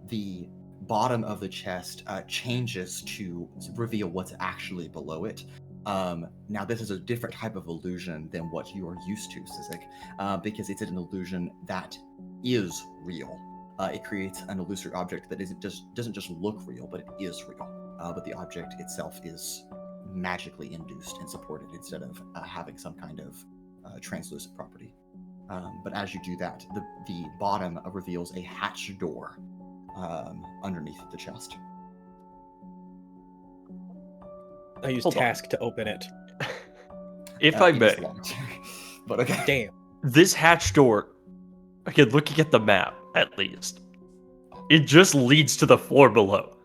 the bottom of the chest changes to reveal what's actually below it. Now, this is a different type of illusion than what you are used to, Sizik, because it's an illusion that is real. It creates an illusory object that doesn't just look real, but it is real. But the object itself is magically induced and supported instead of having some kind of translucent property. But as you do that, the bottom reveals a hatch door underneath the chest. I use Hold on. task to open it. If I It may, is locked. But okay. Damn. this hatch door, again, looking at the map, at least, it just leads to the floor below.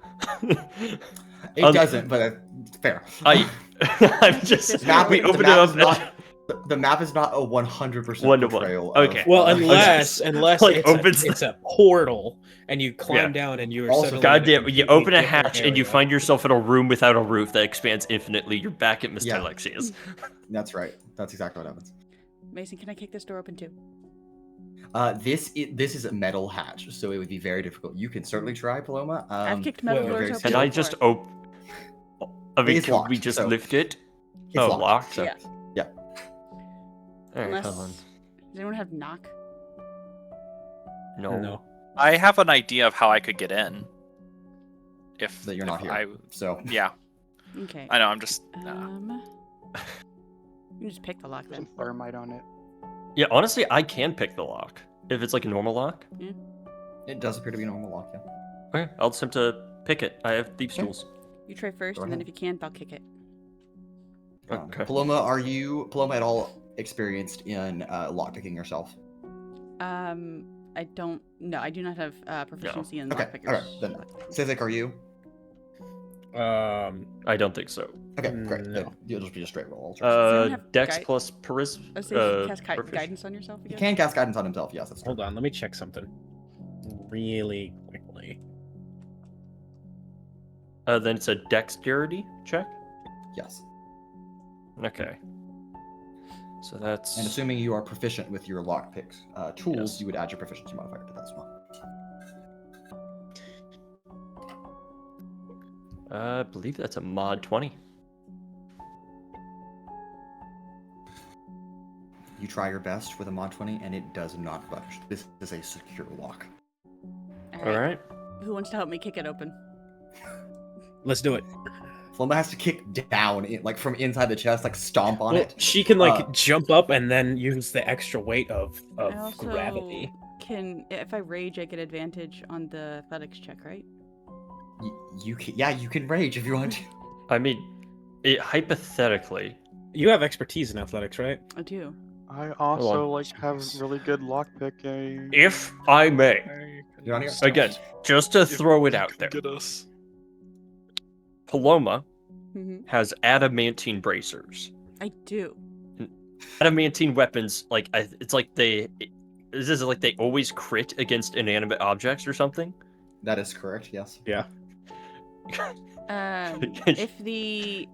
It doesn't, but it's fair. I'm just. We opened it up. The map is not a 100% One-to-one. portrayal. Okay. Well, of, unless Like, it's a portal and you climb down and you're Also, suddenly in a Goddamn, you completely open a different hatch and you area. find yourself in a room without a roof that expands infinitely. You're back at Miss Yeah. Tylexia's. That's right. That's exactly what happens. Mason, can I kick this door open too? This is a metal hatch, so it would be very difficult. You can certainly try, Paloma. I've kicked metal well, doors very open. Can Sure. I before. just open? I mean, It's can we locked, just so- lift it? It's Oh, locked. locked. So... Yeah. All right, Unless... hold on. Does anyone have knock? No. I have an idea of how I could get in. If That you're not if here. So Yeah, Okay. I know. I'm just. You just pick the lock Some then. thermite on it. Yeah, honestly, I can pick the lock if it's like a normal lock. it does appear to be a normal lock. Yeah. Okay, I'll attempt to pick it. I have thieves' Okay. tools. You try first, Go and then ahead. if you can't, I'll kick it. Okay. Paloma, are you at all experienced in lockpicking yourself? I don't. No, I do not have proficiency in Okay. lockpickers. All right. Then, Sizik, are you? I don't think so. Okay. Great. No. Then you'll just be a straight roll. anyone have Dex guide- plus charisma. I was saying you can cast proficiency. guidance on yourself He again. can cast guidance on himself. Yes, that's true. Hold on, let me check something really quickly. Then it's a dexterity check. Yes. Okay. So that's. And assuming you are proficient with your lockpick tools, Yes. you would add your proficiency modifier to that as well. I believe that's a mod 20. You try your best with a mod 20, and it does not budge. This is a secure lock. All right. Who wants to help me kick it open? Let's do it. Paloma has to kick down, like from inside the chest, like stomp on Well, it. she can jump up and then use the extra weight of I also gravity. can, if I rage, I get advantage on the athletics check, right? You can, yeah, you can rage if you want to. I mean, hypothetically. You have expertise in athletics, right? I do. I also on. like have really good lockpicking. If I may, You're on here. again, just to If throw it you out can there, Get us. Paloma Mhm. has adamantine bracers. I do. Adamantine weapons, like it's like this is like they always crit against inanimate objects or something. That is correct. Yes. Yeah. If the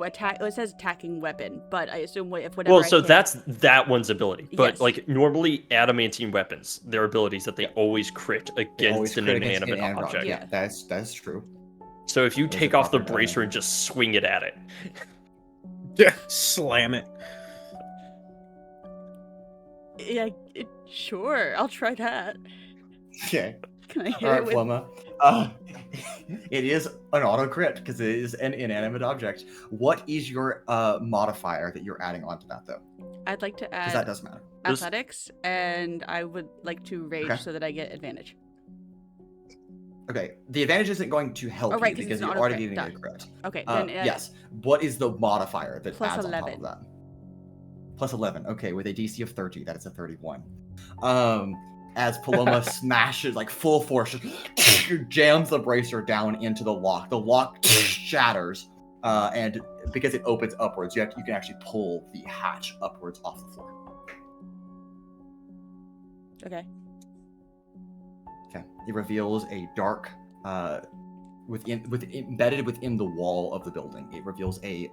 attack, it says attacking weapon, but I assume if whatever. Well, I so hit- that's that one's ability, but Yes. like normally adamantine weapons, their abilities that they always crit They always against an crit against inanimate inanimate object. Yeah. Yeah, that's true. So if you Those are take off the proper bracer damage. and just swing it at it, Slam it. Yeah, sure. I'll try that. Okay. Can I hit All right, it with? Paloma. It is an auto crit because it is an inanimate object. What is your modifier that you're adding onto that though? I'd like to Because that add does matter. Just- athletics, and I would like to rage Okay. so that I get advantage. Okay, the advantage isn't going to help Oh, right, you 'cause because it's an you're auto already crit. getting a Done. crit. Okay, then Yes. What is the modifier that Plus adds on top 11. of that? Plus 11. Okay, with a DC of 30, that is a 31. As Paloma smashes, like full force, just jams the bracer down into the lock. The lock shatters, and because it opens upwards, you can actually pull the hatch upwards off the floor. Okay. Okay. It reveals a dark, embedded within the wall of the building. It reveals a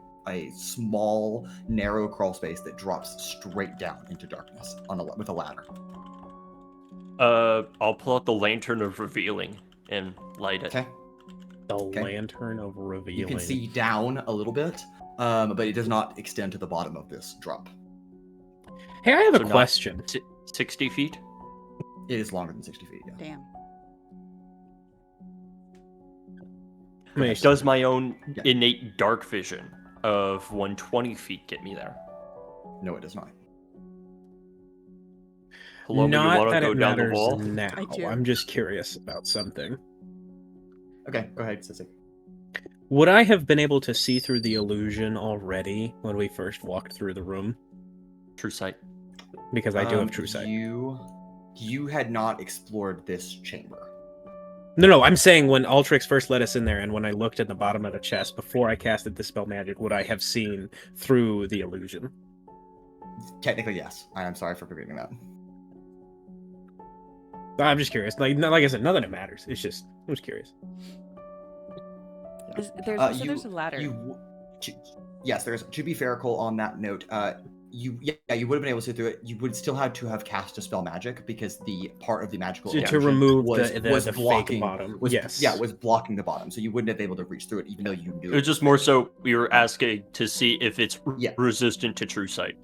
small, narrow crawl space that drops straight down into darkness with a ladder. I'll pull out the lantern of revealing and light it. Okay. The Okay. lantern of revealing. You can see down a little bit, but it does not extend to the bottom of this drop. Hey, I have So a not- question. 60 feet? It is longer than 60 feet. Yeah. Damn. Wait, Does my own Yeah. innate dark vision of 120 feet get me there? No, it does not. Paloma, you not want to that go it down the matters wall? now. I do. I'm just curious about something. Okay, go ahead, Sizik. Would I have been able to see through the illusion already when we first walked through the room? True sight. Because I do have true sight. You had not explored this chamber. No, I'm saying when Altrix first let us in there, and when I looked at the bottom of the chest before I casted Dispel Magic, would I have seen through the illusion? Technically, yes. I am sorry for forgetting that. I'm just curious. Like I said, none of it matters. It's just I was curious. There's a ladder. Yes, there's. To be fair, Cole, on that note, you would have been able to see through it. You would still have to have cast Dispel Magic because the part of the magical to illusion remove was the blocking fake bottom. was blocking the bottom, so you wouldn't have been able to reach through it, even though you knew. It was just more so we were asking to see if it's resistant to true sight.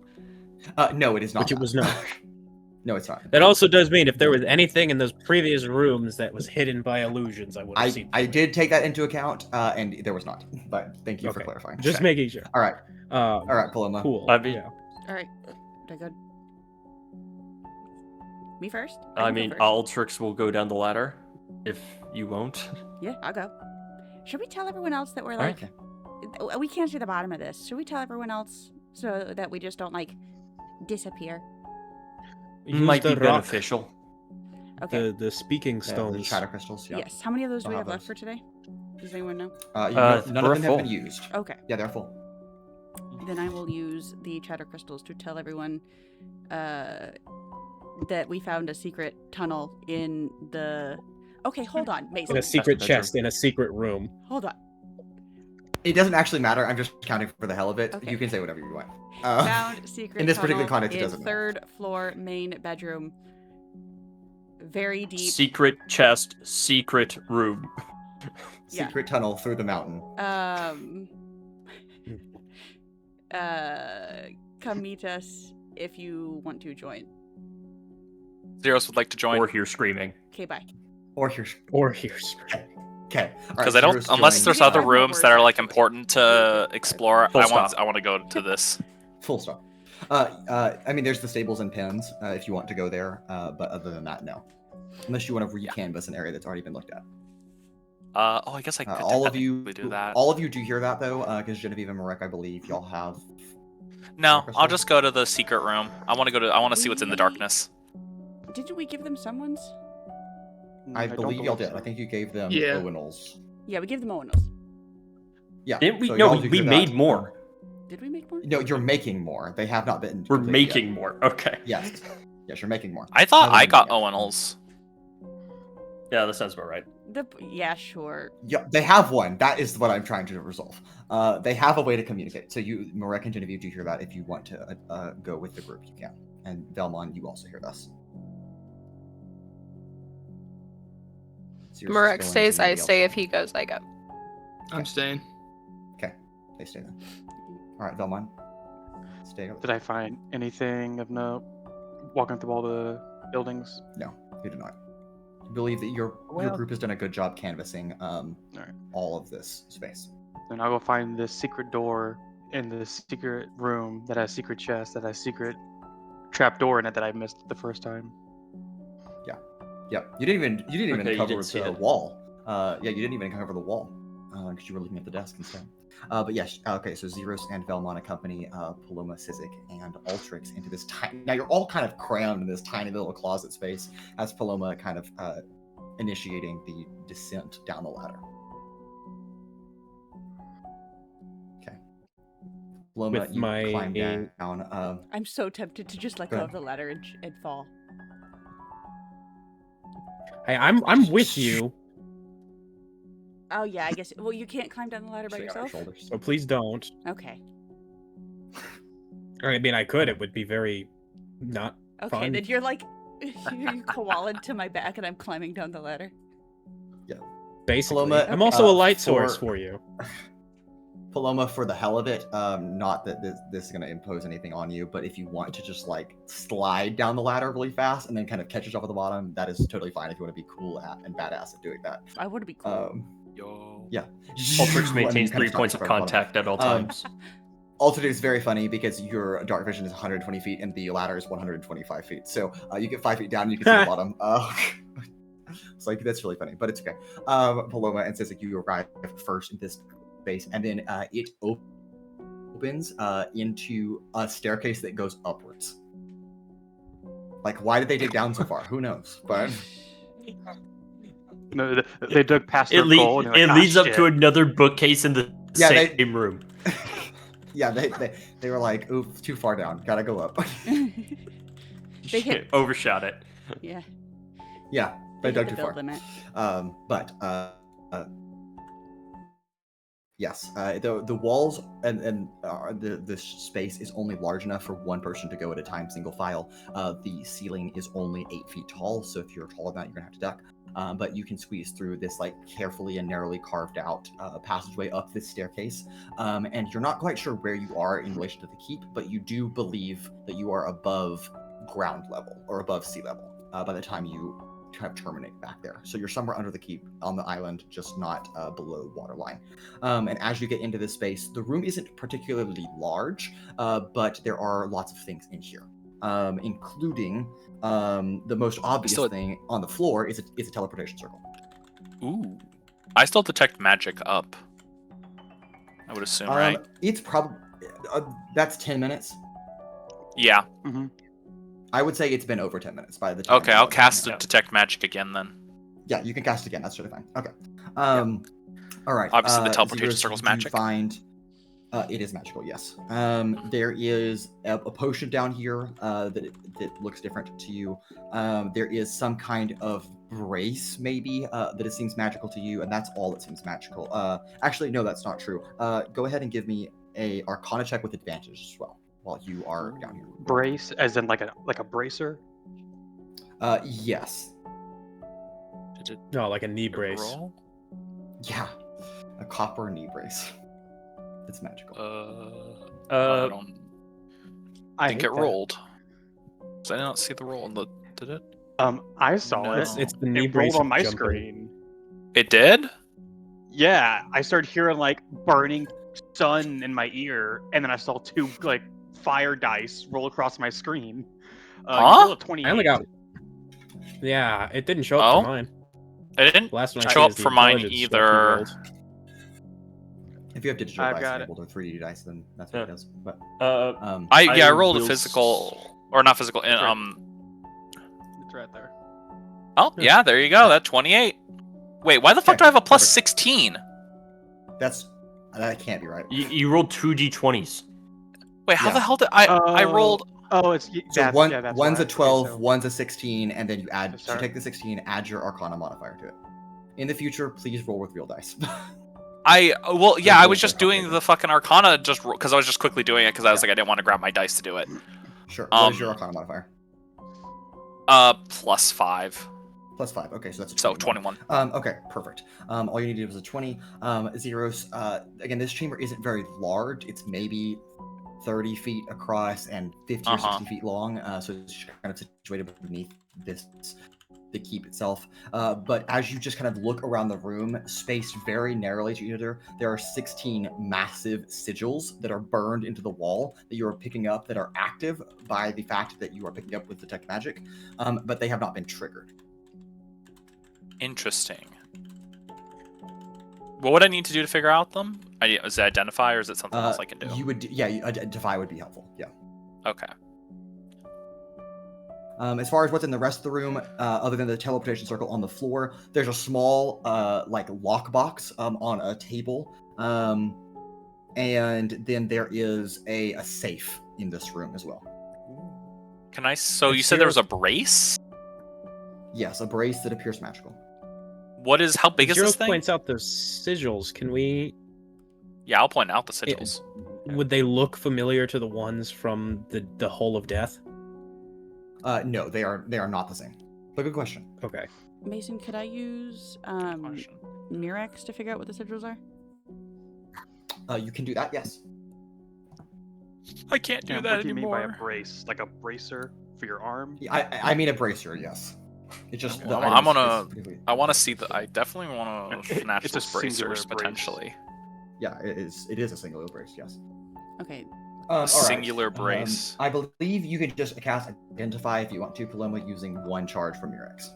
No, it is not. Which it was not. No, it's not. That also does mean if there was anything in those previous rooms that was hidden by illusions, I would have seen. I did take that into account, and there was not. But thank you for clarifying. Just making sure. All right. All right, Paloma. Cool. I mean, All right. Did I go? Me first? I mean, Altrix will go down the ladder if you won't. Yeah, I'll go. Should we tell everyone else that we're like, we can't see the bottom of this? Should we tell everyone else so that we just don't like disappear? Might be beneficial. Okay. The speaking stones. The shadow crystals, yeah. Yes. How many of those do we have left for today? Does anyone know? None of them have been used. Okay. Yeah, they're full. Then I will use the chatter crystals to tell everyone that we found a secret tunnel in the... Okay, hold on, Mason. In a secret chest in a secret room. Hold on. It doesn't actually matter. I'm just counting for the hell of it. Okay. You can say whatever you want. Found secret in this particular tunnel context, it doesn't matter. third floor main bedroom. Very deep. Secret chest, secret room. Secret tunnel through the mountain. Come meet us if you want to join. Zeiros would like to join. Or hear screaming. Okay, bye. Or here. Okay. Because I don't, unless there's other rooms that are like important to explore. I want to go to this. Full stop. I mean, there's the stables and pens if you want to go there, but other than that, no. Unless you want to re-canvas an area that's already been looked at. I guess I could all of you do that. All of you do hear that though, because Genevieve and Marek, I believe, y'all have. No, I'll just go to the secret room. I want to see what's in the darkness. Didn't we give them someone's? I believe y'all did. I think you gave them Owens. Yeah, we gave them Owens. Yeah. Didn't we? So No, y'all we made more. Did we make more? No, you're making more. They have not been. We're making more. Okay. Yes. Yes, you're making more. I thought I got Owens. Yeah, that sounds about right. Yeah, sure. Yeah, they have one. That is what I'm trying to resolve. They have a way to communicate. So you, Marek and Genevieve, do hear that. If you want to go with the group, you can. And Vellmon, you also hear this. Marek stays, I stay. If he goes, I go. I'm staying. Okay, they stay then. All right, Vellmon, stay. Did I find anything of note walking through all the buildings? No, you did not. I believe that your group has done a good job canvassing all of this space. Then I'll go find this secret door in the secret room that has secret chest that has secret trap door in it that I missed the first time. Yeah, you didn't even cover the wall. You didn't even cover the wall because you were looking at the desk instead. But yes, okay. So Zeiros and Vellmon accompany Paloma, Sizik, and Altrix into this tiny. Now you're all kind of crammed in this tiny little closet space as Paloma kind of initiating the descent down the ladder. Okay. Paloma, you climb down. I'm so tempted to just let go of the ladder and fall. Hey, I'm with you. Oh yeah, I guess. Well, you can't climb down the ladder by yourself. So please don't. Okay. I mean, I could. It would be very not Okay, fun. then you're like, you're koalaed to my back, and I'm climbing down the ladder. Yeah. Basically, Paloma, I'm also a light source for you. Paloma, for the hell of it, not that this is going to impose anything on you, but if you want to just like slide down the ladder really fast and then kind of catch yourself at the bottom, that is totally fine if you want to be cool and badass at doing that. I want to be cool. Yeah. Altrix maintains 3 points of contact at all times. Altrix is very funny because your dark vision is 120 feet and the ladder is 125 feet. So you get 5 feet down and you can see the bottom. It's like, that's really funny, but it's okay. Paloma and Sizik, you arrive first in this space, and then it opens into a staircase that goes upwards. Like, why did they dig down so far? Who knows? But No, they dug past their goal. And they're It like, leads "Ah, up to shit." another bookcase in the same room. Yeah, they were like, oof, too far down. Gotta go up. They hit. Overshot it. Yeah. Yeah, they They dug hit too the build far. limit. Yes, the walls and the space is only large enough for one person to go at a time, single file. The ceiling is only 8 feet tall, so if you're taller than that, you're gonna have to duck. But you can squeeze through this like carefully and narrowly carved out passageway up this staircase. And you're not quite sure where you are in relation to the keep, but you do believe that you are above ground level or above sea level by the time you kind of terminate back there. So you're somewhere under the keep on the island, just not below waterline. And as you get into this space, the room isn't particularly large, but there are lots of things in here, including the most obvious thing on the floor is a teleportation circle. Ooh. I still detect magic up. I would assume, right? It's probably that's 10 minutes. Yeah. Mm-hmm. I would say it's been over 10 minutes by the time. Okay, I'll cast detect magic again then. Yeah, you can cast again. That's totally fine. Okay. All right. Obviously, the teleportation Zeiros, circle's you magic. Find. It is magical. Yes. There is a potion down here that looks different to you. There is some kind of brace, maybe, that it seems magical to you, and that's all that seems magical. Actually, no, that's not true. Go ahead and give me a Arcana check with advantage as well while you are down here. Brace, as in like a bracer. Yes. No, like a knee Did it brace. roll? Yeah. A copper knee brace. It's magical. I don't I think hate it that. rolled. So I did not see the roll. Did it? I saw No. it. It's the knee It brace rolled on my jumping. screen. It did? Yeah, I started hearing like burning sun in my ear, and then I saw two like fire dice roll across my screen. You Huh? rolled a 28. I only got. Yeah, it didn't show up Oh? for mine. It didn't Last one I show see up is the for mine intelligence check you either. rolled. If you have digital I've dice got enabled or 3D dice, then that's what it does. But I rolled a will physical, or not physical. It's right there. Oh yeah, there you go. That 28. Wait, why the fuck Okay, do I have a plus perfect. 16? that can't be right. You rolled 2 d20s. Wait, how Yeah. the hell did I rolled? Oh, it's So that's one's why. a 12, Okay, so- one's a 16, and then you Sorry. take the 16, add your Arcana modifier to it. In the future, please roll with real dice. I was rolled just for doing complicated. the fucking Arcana just because I was just quickly doing it because I was Yeah. like I didn't want to grab my dice to do it. Sure. What is your Arcana modifier? Plus 5, Plus 5. Okay, so that's a so 21. 21. Okay, perfect. All you need to do was a 20. Zeiros, again, this chamber isn't very large. It's maybe 30 feet across and 50 or 60 feet long. So it's just kind of situated beneath the keep itself. But as you just kind of look around the room, spaced very narrowly to each other, there are 16 massive sigils that are burned into the wall that you are picking up that are active by the fact that you are picking up with detect magic, but they have not been triggered. Interesting. What would I need to do to figure out them? Is it identify or is it something else I can do? Identify would be helpful. Yeah. Okay. As far as what's in the rest of the room, other than the teleportation circle on the floor, there's a small like lockbox on a table, and then there is a safe in this room as well. Can I? So you said there was a brace? Yes, a brace that appears magical. What is? How big is Zero this thing? points out those sigils. Can we? Yeah, I'll point out the sigils. Would they look familiar to the ones from the Hole of Death? No, they are not the same. But good question. Okay. Mason, could I use Murex to figure out what the sigils are? You can do that. Yes. I can't do Yeah, that what do you mean by a anymore. brace? Like a bracer for your arm? I mean a bracer. Yes. It's just Okay. the I'm item gonna- specifically- I want to see the. I definitely want to snatch It's a those singular bracers brace. potentially. Yeah, it is a singular brace. Yes. Okay. All right. Singular brace. I believe you can just cast Identify if you want to, Paloma, using one charge from Murex.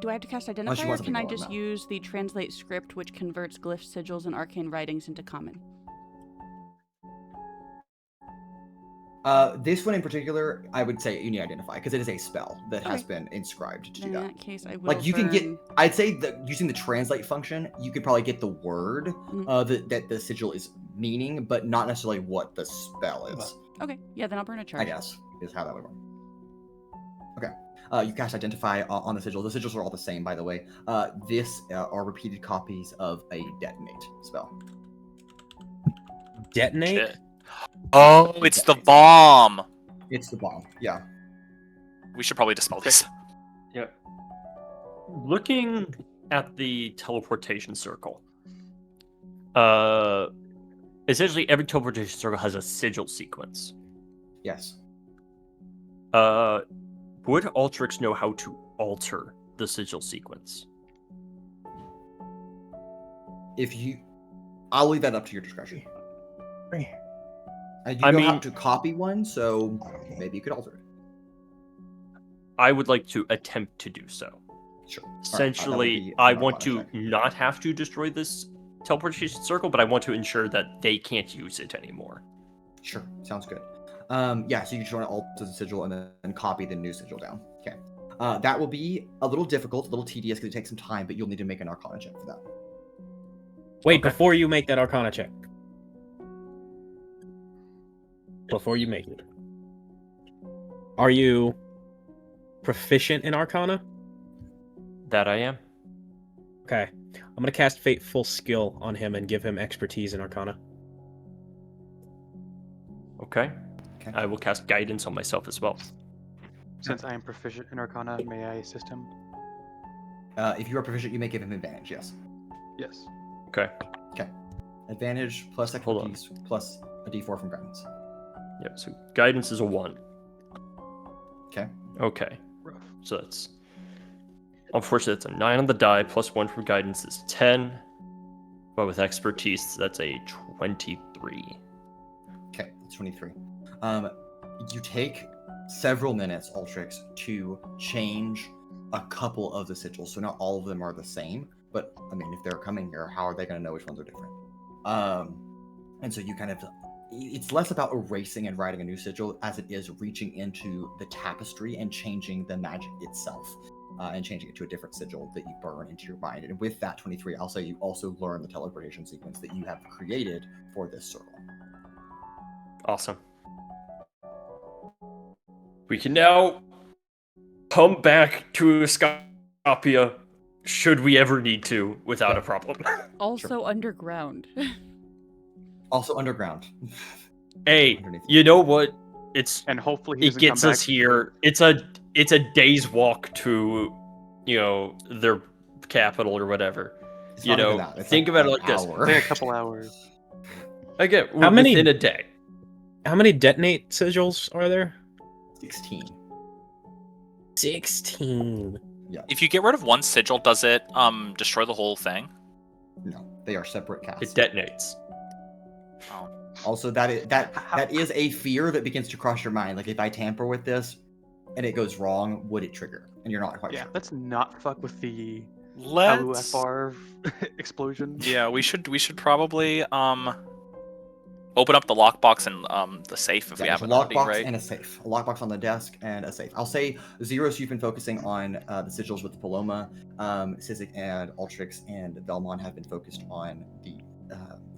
Do I have to cast Unless you Identifier, want or can I something just more, no. use the Translate script, which converts glyphs, sigils, and arcane writings into common? This one in particular, I would say you need to identify because it is a spell that has Okay. been inscribed to Then do in that. that case, I will. Like you can get, burn- I'd say that using the translate function, you could probably get the word that the sigil is meaning, but not necessarily what the spell is. Okay, yeah, then I'll burn a charge. I guess is how that would work. Okay. You cast identify on the sigil. The sigils are all the same, by the way. This are repeated copies of a detonate spell. Detonate? Shit. Oh, it's the bomb. It's the bomb. Yeah. We should probably dispel these. Yeah. Looking at the teleportation circle, essentially every teleportation circle has a sigil sequence. Yes. Would Altrix know how to alter the sigil sequence? I'll leave that up to your discretion. You I know how mean- to copy one, so maybe you could alter it. I would like to attempt to do so. Sure. All right, Essentially, that would be I an want Arcana to check. not have to destroy this teleportation circle, but I want to ensure that they can't use it anymore. Sure, sounds good. Yeah, so you just want to alter the sigil and then copy the new sigil down. Okay. That will be a little difficult, a little tedious because it takes some time, but you'll need to make an Arcana check for that. Wait, Okay. before you make that Arcana check. Before you make it. Are you proficient in Arcana? That I am. Okay. I'm going to cast Fateful Skill on him and give him expertise in Arcana. Okay. Okay. I will cast guidance on myself as well. Since I am proficient in Arcana, may I assist him? If you are proficient, you may give him advantage, yes. Yes. Okay. Advantage plus Hold on. expertise plus a d4 from guidance. Yeah, so guidance is a 1. Okay. Okay. Rough. So that's... Unfortunately, that's a 9 on the die, plus 1 from guidance is 10. But with expertise, that's a 23. Okay, that's 23. You take several minutes, Altrix, to change a couple of the sigils. So not all of them are the same, but I mean, if they're coming here, how are they going to know which ones are different? And so you kind of, it's less about erasing and writing a new sigil as it is reaching into the tapestry and changing the magic itself. And changing it to a different sigil that you burn into your mind. And with that 23, I'll say you also learn the teleportation sequence that you have created for this circle. Awesome. We can now come back to Escapia should we ever need to without a problem. Also underground. Also underground. Hey, Underneath. you know what? And hopefully he It doesn't gets come us back. here. It's a day's walk to, their capital or whatever. It's You not even know, that. It's think about it an like this. hour. Say a couple hours. Again, How many- within a day. How many detonate sigils are there? 16. 16. If you get rid of one sigil, does it destroy the whole thing? No, they are separate casts. It detonates. Oh. Also, that is a fear that begins to cross your mind. Like, if I tamper with this and it goes wrong, would it trigger? And you're not quite Yeah, sure. let's not fuck with the Let's. LUFR explosion. Yeah, we should probably open up the lockbox and the safe if we There's have a it already, lockbox right? and a safe. A lockbox on the desk and a safe. I'll say, Zeiros, you've been focusing on the sigils with the Paloma. Sizik and Altrix and Vellmon have been focused on the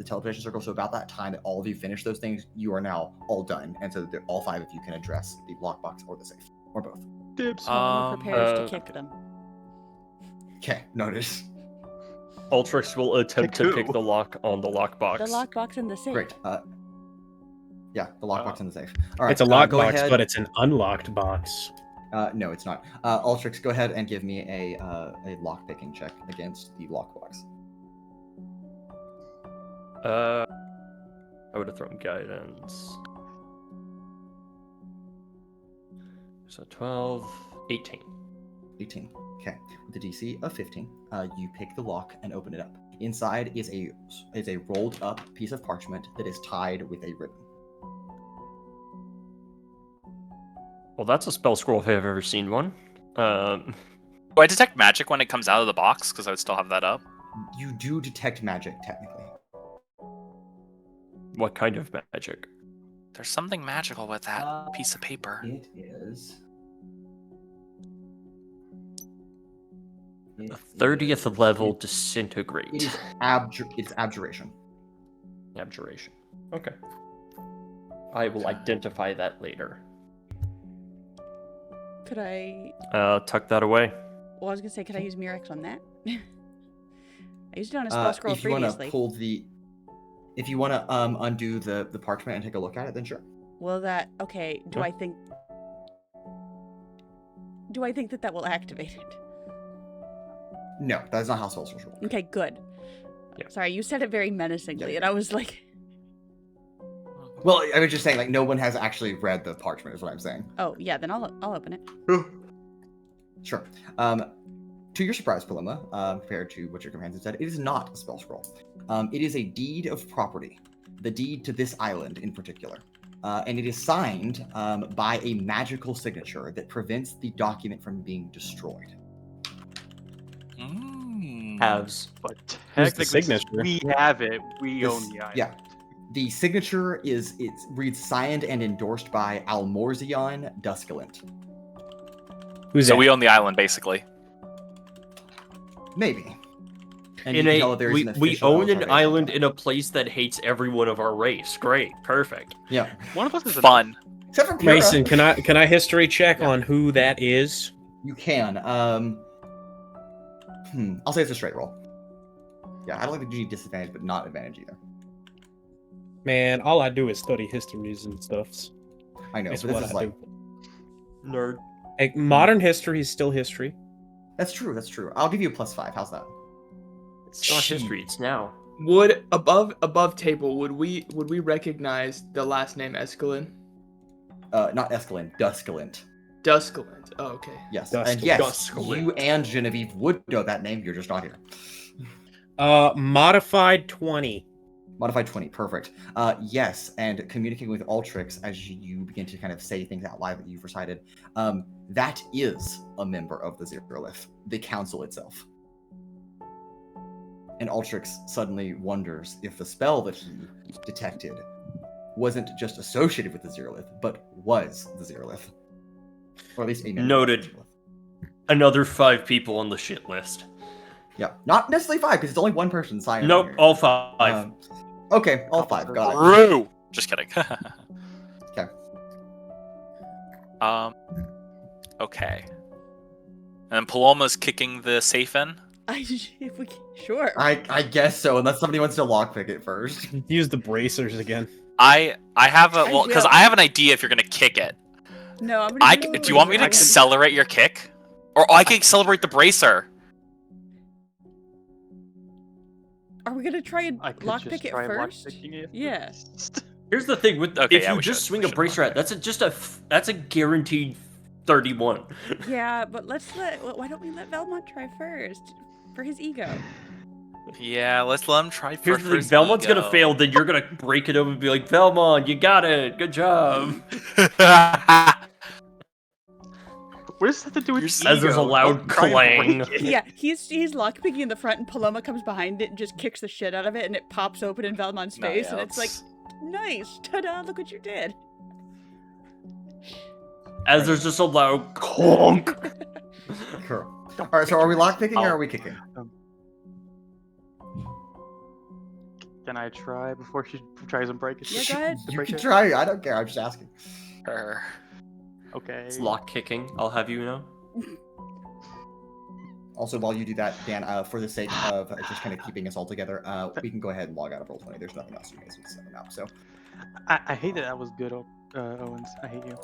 teleportation circle. So about that time that all of you finish those things, you are now all done. And so all 5 of you can address the lockbox or the safe. Or both. Dibs. Paloma prepares to uh, kick them. Okay, notice. Altrix will attempt to Pick pick who? the lock on the lockbox. The lockbox in the safe. Great. Yeah, the lockbox and the safe. All right. It's a go lockbox, ahead. but it's an unlocked box. No, it's not. Altrix, go ahead and give me a lockpicking check against the lockbox. I would have thrown guidance. So 12, 18. 18. Okay. With a DC of 15, you pick the lock and open it up. Inside is a rolled up piece of parchment that is tied with a ribbon. Well, that's a spell scroll if I've ever seen one. Do I detect magic when it comes out of the box? Because I would still have that up. You do detect magic, technically. What kind of magic? There's something magical with that piece of paper. It is. The 30th level It disintegrate. is it's abjuration. Abjuration. Okay. I will identify that later. Could I? Tuck that away. Well, I was gonna say, could I use Murex on that? I used it on a spell scroll If you want previously. to pull the, if you want to undo the parchment and take a look at it, then sure. Will that? Okay. Do Yeah. I think? Do I think that will activate it? No, that is not how spells roll. Okay, good. Yeah. Sorry, you said it very menacingly, Yeah. and I was like, Well, I was just saying, like, no one has actually read the parchment, is what I'm saying. "Oh, yeah." Then I'll open it. Sure. To your surprise, Paloma, compared to what your companions said, it is not a spell scroll. It is a deed of property, the deed to this island in particular. And it is signed by a magical signature that prevents the document from being destroyed. Halves. But Who's the technically, since signature? we have it. We This- own the island. yeah. The signature it reads signed and endorsed by Almorzion Dusculent. Who's So that? we own the island, basically. Maybe. And In you can a tell that there's we, an we official own an authorization island on it. in a place that hates everyone of our race. Great, perfect. Yeah. One of us is Fun. Except for Pura. Mason, can I history check Yeah. on who that is? You can. I'll say it's a straight roll. Yeah, I don't think you need disadvantage, but not advantage either. Man, all I do is study histories and stuffs. I know, That's but this what is I like do. Nerd. Like, modern history is still history. that's true. That's true. I'll give you a +5. How's that? It's not history, it's now. Would above table would we recognize the last name Escalin? Not Escalin, Dusculent. Dusculent. Oh, okay. Yes, Dusculent. and yes, Dusculent. you and Genevieve would know that name. You're just not here. Modified 20. Modified 20, perfect. Yes, and communicating with Altrix as you begin to kind of say things out loud that you've recited. That is a member of the Zeroth, the council itself. And Altrix suddenly wonders if the spell that he detected wasn't just associated with the Zeroth, but was the Zeroth. Or at least a member Noted. of the Zeroth. Another 5 people on the shit list. Yeah, not necessarily 5, because it's only one person signing. Nope, here. all 5. Okay, all 5. Got it. True. Just kidding. Okay. Okay. And Paloma's kicking the safe in. If we can, sure. I guess so, unless somebody wants to lockpick it first. Use the bracers again. I have a I because will. I have an idea if you're gonna kick it. No, I'm gonna. Do you want me to accelerate your kick, or I can accelerate the bracer? Are we gonna try and I could lockpick just it try first? lockpicking it. Yeah. Here's the thing with Okay, if yeah, you we just should- swing we a should bracer at, that's a guaranteed 31. Yeah, but why don't we let Vellmon try first? For his ego. Yeah, let's let him try Here's first. the thing, Velmon's gonna fail, then you're gonna break it over and be like, Vellmon, you got it, good job. What does that have to do with As As there's a ego? loud I'll try and clang. break it. Yeah, he's lockpicking in the front, and Paloma comes behind it and just kicks the shit out of it, and it pops open in Vellmon's face, and it's like, nice, ta-da! Look what you did. As there's just a loud clonk. Cool. Alright, so are we lockpicking or are we kicking? Can I try before she tries and break it? Yeah, go ahead. You can try, I don't care, I'm just asking. Okay. It's lock kicking, I'll have you know. Also, while you do that, Dan, for the sake of just kind of keeping us all together, we can go ahead and log out of Roll20. There's nothing else you guys need to set them out, so. I hate that was good, Owens. I hate you.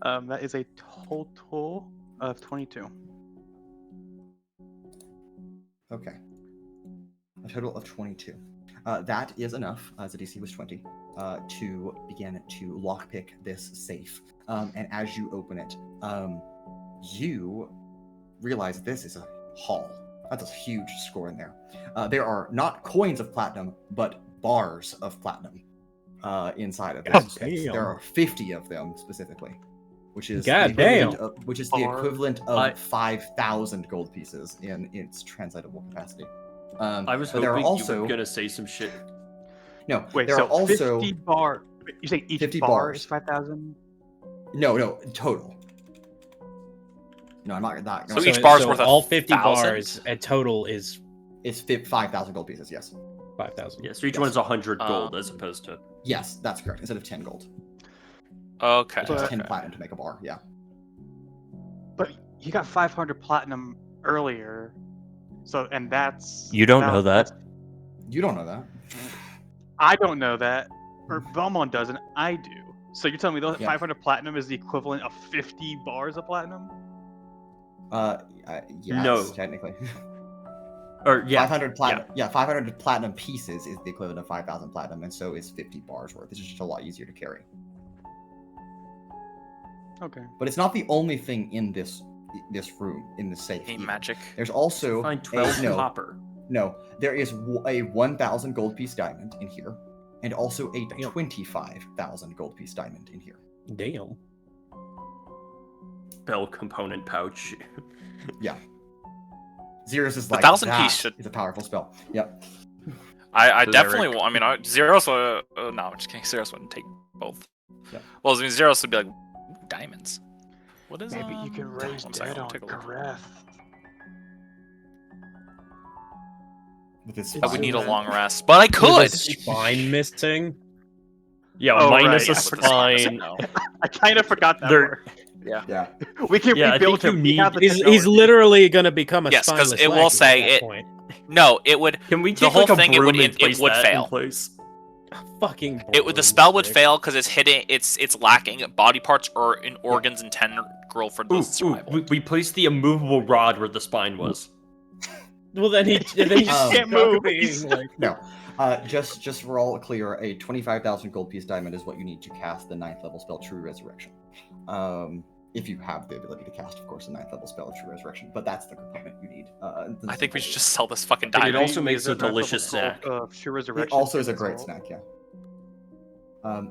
That is a total of 22. Okay. A total of 22. That is enough, as the DC was 20, to begin to lockpick this safe. And as you open it, you realize this is a haul. That's a huge score in there. There are not coins of platinum, but bars of platinum inside of this. damn. There are 50 of them specifically, which is God the equivalent damn. of, which is the Bar. equivalent of I- 5,000 gold pieces in its translatable capacity. I was but there hoping are also you were gonna say some shit. No, Wait, there so are also 50 bar. You say each 50 bar bars. is 5,000? no total. No, I'm not. So each bar's worth all 50 1,000? bars at total is It's 5,000 gold pieces. Yes. 5,000. Yeah, so each Yes. one is 100 gold as opposed to. Yes, that's correct. Instead of 10 gold, Okay. it takes But- 10 platinum to make a bar. Yeah. But you got 500 platinum earlier. So, and that's. You don't know that. You don't know that. I don't know that. Or Vellmon doesn't. I do. So you're telling me those Yeah. 500 platinum is the equivalent of 50 bars of platinum? Yes, No. technically. Or yeah, 500 platinum. Yeah, 500 platinum pieces is the equivalent of 5,000 platinum, and so is 50 bars worth. It's just a lot easier to carry. Okay. But it's not the only thing in this room in the safe. Game either. magic. There's also find 12 no, copper. no. There is a 1,000 gold piece diamond in here, and also a Damn. 25,000 gold piece diamond in here. Damn. Bell component pouch. Yeah. Zeiros is like 1,000 that piece should- is a powerful spell. Yep. I So definitely. Eric- I mean, Zeros. No, I'm just kidding. Zeros wouldn't take both. Yeah. Well, I mean, Zeros would be like diamonds. What is? Maybe you can raise one second, dead I'll on take a look. breath. With this I would need a Right. long rest, but I With could. a spine missing. Yeah, Oh, minus right, a yeah. With the spine, spine. no. I kind of forgot that There- part. Yeah. We can Yeah, I rebuild think you him. We need- have the He's technology. literally gonna become a Yes, 'cause spineless it will lackey say at that it- point. No, it would. Can we The take whole like a thing, it broom would- and it place would that fail. in place? Fucking. The spell would broomstick. fail because it's hitting. It's lacking body parts or in organs integral for Ooh, those survival. we placed the immovable rod where the spine was. Well, then he just can't move. Being like, No. Just for all clear, a 25,000 gold piece diamond is what you need to cast the 9th level spell True Resurrection. If you have the ability to cast, of course, the 9th level spell of True Resurrection, but that's the component you need. I think we should just sell this fucking But it diamond. also makes a delicious snack. Sure It resurrection. also is a that's great all. snack, yeah.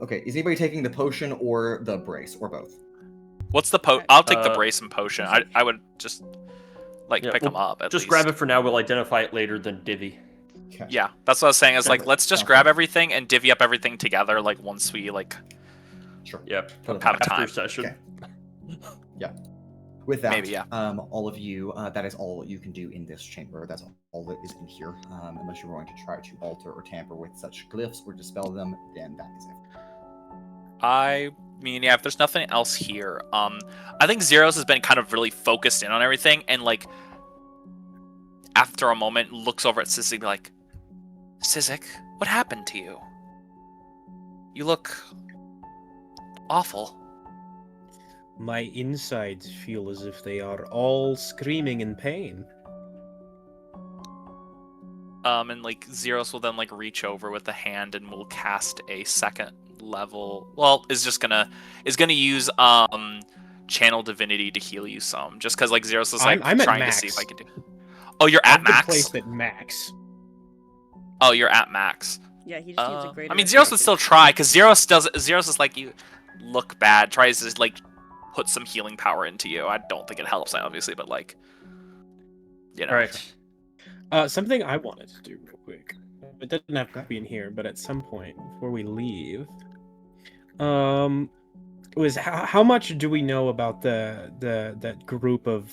Okay, is anybody taking the potion or the brace, or both? What's the I'll take the Uh, brace and potion. I would just Yeah, pick well, them up. At Just least. grab it for now. We'll identify it later. Then divvy. Okay. Yeah, that's what I was saying. Is like Sounds let's just sounds grab good. everything and divvy up everything together. Like once we Sure. Yep. Totally have fine. time. After session. Okay. With that, Maybe, yeah. all of you, that is all you can do in this chamber. That's all that is in here. Unless you're going to try to alter or tamper with such glyphs or dispel them, then that is it. I mean, yeah, if there's nothing else here, I think Zeros has been kind of really focused in on everything, and like after a moment, looks over at Sizik like, Sizik, what happened to you? You look awful. my insides feel as if they are all screaming in pain. And like Zeros will then like reach over with the hand and will cast a second level. Well, is gonna use channel divinity to heal you some, just because like Zeros is like I'm at trying max. to see if I can do. Oh, you're at I've been max. placed at max. Oh, you're at max. Yeah, he just needs a greater. I mean, Zeros would still try because Zeros is like you look bad. Tries to like put some healing power into you. I don't think it helps, obviously, but like, you know. All right. Something I wanted to do real quick. It doesn't have to be in here, but at some point before we leave, was how much do we know about that group of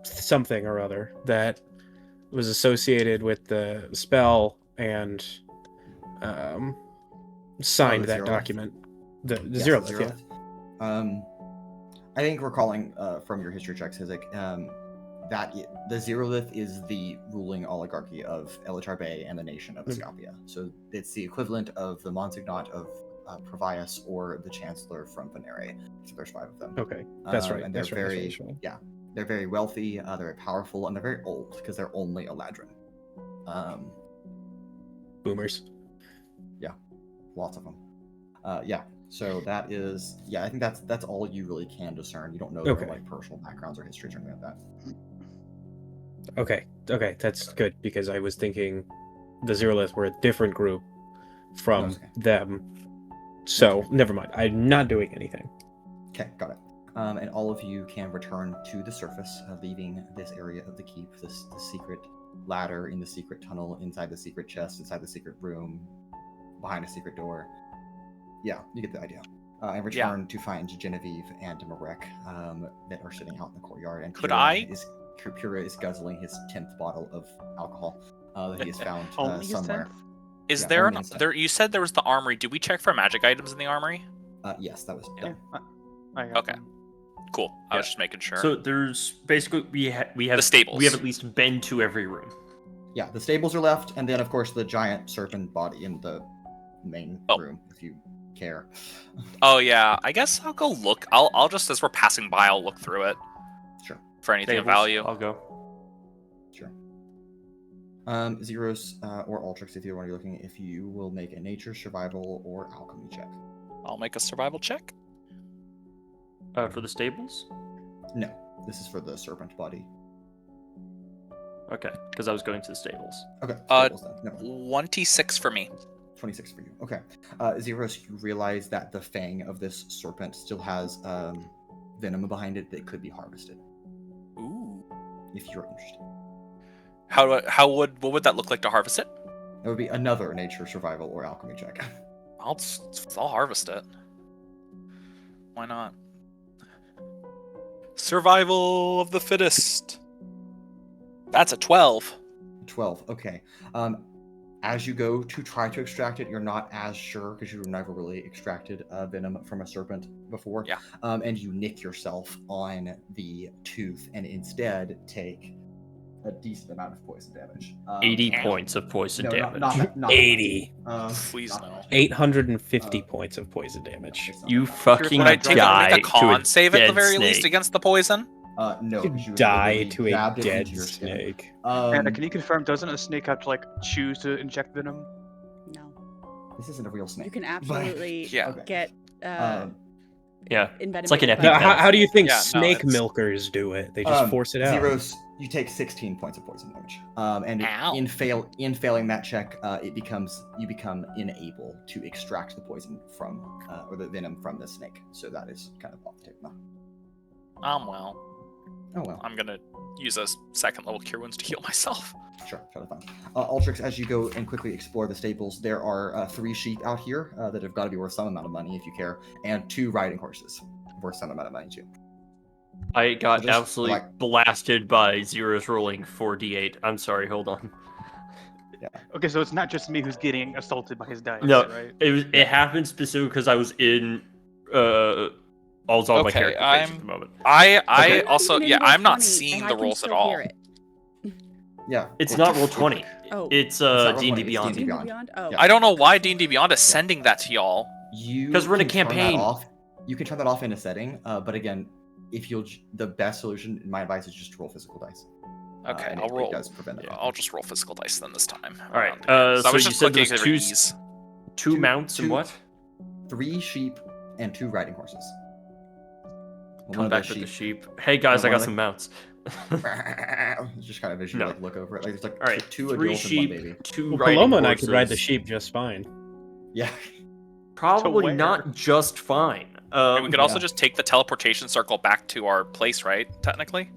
something or other that was associated with the spell and signed that Zerolith. document? The Yes, Zerolith, yeah. Zerolith. I think recalling from your history checks, Sizik, that the Zerolith is the ruling oligarchy of Elatar Bay and the nation of Escapia. So it's the equivalent of the Monsignat of Provias or the Chancellor from Venere. So there's 5 of them. Okay, that's right. And they're That's right. very, That's right. they're very wealthy, they're very powerful, and they're very old because they're only Eladrin. Boomers. Lots of them. So that is, I think that's all you really can discern. You don't know Okay. their like personal backgrounds or histories or anything like that. Okay, that's good because I was thinking the Zerolith were a different group from Okay. them. So never mind. I'm not doing anything. Okay, got it. And all of you can return to the surface, leaving this area of the keep, the secret ladder in the secret tunnel, inside the secret chest, inside the secret room, behind a secret door. Yeah, you get the idea. And return to find Genevieve and Marek that are sitting out in the courtyard. And Pura is guzzling his 10th bottle of alcohol that he has found somewhere. Is there you said there was the armory. Did we check for magic items in the armory? Yes, that was done. Okay. Cool. I was just making sure. So there's basically we have the stables. We have at least been to every room. Yeah, the stables are left, and then of course the giant serpent body in the main room, if you care. Oh yeah, I guess I'll go look. I'll just, as we're passing by, I'll look through it. Sure. For anything of value. I'll go. Sure. Zeiros or Altrix, if you want to be looking, if you will make a nature, survival, or alchemy check. I'll make a survival check. For the stables? No, this is for the serpent body. Okay, because I was going to the stables. Okay. Stables, then. No. 26 for me. 26 for you. Okay. Zeiros, you realize that the fang of this serpent still has venom behind it that could be harvested. Ooh. If you're interested. What would that look like to harvest it? It would be another nature, survival, or alchemy check. I'll harvest it. Why not? Survival of the fittest. That's a 12. 12. Okay. As you go to try to extract it, you're not as sure because you've never really extracted venom from a serpent before. Yeah. And you nick yourself on the tooth and instead take a decent amount of poison damage. 80 points of poison damage. Not 80. Please no. 850 points of poison damage. You fucking Would I take die a con to save at the dead very snake. least against the poison? No. You die to a jabbed it dead into your skin. snake. Anna, can you confirm, doesn't a snake have to, like, choose to inject venom? No. This isn't a real snake. You can absolutely Yeah. get Yeah, envenomated it's like an by epic No, venom. how do you think Yeah, no, snake it's- milkers do it? They just force it out. Zeiros, you take 16 points of poison damage. And Ow. in failing that check, you become unable to extract the poison from or the venom from the snake. So that is kind of off the table now. Well. Oh well. I'm gonna use a second level cure wounds to heal myself. Sure, totally fine. Altrix, as you go and quickly explore the stables, there are 3 sheep out here that have got to be worth some amount of money if you care, and 2 riding horses worth some amount of money too. I got Just, absolutely blasted by Zeros rolling 4d8. I'm sorry, hold on. Yeah. Okay, so it's not just me who's getting assaulted by his dice, No, right? it happened specifically because I was in all my Okay, character face at the moment. I also, Even yeah, in roll I'm not 20, seeing and the I can rolls at still all. hear it. Yeah. It's not roll 20. Oh. It's not D&D roll 20, it's Beyond. D&D D&D Beyond. Oh. Yeah. I don't know why D&D Beyond is sending that to y'all. You 'Cause we're in a can turn that campaign. off. You can turn that off in a setting, but again, if the best solution, my advice is just to roll physical dice. Okay, and I'll roll. It does prevent that. I'll just roll physical dice then this time. All right, around. so I was you just said looking there's for two- ease. Two mounts and two- what? 3 sheep and 2 riding horses. One Come of back those with the sheep. Hey guys, I One got of some mounts. just kind of visually No. like look over it. Like there's like All right, 2 3 adults sheep, and 1 baby. 2 Well, riding Paloma and I horses. could ride the sheep just fine. Yeah. Probably where? not just fine. And we could also yeah. just take the teleportation circle back to our place, right? Technically.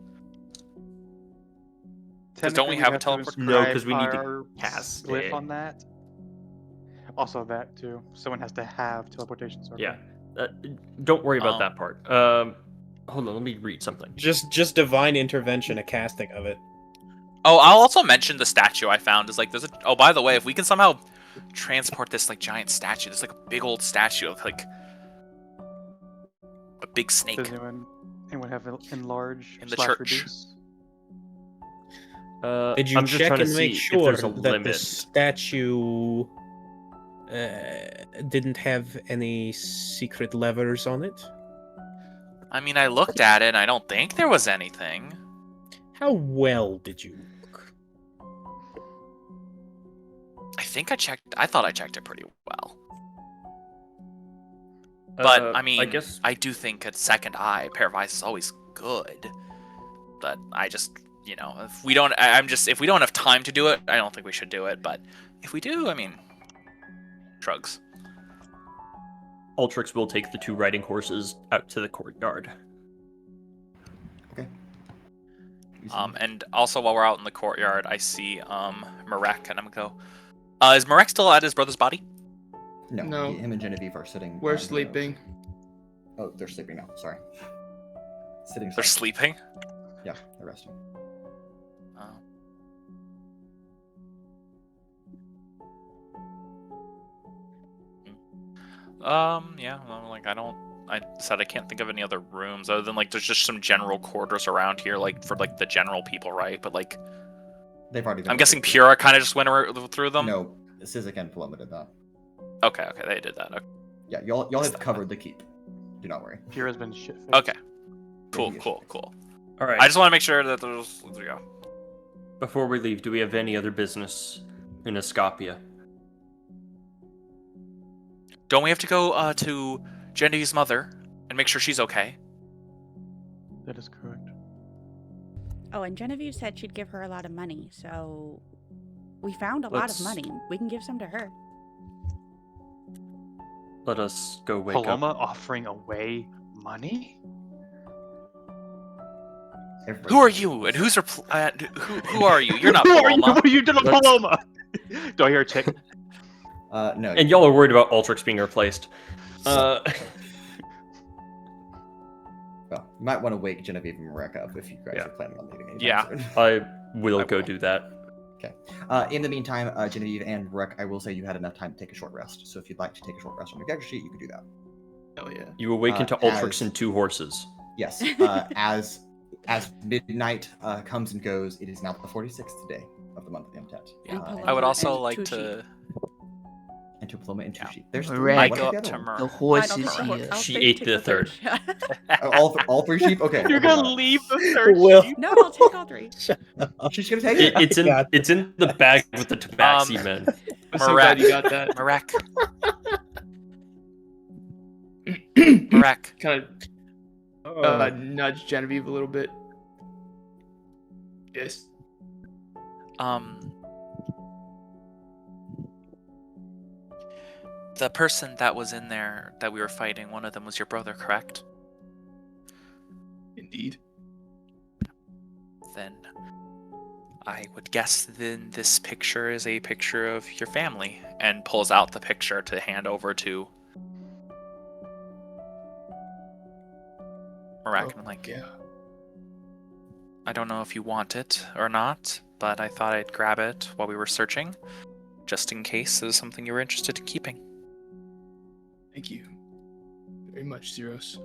'Cause don't we have a teleport- No, 'cause we need to our cast glyph it. on that. Also, that too. Someone has to have teleportation circle. Yeah. Don't worry about Oh. that part. Hold on, let me read something. Just divine intervention, a casting of it. Oh, I'll also mention the statue I found. Is like there's a. Oh, by the way, if we can somehow transport this like giant statue, there's like a big old statue of like a big snake. Does anyone have enlarge In the slash church. reduce? Did you I'm just check trying to and make see if sure there's a that the limit. statue didn't have any secret levers on it? I mean, I looked at it and I don't think there was anything. How well did you look? I think I checked. I thought I checked it pretty well. But I mean, I guess I do think a second eye, pair of eyes, is always good. But I just, if we don't, if we don't have time to do it, I don't think we should do it. But if we do, I mean, shrugs. Altrix will take the 2 riding horses out to the courtyard. Easy. And also while we're out in the courtyard, I see Marek, and I'm gonna go. Is Marek still at his brother's body? No. Him and Genevieve are sitting. We're under the sleeping. ocean. Oh, they're sleeping now. Sorry. Sitting. They're sleeping. Yeah, they're resting. Yeah. Well, like I said I can't think of any other rooms other than like there's just some general quarters around here, like for like the general people, right? But like They've already. I'm guessing Pura kind of just went through them. No, Sizik and Paloma did that. Okay, they did that. Okay. Yeah, y'all have covered the keep. Do not worry. Pura's been shit. Okay. Cool. All right. I just want to make sure that there's. There we go. Before we leave, do we have any other business in Escapia? Don't we have to go to Genevieve's mother and make sure she's okay? That is correct. Oh, and Genevieve said she'd give her a lot of money, so we found a lot of money. We can give some to her. Let us go wake Paloma up. offering away money? Who are you? And who's who are you? You're not Who are you? Paloma. What are you doing, Paloma? Do I hear a tick? No. And y'all are worried about Altrix being replaced. Well, you might want to wake Genevieve and Marek up if you guys are planning on leaving anytime soon. I will go do that. Okay. In the meantime, Genevieve and Marek, I will say you had enough time to take a short rest. So if you'd like to take a short rest on your character sheet, you can do that. Hell yeah. You awaken to Altrix and 2 horses. Yes. As midnight comes and goes, it is now the 46th day of the month of Imtet. Yeah. Paloma I would also and like two to. And to Paloma and two Yeah. sheep. There's Marek, three. go What up are the to other Mer. The I horse don't is know, here. She take ate the the third. ones? All 3 sheep? Okay. You're okay, gonna got it. leave the third Will. sheep? No, I'll take all 3. She's gonna take it. It's in the bag with the tabaxi, man. I'm so glad Marek. you got that. Marek. Marek. Kind of nudge Genevieve a little bit. Yes. The person that was in there that we were fighting, one of them was your brother, correct? Indeed. Then I would guess then this picture is a picture of your family, and pulls out the picture to hand over to Marek. And I'm like, Yeah. I don't know if you want it or not, but I thought I'd grab it while we were searching, just in case it was something you were interested in keeping. Thank you very much, Zeiros.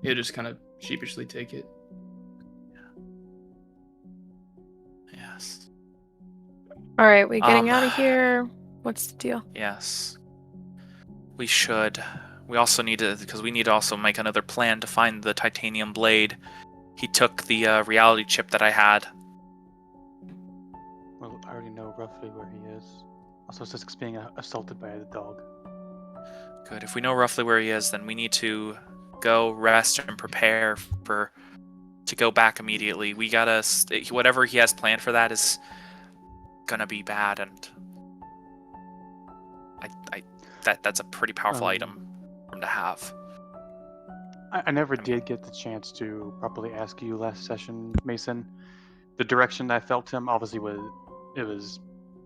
He'll just kind of sheepishly take it. Yes. All right, we getting out of here. What's the deal? Yes. We should. We also need to, because we need to also make another plan to find the titanium blade. He took the reality chip that I had. Well, I already know roughly where he is. Also, Sizik's being assaulted by a dog. Good. If we know roughly where he is, then we need to go rest and prepare to go back immediately. We gotta, whatever he has planned for that is gonna be bad, and that's a pretty powerful item for him to have. I never did get the chance to properly ask you last session, Mason. The direction that I felt him obviously was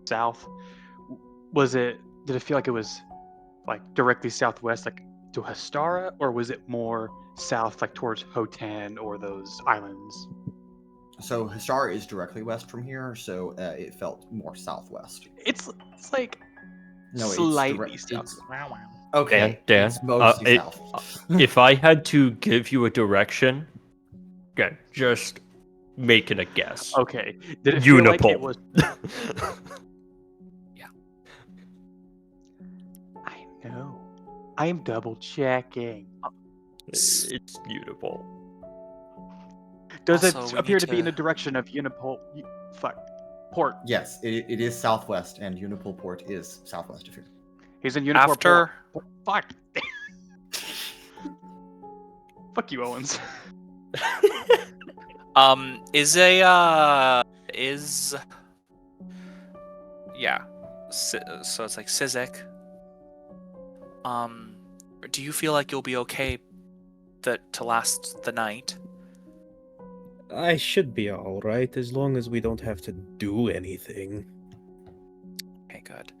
south. Did it feel like it was like directly southwest, like to Hastara, or was it more south, like towards Hotan or those islands? So Hastara is directly west from here, so it felt more southwest. It's like No, slightly it's south. Okay, Dan, it's mostly south. If I had to give you a direction, okay, just making a guess. Okay. Did it feel like it Unipole. was? Yeah. I know. I am double checking. It's Unipole. Does Also, it we appear need to be in the to- direction of Unipole? Port. Yes, it is southwest, and Unipole Port is southwest of here. He's in Unipole After Port. Fuck. Fuck you, Owens. So it's like Sizik. Do you feel like you'll be okay to last the night? I should be all right as long as we don't have to do anything. Okay, good.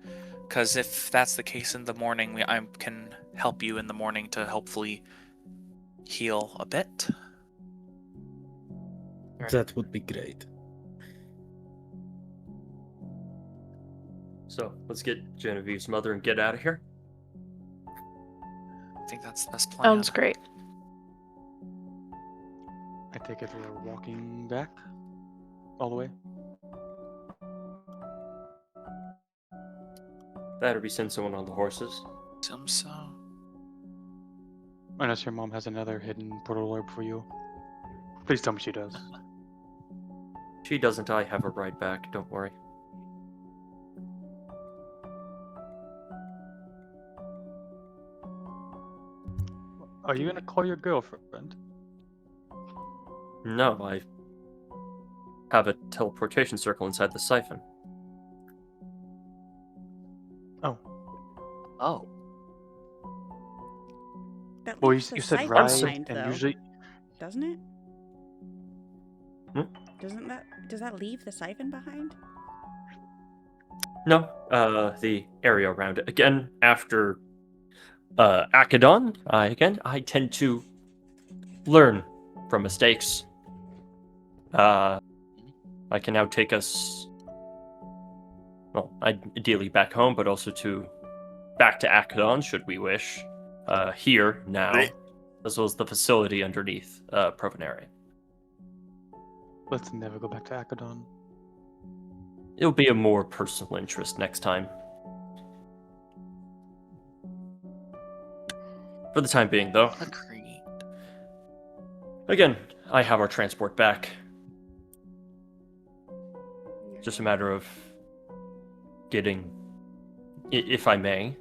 Because if that's the case in the morning, I can help you in the morning to hopefully heal a bit. That would be great. So let's get Genevieve's mother and get out of here. I think that's the best plan. Sounds great. I take it we're walking back all the way. That or we send someone on the horses. So. Unless your mom has another hidden portal orb for you. Please tell me she does. She doesn't, I have a ride back, don't worry. Are you gonna call your girlfriend? No, I have a teleportation circle inside the siphon. Oh. That Well, leaves the you said siphon ride, behind, and though, usually doesn't it? Hmm? Does that leave the siphon behind? No, the area around it. Again, after Akadon, I tend to learn from mistakes. I can now take us, well, ideally back home, but also back to Akadon, should we wish. Here, now, as well as the facility underneath Provenary. let's never go back to Akadon. It'll be a more personal interest next time. For the time being, though. Agreed. Again, I have our transport back. Just a matter of getting, if I may,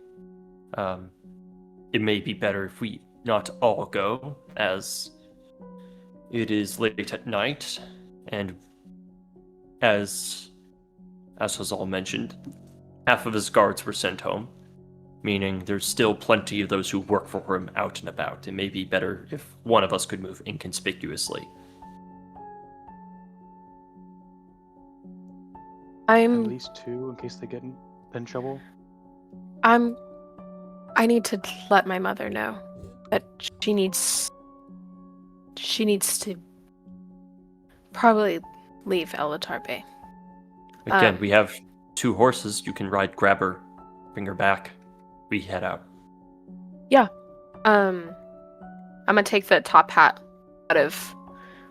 it may be better if we not all go, as it is late at night, and as was all mentioned, half of his guards were sent home, meaning there's still plenty of those who work for him out and about. It may be better if one of us could move inconspicuously. At least two, in case they get in trouble. I need to let my mother know that she needs to probably leave Elatar Bay. Again, we have 2 horses. You can grab her, bring her back. We head out. Yeah. I'm gonna take the top hat out of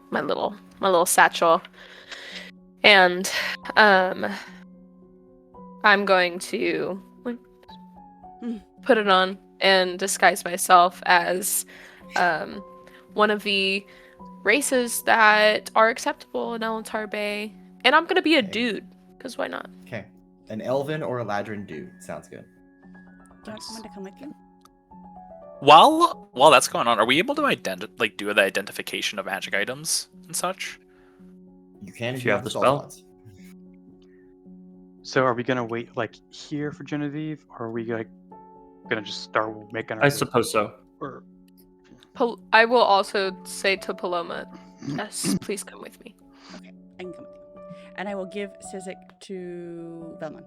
my little satchel, and I'm going to put it on and disguise myself as one of the races that are acceptable in Elatar Bay, and I'm gonna be a dude, because why not? Okay. An elven or a ladrin dude. Sounds good. Do you want someone to come with you? While that's going on, are we able to do the identification of magic items and such? You can If you have the spell. slots. So are we gonna wait like here for Genevieve, or are we like gonna just start making our I way? suppose so. Or... I will also say to Paloma, yes, please come with me. Okay, I can come with you. And I will give Sizik to Vellmon.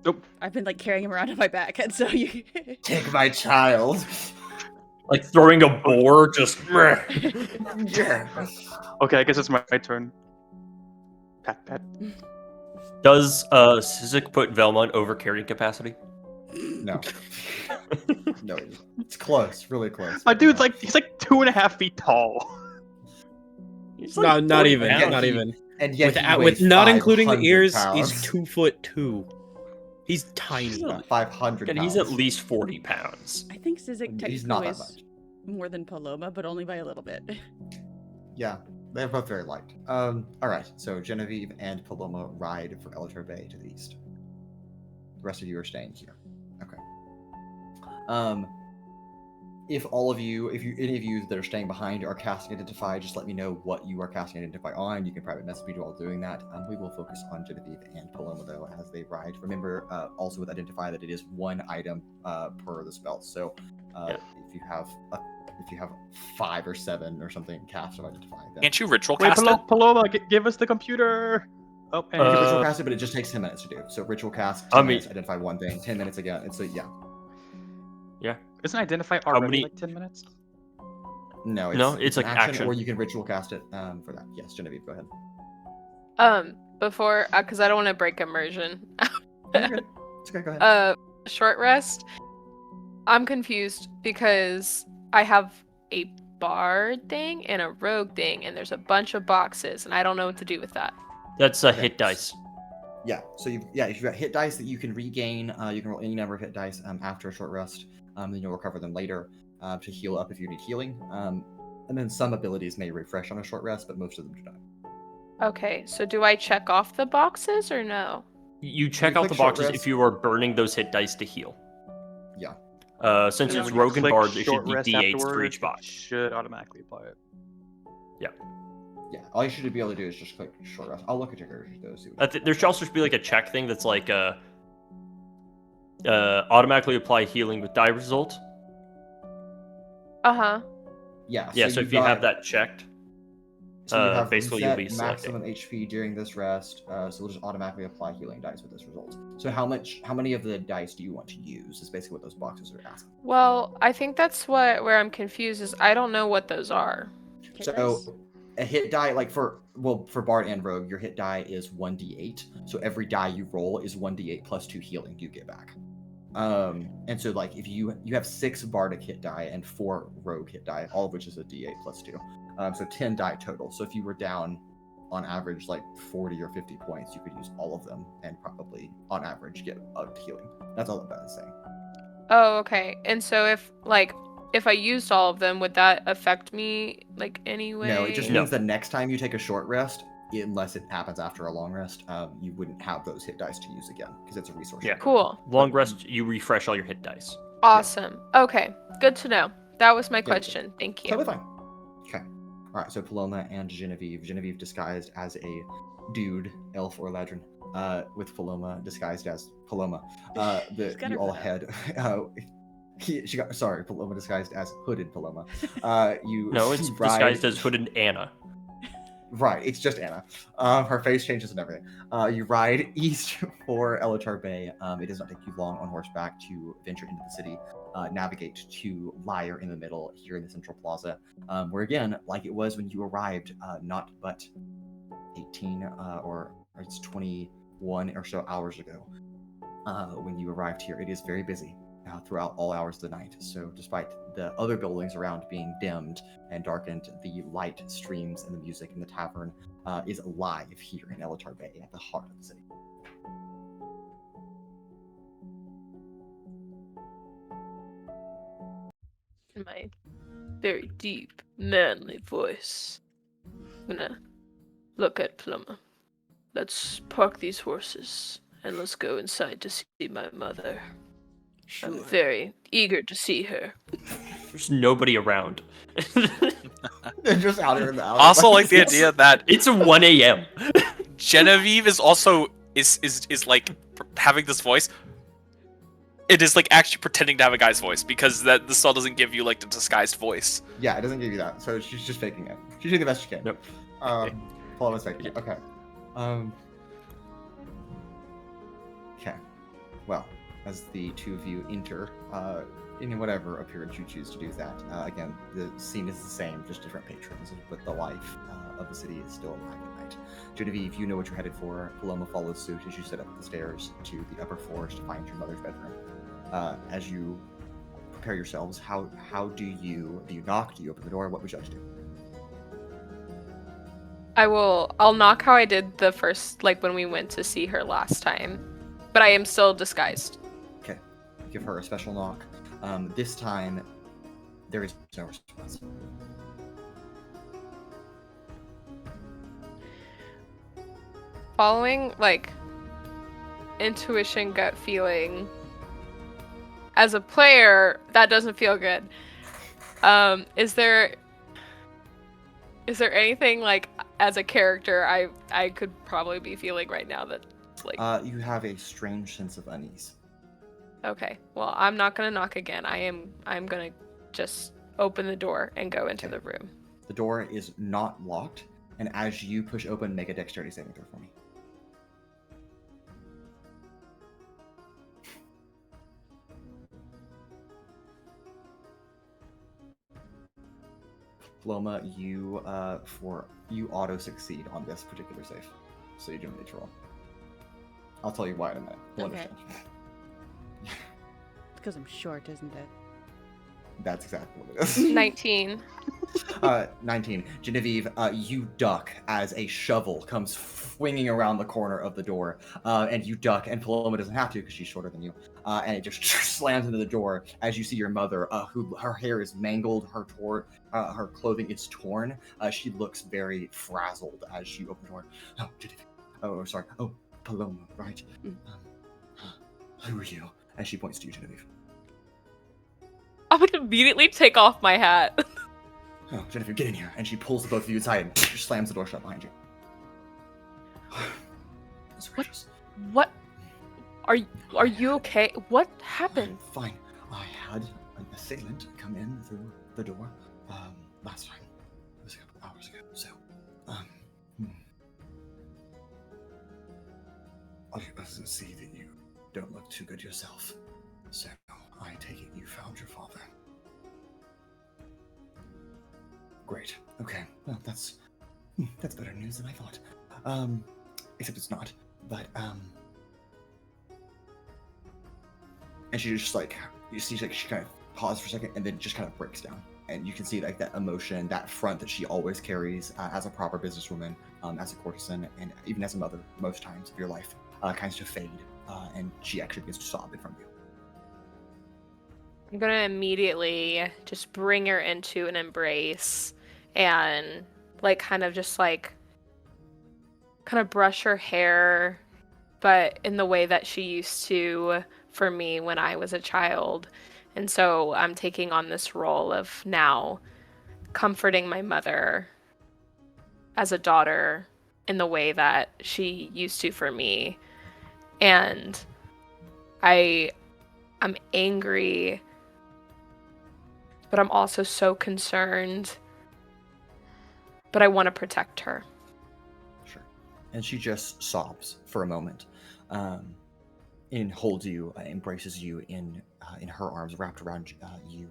Nope. I've been like carrying him around on my back, and so you Take my child. Like throwing a boar, just... Yeah. Okay, I guess it's my turn. Pat, pat. Does Sizik put Vellmon over carrying capacity? No. No. It's close. Really close. My dude's like, he's like 2.5 feet tall. He's Not 40 even. pounds. Not even. And yet he With weighs not including the 500 ears, pounds. he's 2'2". He's tiny. About 500 And pounds. he's at least 40 pounds. I think Sizik He's technically not that weighs much. more than Paloma, but only by a little bit. Yeah, they're both very light. All right, so Genevieve and Paloma ride for Elatar Bay to the east. The rest of you are staying here. Okay. If any of you that are staying behind are casting Identify, just let me know what you are casting Identify on. You can private message me while doing that. We will focus on Genevieve and Paloma, though, as they ride. Remember, also with Identify, that it is 1 item per the spell. So if you have if you have 5 or 7 or something cast of identify. Then Can't you ritual Wait, cast it? Paloma, give us the computer. Oh, and you can Uh, ritual cast it, but it just takes 10 minutes to do. So ritual cast, 10 I mean- minutes, identify one thing, 10 minutes again. And so yeah. isn't identify How already many- like 10 minutes? No, it's an like action. or you can ritual cast it for that. Yes, Genevieve, go ahead. Before, because I don't want to break immersion. You're good. It's okay, go ahead. Short rest. I'm confused because I have a bard thing and a rogue thing, and there's a bunch of boxes, and I don't know what to do with that. That's a hit dice. Yeah, so you've got hit dice that you can regain. You can roll any number of hit dice after a short rest. Then you'll recover them later to heal up if you need healing. And then some abilities may refresh on a short rest, but most of them do not. Okay, so do I check off the boxes or no? You check you out the click short boxes rest- if you are burning those hit dice to heal. Yeah. Since And it's when you rogue and click bard, it should short be rest d8s for afterwards, each box. it should automatically apply it. Yeah, all you should be able to do is just click short rest. I'll look at your characters though. See what There should also be like a check thing that's like automatically apply healing with die result. Uh-huh. yeah, Yeah, so you've if you got- have that checked, so you have basically you'll reset be selecting. maximum HP during this rest. So we'll just automatically apply healing dice with this result. So how many of the dice do you want to use? Is basically what those boxes are asking. Well, I think that's where I'm confused is I don't know what those are. Hit So dice? a hit die, like for Bard and Rogue, your hit die is 1d8. So every die you roll is 1d8 plus 2 healing you get back. And so like if you have 6 Bardic hit die and 4 Rogue hit die, all of which is a d8 plus 2. So 10 die total. So if you were down on average like 40 or 50 points, you could use all of them and probably on average get a healing. That's all that is saying. Oh, okay. And so if I used all of them, would that affect me like anyway? No, it just No. means the next time you take a short rest, unless it happens after a long rest, you wouldn't have those hit dice to use again because it's a resource. Yeah. Cool. Long rest, you refresh all your hit dice. Awesome. Okay. Good to know. That was my Yeah. question. Thank you. Totally fine. Okay. All right. So Paloma and Genevieve. Genevieve disguised as a dude, elf, or ladron. With Paloma disguised as Paloma. She's got You her all hood had. Paloma disguised as hooded Paloma. You. No, it's ride- disguised as hooded Anna. Right, it's just Anna. Her face changes and everything. You ride east for Elatar Bay. It does not take you long on horseback to venture into the city. Navigate to Lyre in the middle here in the central plaza, where again, like it was when you arrived, not but 18 or it's 21 or so hours ago when you arrived here. It is very busy throughout all hours of the night. So despite the other buildings around being dimmed and darkened, the light streams and the music in the tavern is alive here in Elatar Bay at the heart of the city. In my very deep, manly voice, I'm gonna look at Paloma. Let's park these horses and let's go inside to see my mother. I'm very eager to see her. There's nobody around. Just out here in the Also, like the idea that It's 1 a.m. Genevieve is also is like having this voice. It is like actually pretending to have a guy's voice because that the spell doesn't give you like the disguised voice. Yeah, it doesn't give you that, so she's just faking it. She's doing the best she can. Yep. Paloma's faking it. Okay. Okay. Well, as the two of you enter, in whatever appearance you choose to do that, again, the scene is the same, just different patrons, but the life of the city is still alive at night. Genevieve, you know what you're headed for. Paloma follows suit as you set up the stairs to the upper floors to find your mother's bedroom. As you prepare yourselves, how do you knock? Do you open the door? What would you like to do? I'll knock how I did the first, like when we went to see her last time. But I am still disguised. Okay. Give her a special knock. This time, there is no response. Following, like, intuition, gut feeling, as a player, that doesn't feel good. Is there anything, like, as a character I could probably be feeling right now that's like... You have a strange sense of unease. Okay, well, I'm not gonna knock again. I'm gonna just open the door and go into the room. The door is not locked, and as you push open, make a dexterity saving throw for me. Paloma, you auto succeed on this particular save, so you don't need to roll. I'll tell you why in a minute. You'll Okay. understand. Because I'm short, isn't it? That's exactly what it is. 19. 19. Genevieve, you duck as a shovel comes swinging around the corner of the door, and you duck, and Paloma doesn't have to because she's shorter than you, and it just slams into the door as you see your mother, who her hair is mangled, her clothing is torn. She looks very frazzled as she opens the door. Oh, Genevieve. Oh, sorry. Oh, Paloma, right. Who are you? And she points to you, Genevieve. I would immediately take off my hat. Oh, Genevieve, get in here. And she pulls both of you inside and slams the door shut behind you. That's gracious. What? Are you okay? What happened? Fine. I had an assailant come in through the door last time. It was a couple hours ago. So, I see that you don't look too good yourself. So, I take it you found your father. Great. Okay. Well, that's better news than I thought. Except it's not. But and she just like you see like she kind of pauses for a second and then just kind of breaks down. And you can see like that emotion, that front that she always carries as a proper businesswoman, as a courtesan, and even as a mother most times of your life, kind of fade. And she actually begins to sob in front of you. I'm gonna immediately just bring her into an embrace and kind of brush her hair, but in the way that she used to for me when I was a child. And so I'm taking on this role of now comforting my mother as a daughter in the way that she used to for me. And I'm angry, but I'm also so concerned. But I want to protect her. Sure. And she just sobs for a moment, and holds you, embraces you in her arms, wrapped around you.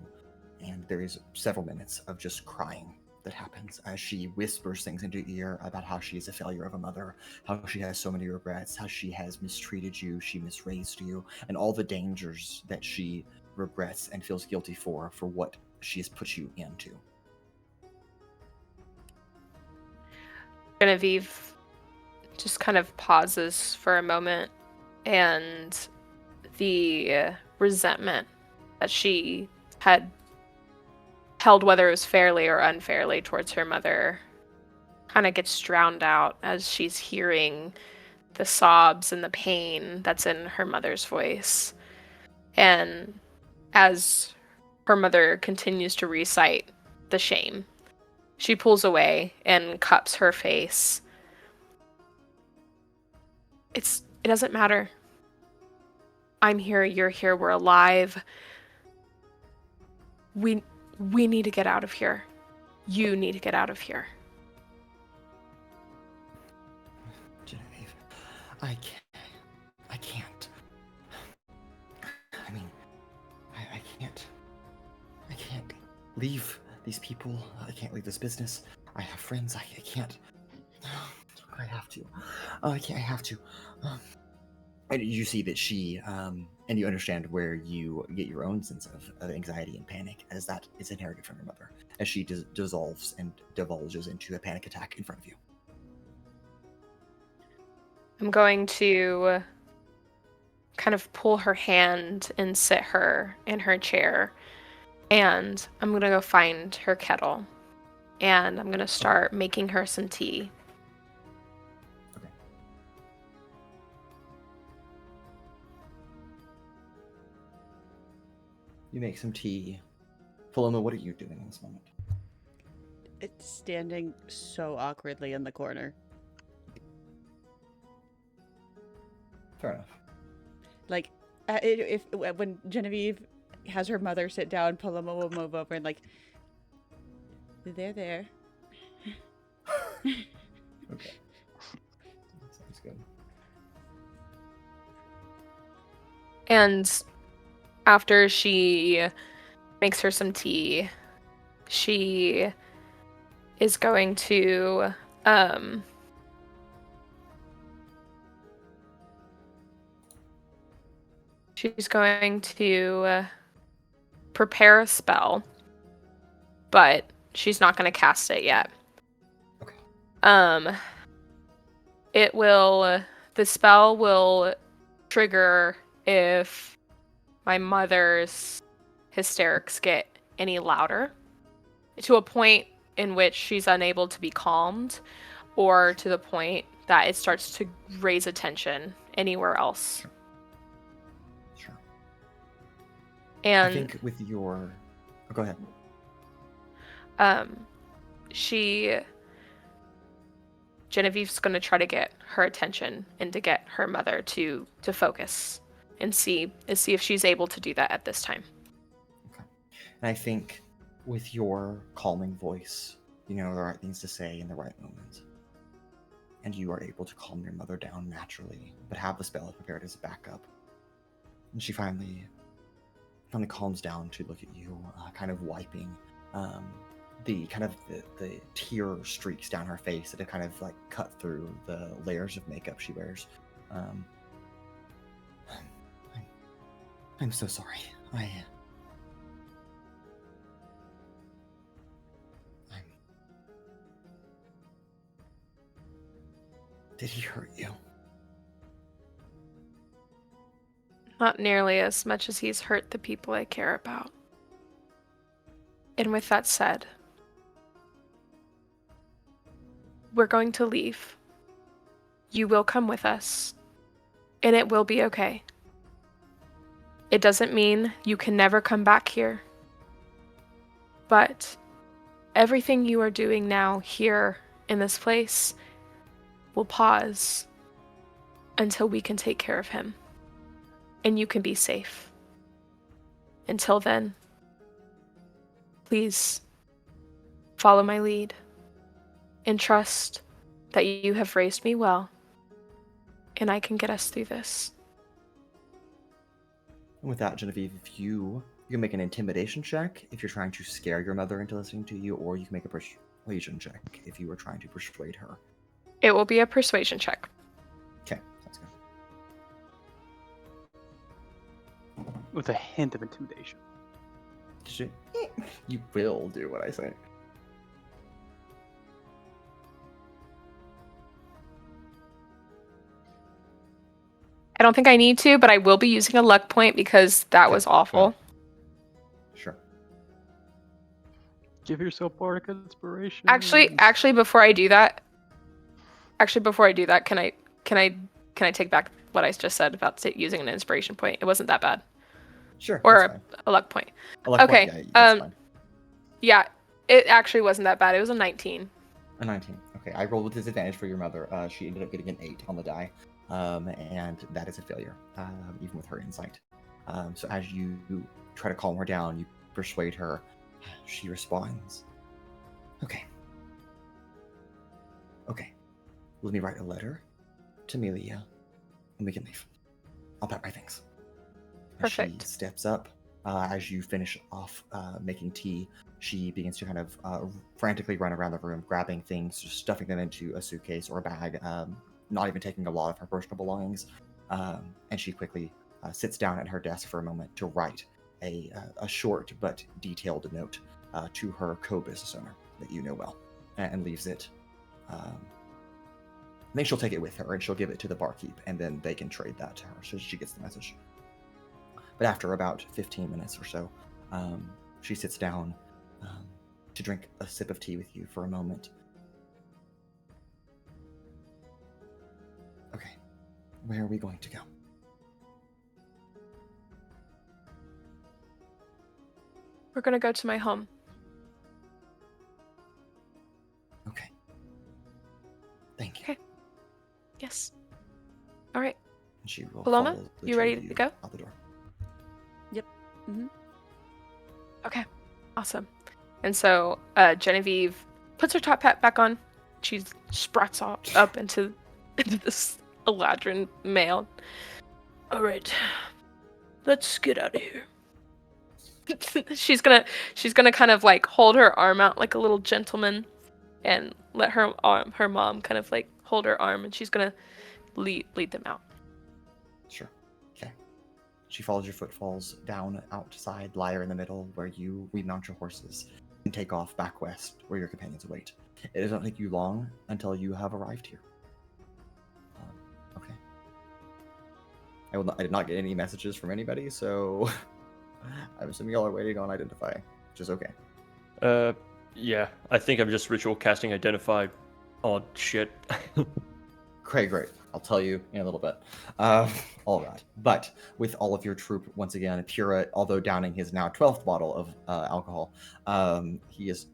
And there is several minutes of just crying that happens as she whispers things into your ear about how she is a failure of a mother, how she has so many regrets, how she has mistreated you, she misraised you, and all the dangers that she regrets and feels guilty for what she has put you into. Genevieve just kind of pauses for a moment, and the resentment that she had held, whether it was fairly or unfairly, towards her mother kind of gets drowned out as she's hearing the sobs and the pain that's in her mother's voice. And as her mother continues to recite the shame, she pulls away and cups her face. It doesn't matter. I'm here, you're here, we're alive. We need to get out of here. You need to get out of here. Genevieve, I can't. I mean, I can't leave these people. I can't leave this business. I have friends. I can't. I have to. I have to. And you see that she, and you understand where you get your own sense of anxiety and panic, as that is inherited from your mother, as she dissolves and divulges into a panic attack in front of you. I'm going to kind of pull her hand and sit her in her chair, and I'm going to go find her kettle, and I'm going to start making her some tea. You make some tea. Paloma, what are you doing in this moment? It's standing so awkwardly in the corner. Fair enough. When Genevieve has her mother sit down, Paloma will move over and They're there. Okay. Sounds good. And after she makes her some tea, she is going to prepare a spell, but she's not going to cast it yet. Okay. The spell will trigger if my mother's hysterics get any louder, to a point in which she's unable to be calmed, or to the point that it starts to raise attention anywhere else. Sure. And I think with your... Oh, go ahead. Genevieve's going to try to get her attention and to get her mother to focus and see if she's able to do that at this time. Okay. And I think with your calming voice, you know the right things to say in the right moment. And you are able to calm your mother down naturally, but have the spell prepared as a backup. And she finally calms down to look at you, kind of wiping the tear streaks down her face that have kind of like cut through the layers of makeup she wears. I'm so sorry. Did he hurt you? Not nearly as much as he's hurt the people I care about. And with that said, we're going to leave. You will come with us, and it will be okay. It doesn't mean you can never come back here. But everything you are doing now here in this place will pause until we can take care of him. And you can be safe. Until then, please follow my lead and trust that you have raised me well and I can get us through this. With that, Genevieve, you can make an intimidation check if you're trying to scare your mother into listening to you, or you can make a persuasion check if you were trying to persuade her. It will be a persuasion check. Okay, sounds good. With a hint of intimidation. You will do what I say. I don't think I need to, but I will be using a luck point because that was awful. Sure. Give yourself bardic inspiration. Actually, before I do that, can I take back what I just said about using an inspiration point? It wasn't that bad. Sure. Or a luck point. Okay. Point, yeah, that's fine. Yeah, it actually wasn't that bad. It was a 19. A 19. Okay, I rolled with disadvantage for your mother. She ended up getting an 8 on the die. And that is a failure, even with her insight. So as you try to calm her down, you persuade her, she responds, Okay, let me write a letter to Melia, and we can leave. I'll pack my things. Perfect. She steps up. As you finish off making tea, she begins to kind of frantically run around the room, grabbing things, just stuffing them into a suitcase or a bag, not even taking a lot of her personal belongings. And she quickly sits down at her desk for a moment to write a short but detailed note to her co-business owner that you know well, and leaves it. Then she'll take it with her and she'll give it to the barkeep, and then they can trade that to her, so she gets the message. But after about 15 minutes or so, she sits down to drink a sip of tea with you for a moment. Okay, where are we going to go? We're going to go to my home. Okay. Thank you. Okay. Yes. All right. And she will Paloma, follow the you two ready of to go? Out the door. Yep. Mm-hmm. Okay. Awesome. And so Genevieve puts her top hat back on. She sprouts up into this Eladrin male. All right, let's get out of here. she's gonna kind of like hold her arm out like a little gentleman, and let her mom kind of like hold her arm, and she's gonna lead them out. Sure. Okay. She follows your footfalls down outside, Lyre in the middle, where you remount your horses and take off back west, where your companions await. It does not take you long until you have arrived here. Okay. I did not get any messages from anybody, so I'm assuming y'all are waiting on Identify, which is okay. Yeah, I think I'm just ritual casting Identify on shit. Great. I'll tell you in a little bit. All that. But with all of your troop, once again, Pura, although downing his now 12th bottle of alcohol, he is,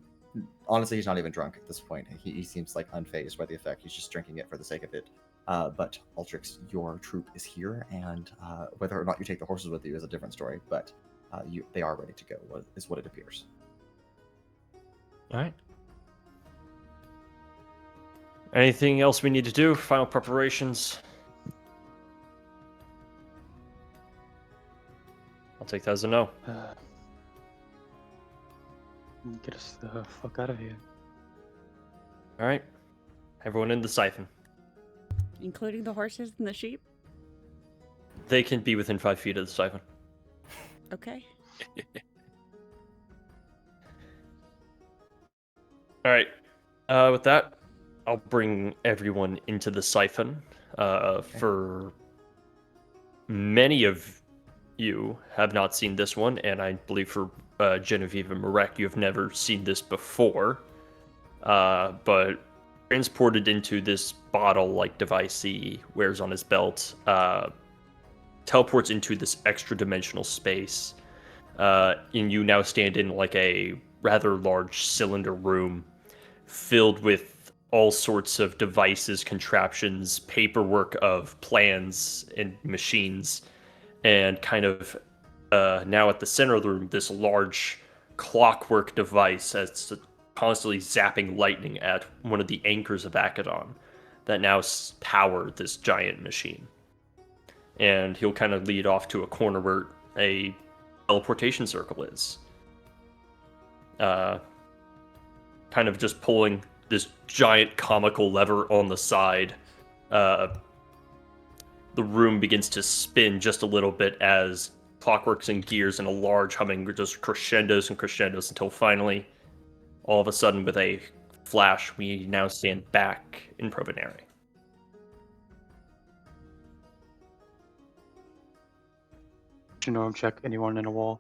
honestly, he's not even drunk at this point. He seems like unfazed by the effect. He's just drinking it for the sake of it. But Altrix, your troop is here, and whether or not you take the horses with you is a different story, but they are ready to go, is what it appears. All right. Anything else we need to do? Final preparations? I'll take that as a no. Get us the fuck out of here. All right. Everyone in the siphon. Including the horses and the sheep? They can be within 5 feet of the siphon. Okay. All right. With that, I'll bring everyone into the siphon. For many of you have not seen this one, and I believe for Genevieve and Marek, you have never seen this before. But transported into this bottle-like device he wears on his belt, teleports into this extra-dimensional space, and you now stand in like a rather large cylinder room filled with all sorts of devices, contraptions, paperwork of plans and machines, and kind of now at the center of the room, this large clockwork device that's constantly zapping lightning at one of the anchors of Akadon that now power this giant machine. And he'll kind of lead off to a corner where a teleportation circle is. Kind of just pulling this giant comical lever on the side. The room begins to spin just a little bit as clockworks and gears and a large humming just crescendos and crescendos until finally, all of a sudden, with a flash, we now stand back in Provenary. Norm check anyone in a wall.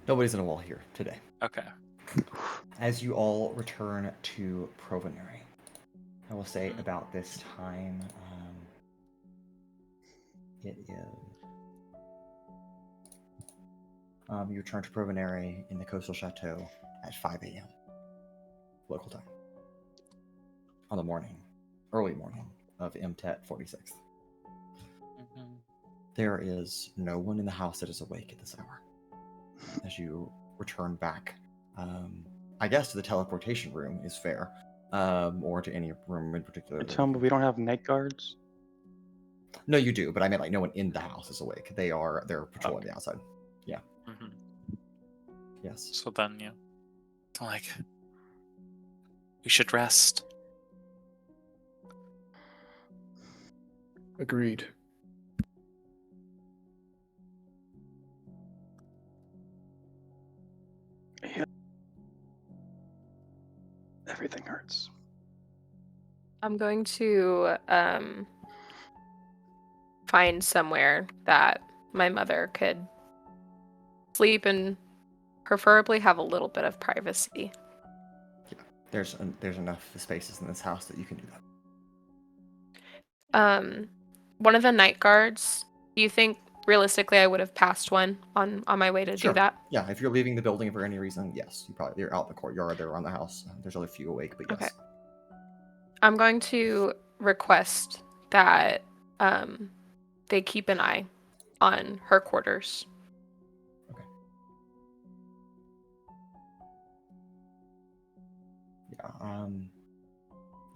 Nobody's in a wall here today. Okay. As you all return to Provenary, I will say about this time, it is... you return to Provenary in the Coastal Chateau at 5 a.m. local time. On the early morning of MTET 46th. There is no one in the house that is awake at this hour. As you return back, I guess to the teleportation room is fair, or to any room in particular. Tell me we don't have night guards? No, you do, but I meant like no one in the house is awake. They're patrolling the outside. Yeah. Mm-hmm. Yes. So then, yeah. Like, we should rest. Agreed. Yeah. Everything hurts. I'm going to find somewhere that my mother could sleep and preferably have a little bit of privacy. Yeah. There's enough spaces in this house that you can do that. One of the night guards, do you think realistically I would have passed one on my way to Sure. do that? Yeah, if you're leaving the building for any reason, yes. You're out in the courtyard, they're around the house. There's only a few awake, but yes. Okay. I'm going to request that they keep an eye on her quarters. Yeah.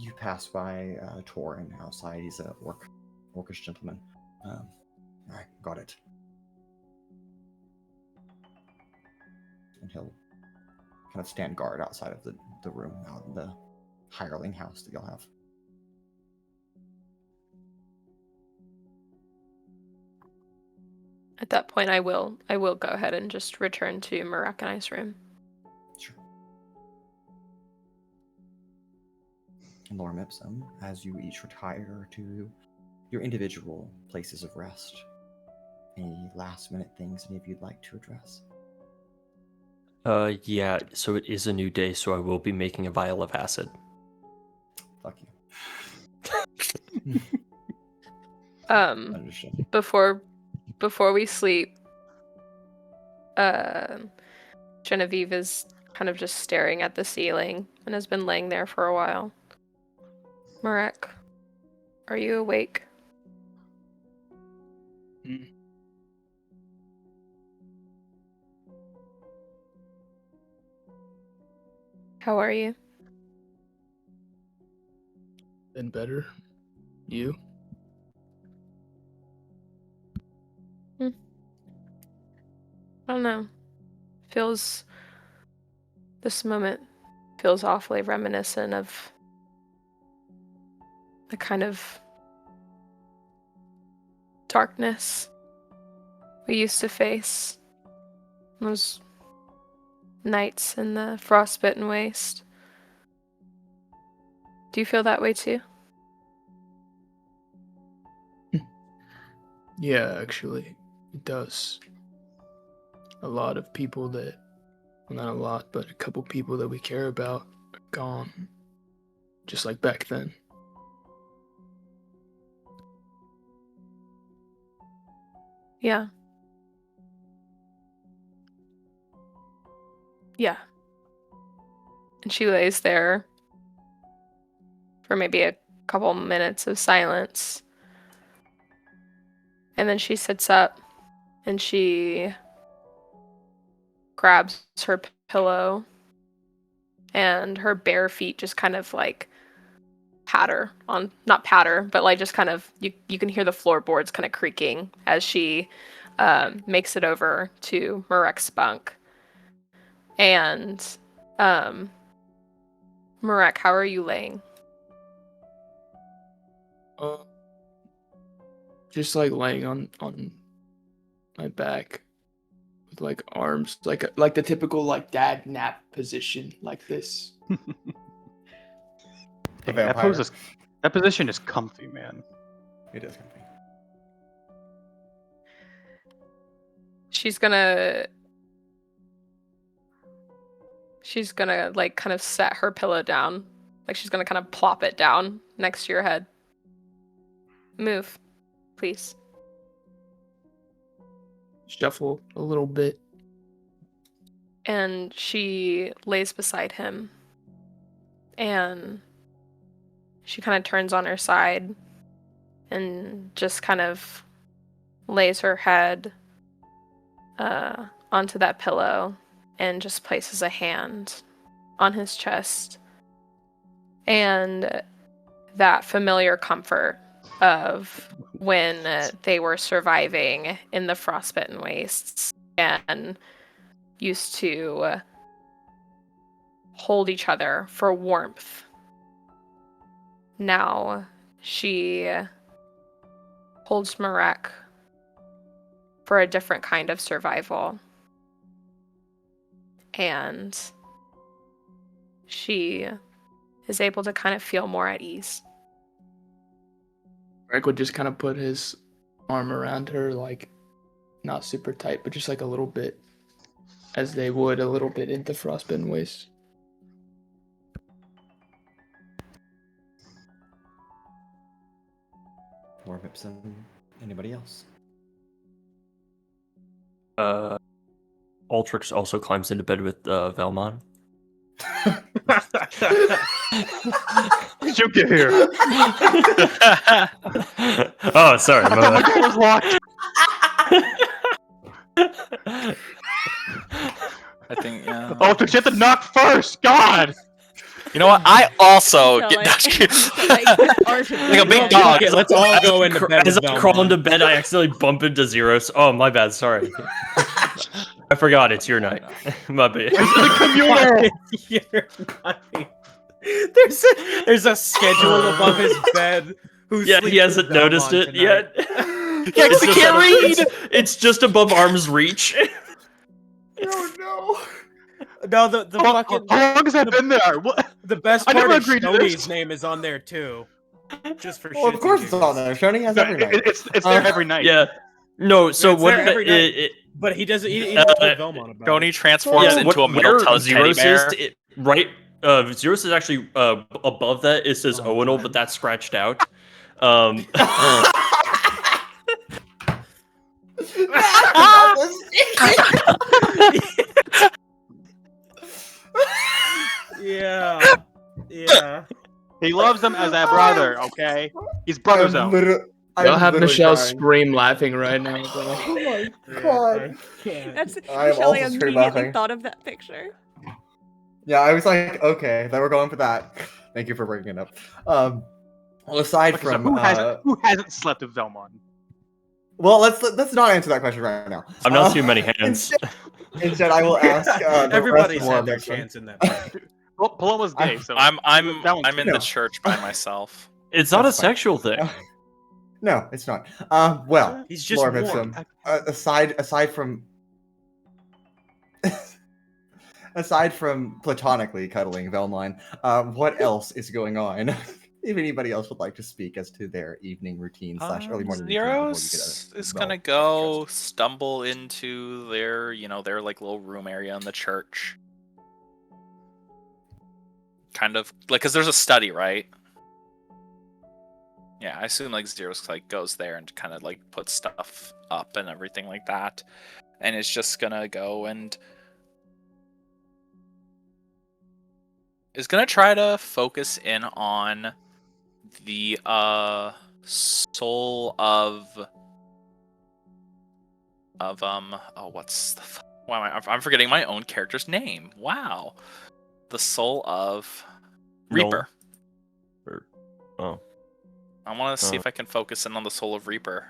You pass by Torin outside. He's a orcish gentleman. All right, got it. And he'll kind of stand guard outside of the room out in the hireling house that you'll have. At that point, I will go ahead and just return to Marek and I's room. Sure. And Lorem Ipsum, as you each retire to your individual places of rest, any last-minute things any of you'd like to address? Yeah, so it is a new day, so I will be making a vial of acid. Fuck you. Understood. Before we sleep, Genevieve is kind of just staring at the ceiling and has been laying there for a while. Marek, are you awake? How are you? Been better. You? I don't know. This moment feels awfully reminiscent of the kind of darkness we used to face. Those nights in the frostbitten waste. Do you feel that way too? Yeah, actually, it does. A lot of people well, not a lot, but a couple people that we care about are gone. Just like back then. Yeah. Yeah. And she lays there for maybe a couple minutes of silence. And then she sits up and she grabs her pillow and her bare feet just kind of like patter on, not patter, but like just kind of, you can hear the floorboards kind of creaking as she makes it over to Marek's bunk. And Marek, how are you laying? Just like laying on my back with like arms, like the typical like dad nap position, like this. The That vampire. position is comfy, man. It is comfy. She's gonna like kind of set her pillow down. Like she's gonna kind of plop it down next to your head. Move, please. Shuffle a little bit. And she lays beside him. And she kind of turns on her side and just kind of lays her head onto that pillow and just places a hand on his chest. And that familiar comfort of when they were surviving in the frostbitten wastes and used to hold each other for warmth. Now she holds Marek for a different kind of survival. And she is able to kind of feel more at ease. Greg would just kind of put his arm around her, like, not super tight, but just like a little bit, as they would a little bit into frostbitten waste. Lorem Ipsum. Anybody else? Altrix also climbs into bed with Vellmon. Did you get here? Oh, sorry. I thought my door was locked. Oh, to get the knock first! God! You know what? I also So, get like like a big dog. Okay, let's all go into bed As with I crawl Vellmon. into bed, I accidentally bump into Zeiros. Oh, my bad. Sorry. I forgot it's your night. My bad. You're nothing. There's a schedule above his bed. Who Yeah, sleeps he hasn't with noticed Vellmon it tonight. yet. Yeah, 'cause he just can't at a- read! It's just above arm's reach. Oh no. No, the How fucking long has that been there? What? the best I part never is agreed to Shoney's this. name is on there too. Just for Well, of shits course and it's on giggles. there. Shoney has every night. It's there every night. Yeah. No, so It's what there every night. it, But he doesn't. He told Vellmon about Tony it. transforms yeah, into a what, middle where toed teddy Zeiros bear. is, right? Zeiros is actually above that. It says Owenal, but that's scratched out. Yeah. Yeah. He loves them as a brother, okay? He's brother zone. You'll have Michelle scream laughing right now. Bro. Oh my Yeah, god. I can't. That's I am Michelle also scream immediately laughing. thought of that picture. Yeah, I was like, okay, then we're going for that. Thank you for bringing it up. Well, aside Okay, so from who hasn't slept with Vellmon? well, let's not answer that question right now. I'm not too many hands. Instead, I will ask Everybody's the rest had of their the chance in that. Part. Well, Paloma's gay, so I'm that one's in No. the church by myself. It's not a That's fine. sexual thing. No, it's not. Well, He's just Lorem warm. Ipsum, aside from aside from platonically cuddling Vellmon, what else is going on? If anybody else would like to speak as to their evening routine / early morning routine before you get Zeros is well, gonna go stumble into their, their like little room area in the church. Kind of like, cause there's a study, right? Yeah, I assume like Zeros like goes there and kind of like puts stuff up and everything like that, and it's just gonna go and is gonna try to focus in on the soul of what's the why am I'm forgetting my own character's name. Wow. The soul of Reaper. Oh. I want to see if I can focus in on the soul of Reaper.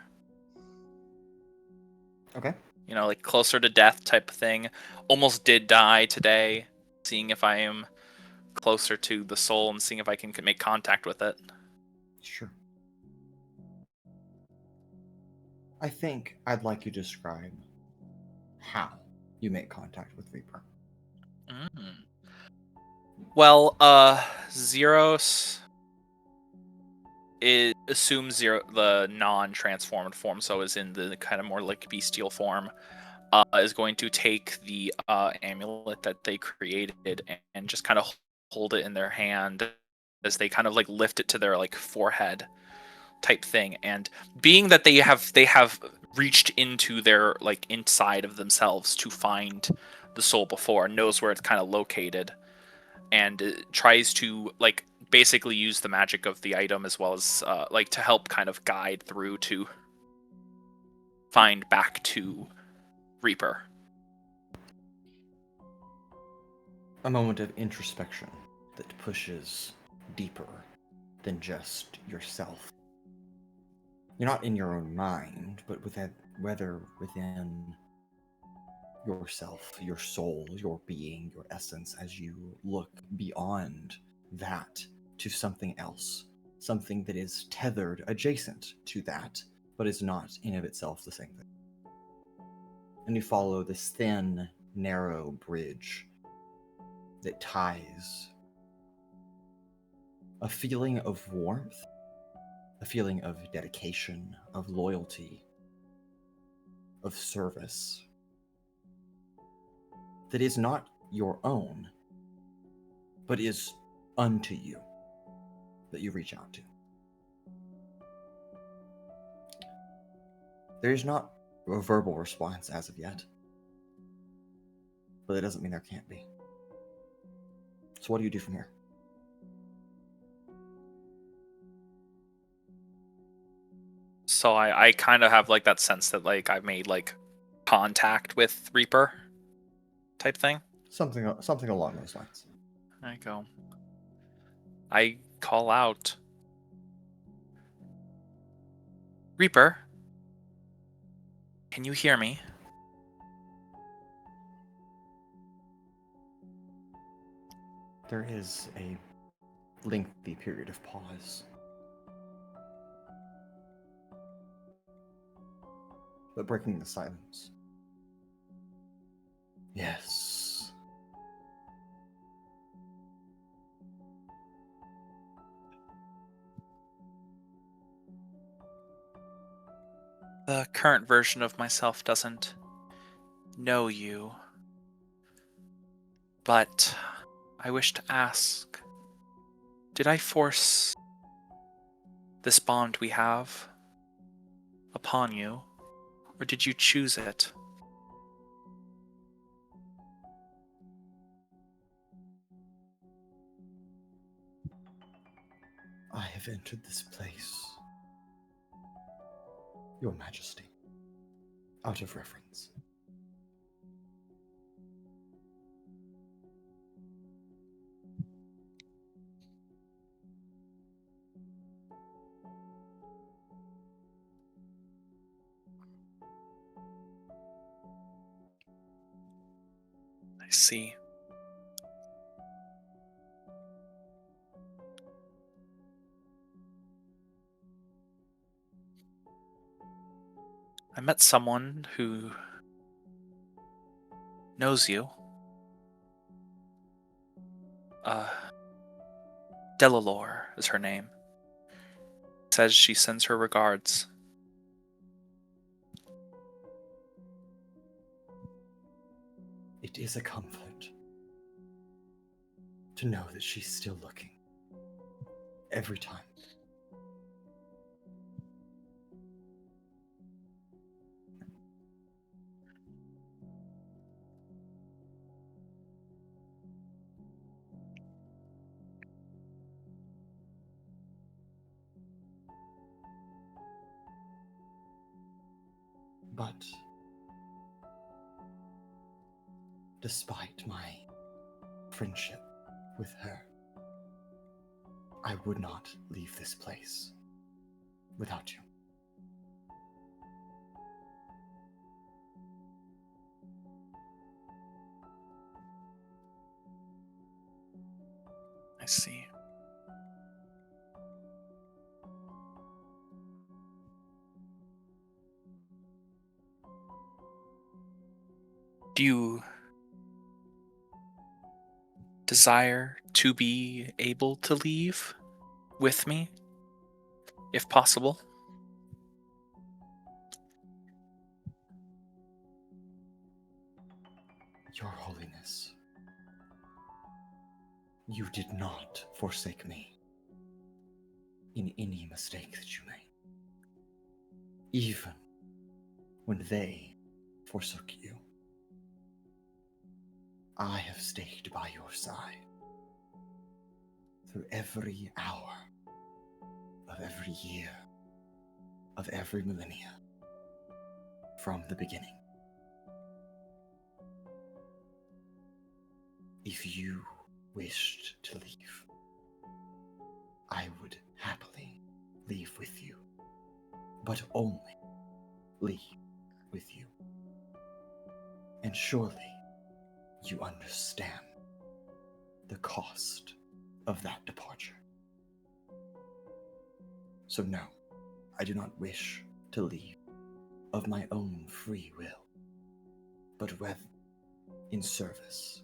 Okay. Like closer to death type of thing. Almost did die today. Seeing if I am closer to the soul and seeing if I can make contact with it. Sure. I think I'd like you to describe how you make contact with Reaper. Well, Zeiros assumes the non-transformed form, so is in the kind of more like bestial form. Is going to take the amulet that they created and just kind of hold it in their hand as they kind of like lift it to their like forehead type thing. And being that they have reached into their like inside of themselves to find the soul before, knows where it's kind of located, and tries to like basically use the magic of the item as well as like to help kind of guide through to find back to Reaper. A moment of introspection that pushes deeper than just yourself. You're not in your own mind, but whether within yourself, your soul, your being, your essence, as you look beyond that to something else, something that is tethered adjacent to that, but is not in of itself the same thing. And you follow this thin, narrow bridge that ties a feeling of warmth, a feeling of dedication, of loyalty, of service that is not your own, but is unto you, that you reach out to. There is not a verbal response as of yet, but that doesn't mean there can't be. So what do you do from here? So I kind of have like that sense that like I've made like contact with Reaper type thing. Something along those lines. I go. I call out. Reaper, can you hear me? There is a lengthy period of pause. But breaking the silence. Yes. The current version of myself doesn't know you. But I wish to ask, did I force this bond we have upon you, or did you choose it? I have entered this place, Your Majesty, out of reverence. I see. I met someone who knows you. Delalore is her name. Says she sends her regards. It is a comfort to know that she's still looking. Every time. But despite my friendship with her, I would not leave this place without you. I see. Do you desire to be able to leave with me, if possible? Your Holiness, you did not forsake me in any mistake that you made. Even when they forsook you, I have stayed by your side through every hour of every year of every millennia from the beginning. If you wished to leave, I would happily leave with you, but only leave with you. And surely you understand the cost of that departure. So no, I do not wish to leave of my own free will, but rather in service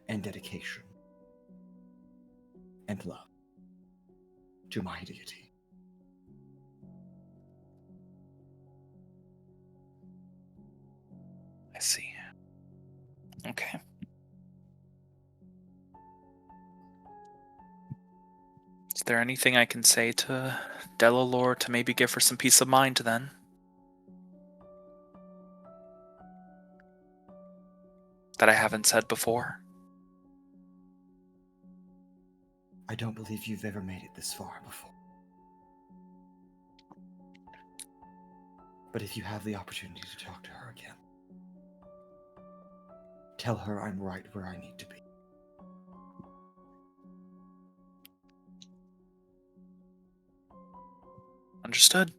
and dedication and love to my deity. I see. Okay. Is there anything I can say to Delalore to maybe give her some peace of mind then? That I haven't said before? I don't believe you've ever made it this far before. But if you have the opportunity to talk to her again, tell her I'm right where I need to be. Understood.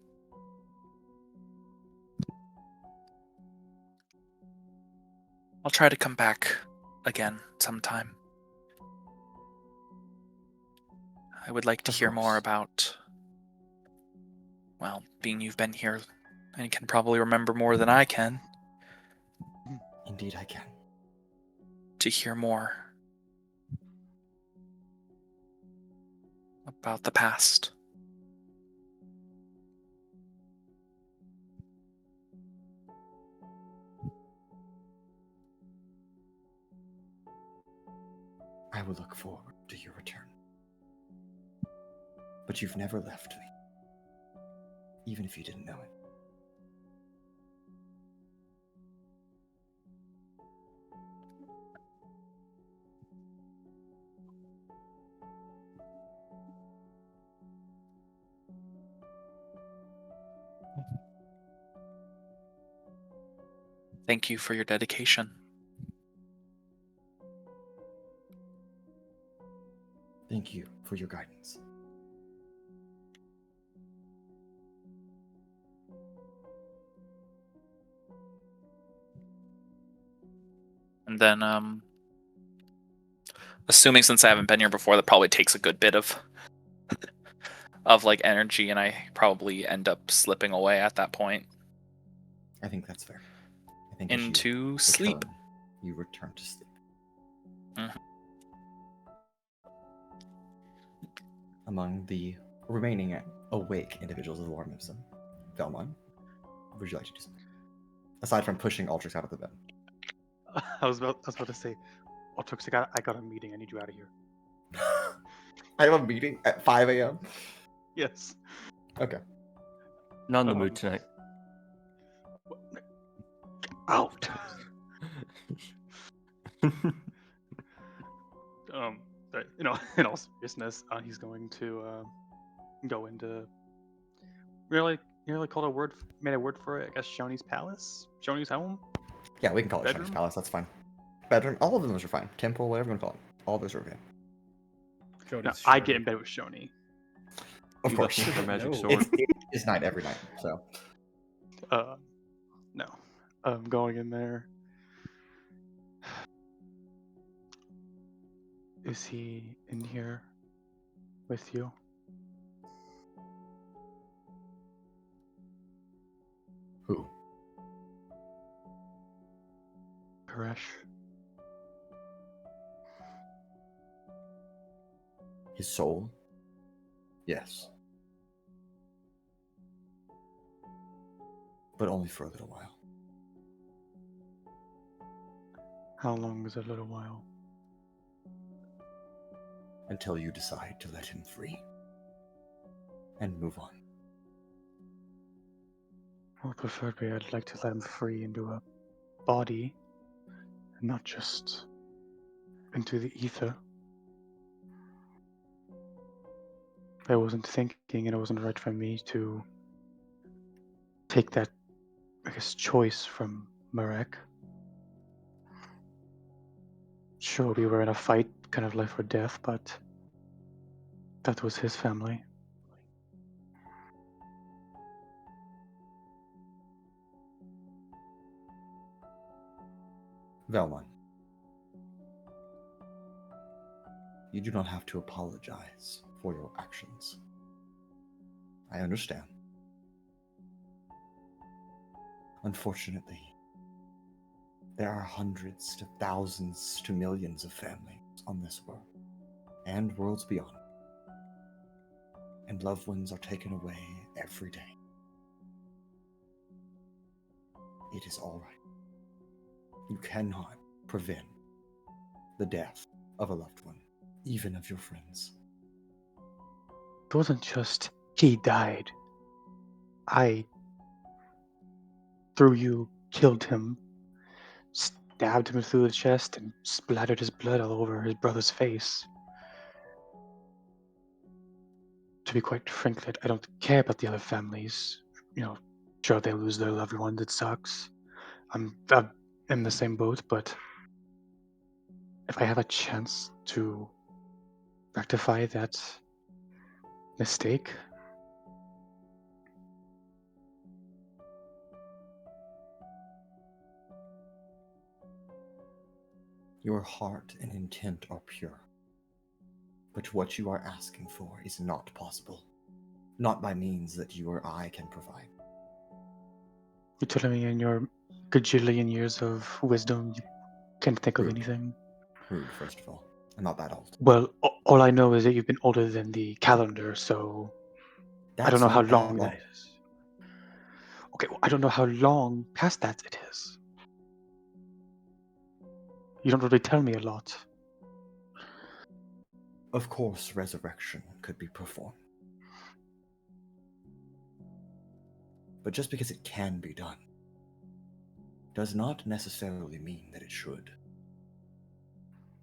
I'll try to come back again sometime. I would like to hear more about, well, being you've been here and can probably remember more than I can, Indeed I can. to hear more about the past. I will look forward to your return. But you've never left me, even if you didn't know it. Thank you for your dedication. Thank you for your guidance. And then, assuming since I haven't been here before, that probably takes a good bit of like energy, and I probably end up slipping away at that point I think that's fair. I think as you into sleep. return, you return to sleep. Mhm. Among the remaining awake individuals of the Lorem Ipsum, Vellmon, would you like to do something? Aside from pushing Altrix out of the bed. I was about to say, Altrix, I got a meeting. I need you out of here. I have a meeting at 5 a.m. Yes. Okay. Not in the mood tonight. Out. But, in all seriousness, he's going to go into really called a word, made a word for it. I guess Shoni's palace, Shoni's home. Yeah, we can call it Bedroom? Shini's Palace, that's fine. Bedroom, all of them are fine. Temple, whatever you want to call it. All of those are okay. No, I get in bed with Shoni. Of You course. left me for magic No. sword. It is night every night, so. No, I'm going in there. Is he in here with you? Who? Koresh? His soul? Yes. But only for a little while. How long is a little while? Until you decide to let him free. And move on. Well, preferably I'd like to let him free into a body, and not just into the ether. I wasn't thinking, and it wasn't right for me to take that, I guess, choice from Marek. Sure, we were in a fight, kind of life or death, but that was his family. Vellmon. You do not have to apologize for your actions. I understand. Unfortunately, there are hundreds to thousands to millions of families on this world, and worlds beyond. And loved ones are taken away every day. It is all right. You cannot prevent the death of a loved one, even of your friends. It wasn't just he died. I, through you, killed him, stabbed him through the chest, and splattered his blood all over his brother's face. To be quite frank, I don't care about the other families. Sure, they lose their loved ones, it sucks. I'm in the same boat, but if I have a chance to rectify that mistake, Your heart and intent are pure, but what you are asking for is not possible. Not by means that you or I can provide. you're telling me in your gajillion years of wisdom you can't think of Rude. anything? Rude, first of all. I'm not that old. Well, all I know is that you've been older than the calendar, so I don't That's know how not that long that is. Okay, well, I don't know how long past that it is. You don't really tell me a lot. Of course, resurrection could be performed. But just because it can be done does not necessarily mean that it should.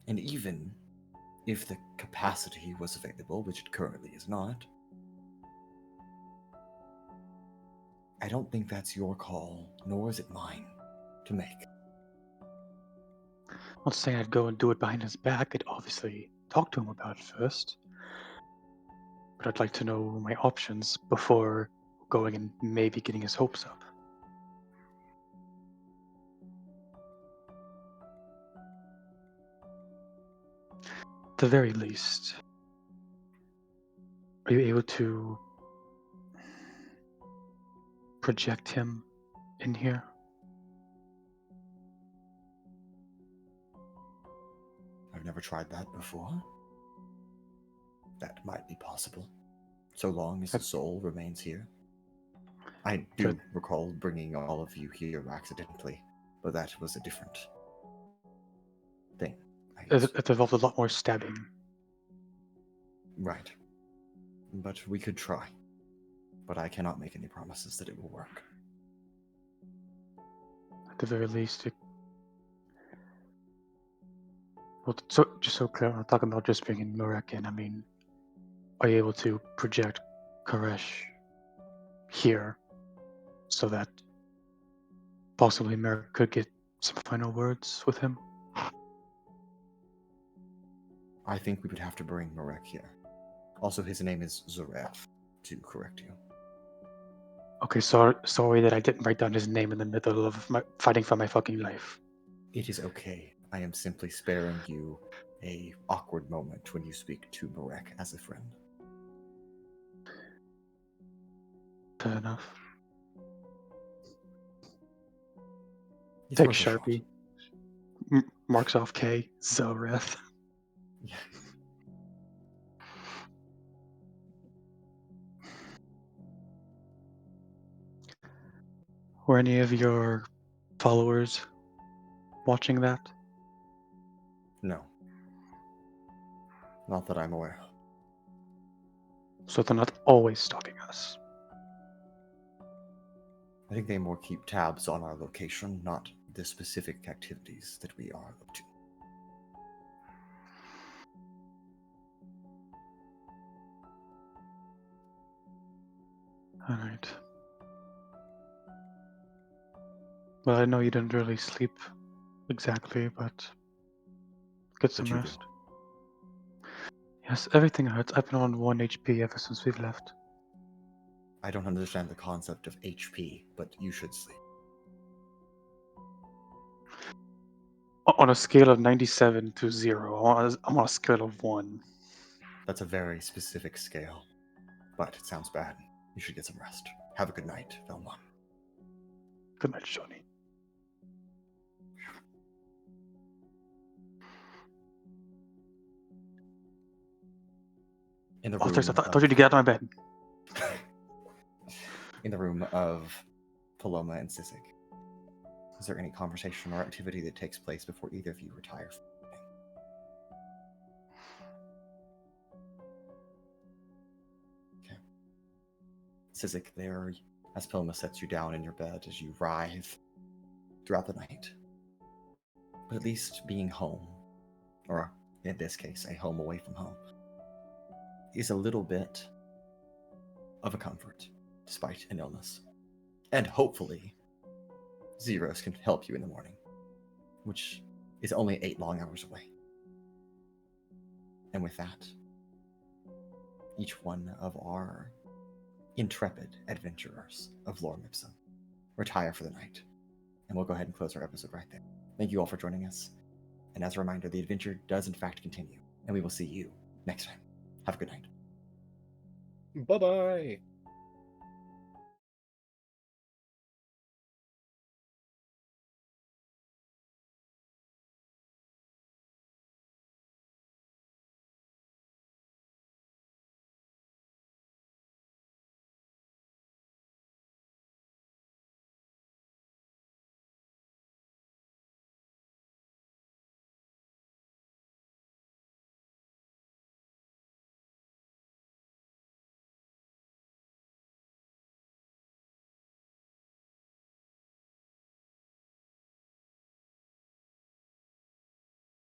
And even if the capacity was available, which it currently is not, I don't think that's your call, nor is it mine, to make. I'm not saying I'd go and do it behind his back. I'd obviously talk to him about it first. But I'd like to know my options before going and maybe getting his hopes up. At the very least, are you able to project him in here? I've never tried that before. That might be possible, so long as the soul remains here. I do Good. recall bringing all of you here accidentally, but that was a different thing, I guess. It involved a lot more stabbing. Right. But we could try. But I cannot make any promises that it will work. At the very least, well, so just so clear, I'm not talking about just bringing Murek in. I mean, are you able to project Koresh here so that possibly Merrick could get some final words with him? I think we would have to bring Marek here. Also, his name is Zarev, to correct you. Okay, sorry that I didn't write down his name in the middle of my fighting for my fucking life. It is okay. I am simply sparing you a awkward moment when you speak to Marek as a friend. Fair enough. It's Take worth a shot. Sharpie. Marks off K. Zareth. Yeah. Were any of your followers watching that? No. Not that I'm aware of. So they're not always stalking us. I think they more keep tabs on our location, not the specific activities that we are up to. Alright. Well, I know you didn't really sleep exactly, but get some But you rest. Yes, everything hurts. I've been on 1 HP ever since we've left. I don't understand the concept of HP, but you should sleep. On a scale of 97 to 0, I'm on a scale of 1. That's a very specific scale, but it sounds bad. You should get some rest. Have a good night, Vellmon. Good night, Shawnee. In the Altrix, room I told you to get out of my bed. in the room of Paloma and Sizik. Is there any conversation or activity that takes place before either of you retire? Okay. Sizik, there, as Paloma sets you down in your bed as you writhe throughout the night. But at least being home, or in this case, a home away from home, is a little bit of a comfort, despite an illness. And hopefully, Zeiros can help you in the morning, which is only 8 long hours away. And with that, each one of our intrepid adventurers of Lorem Ipsum retire for the night. And we'll go ahead and close our episode right there. Thank you all for joining us. And as a reminder, the adventure does in fact continue, and we will see you next time. Have a good night. Bye-bye.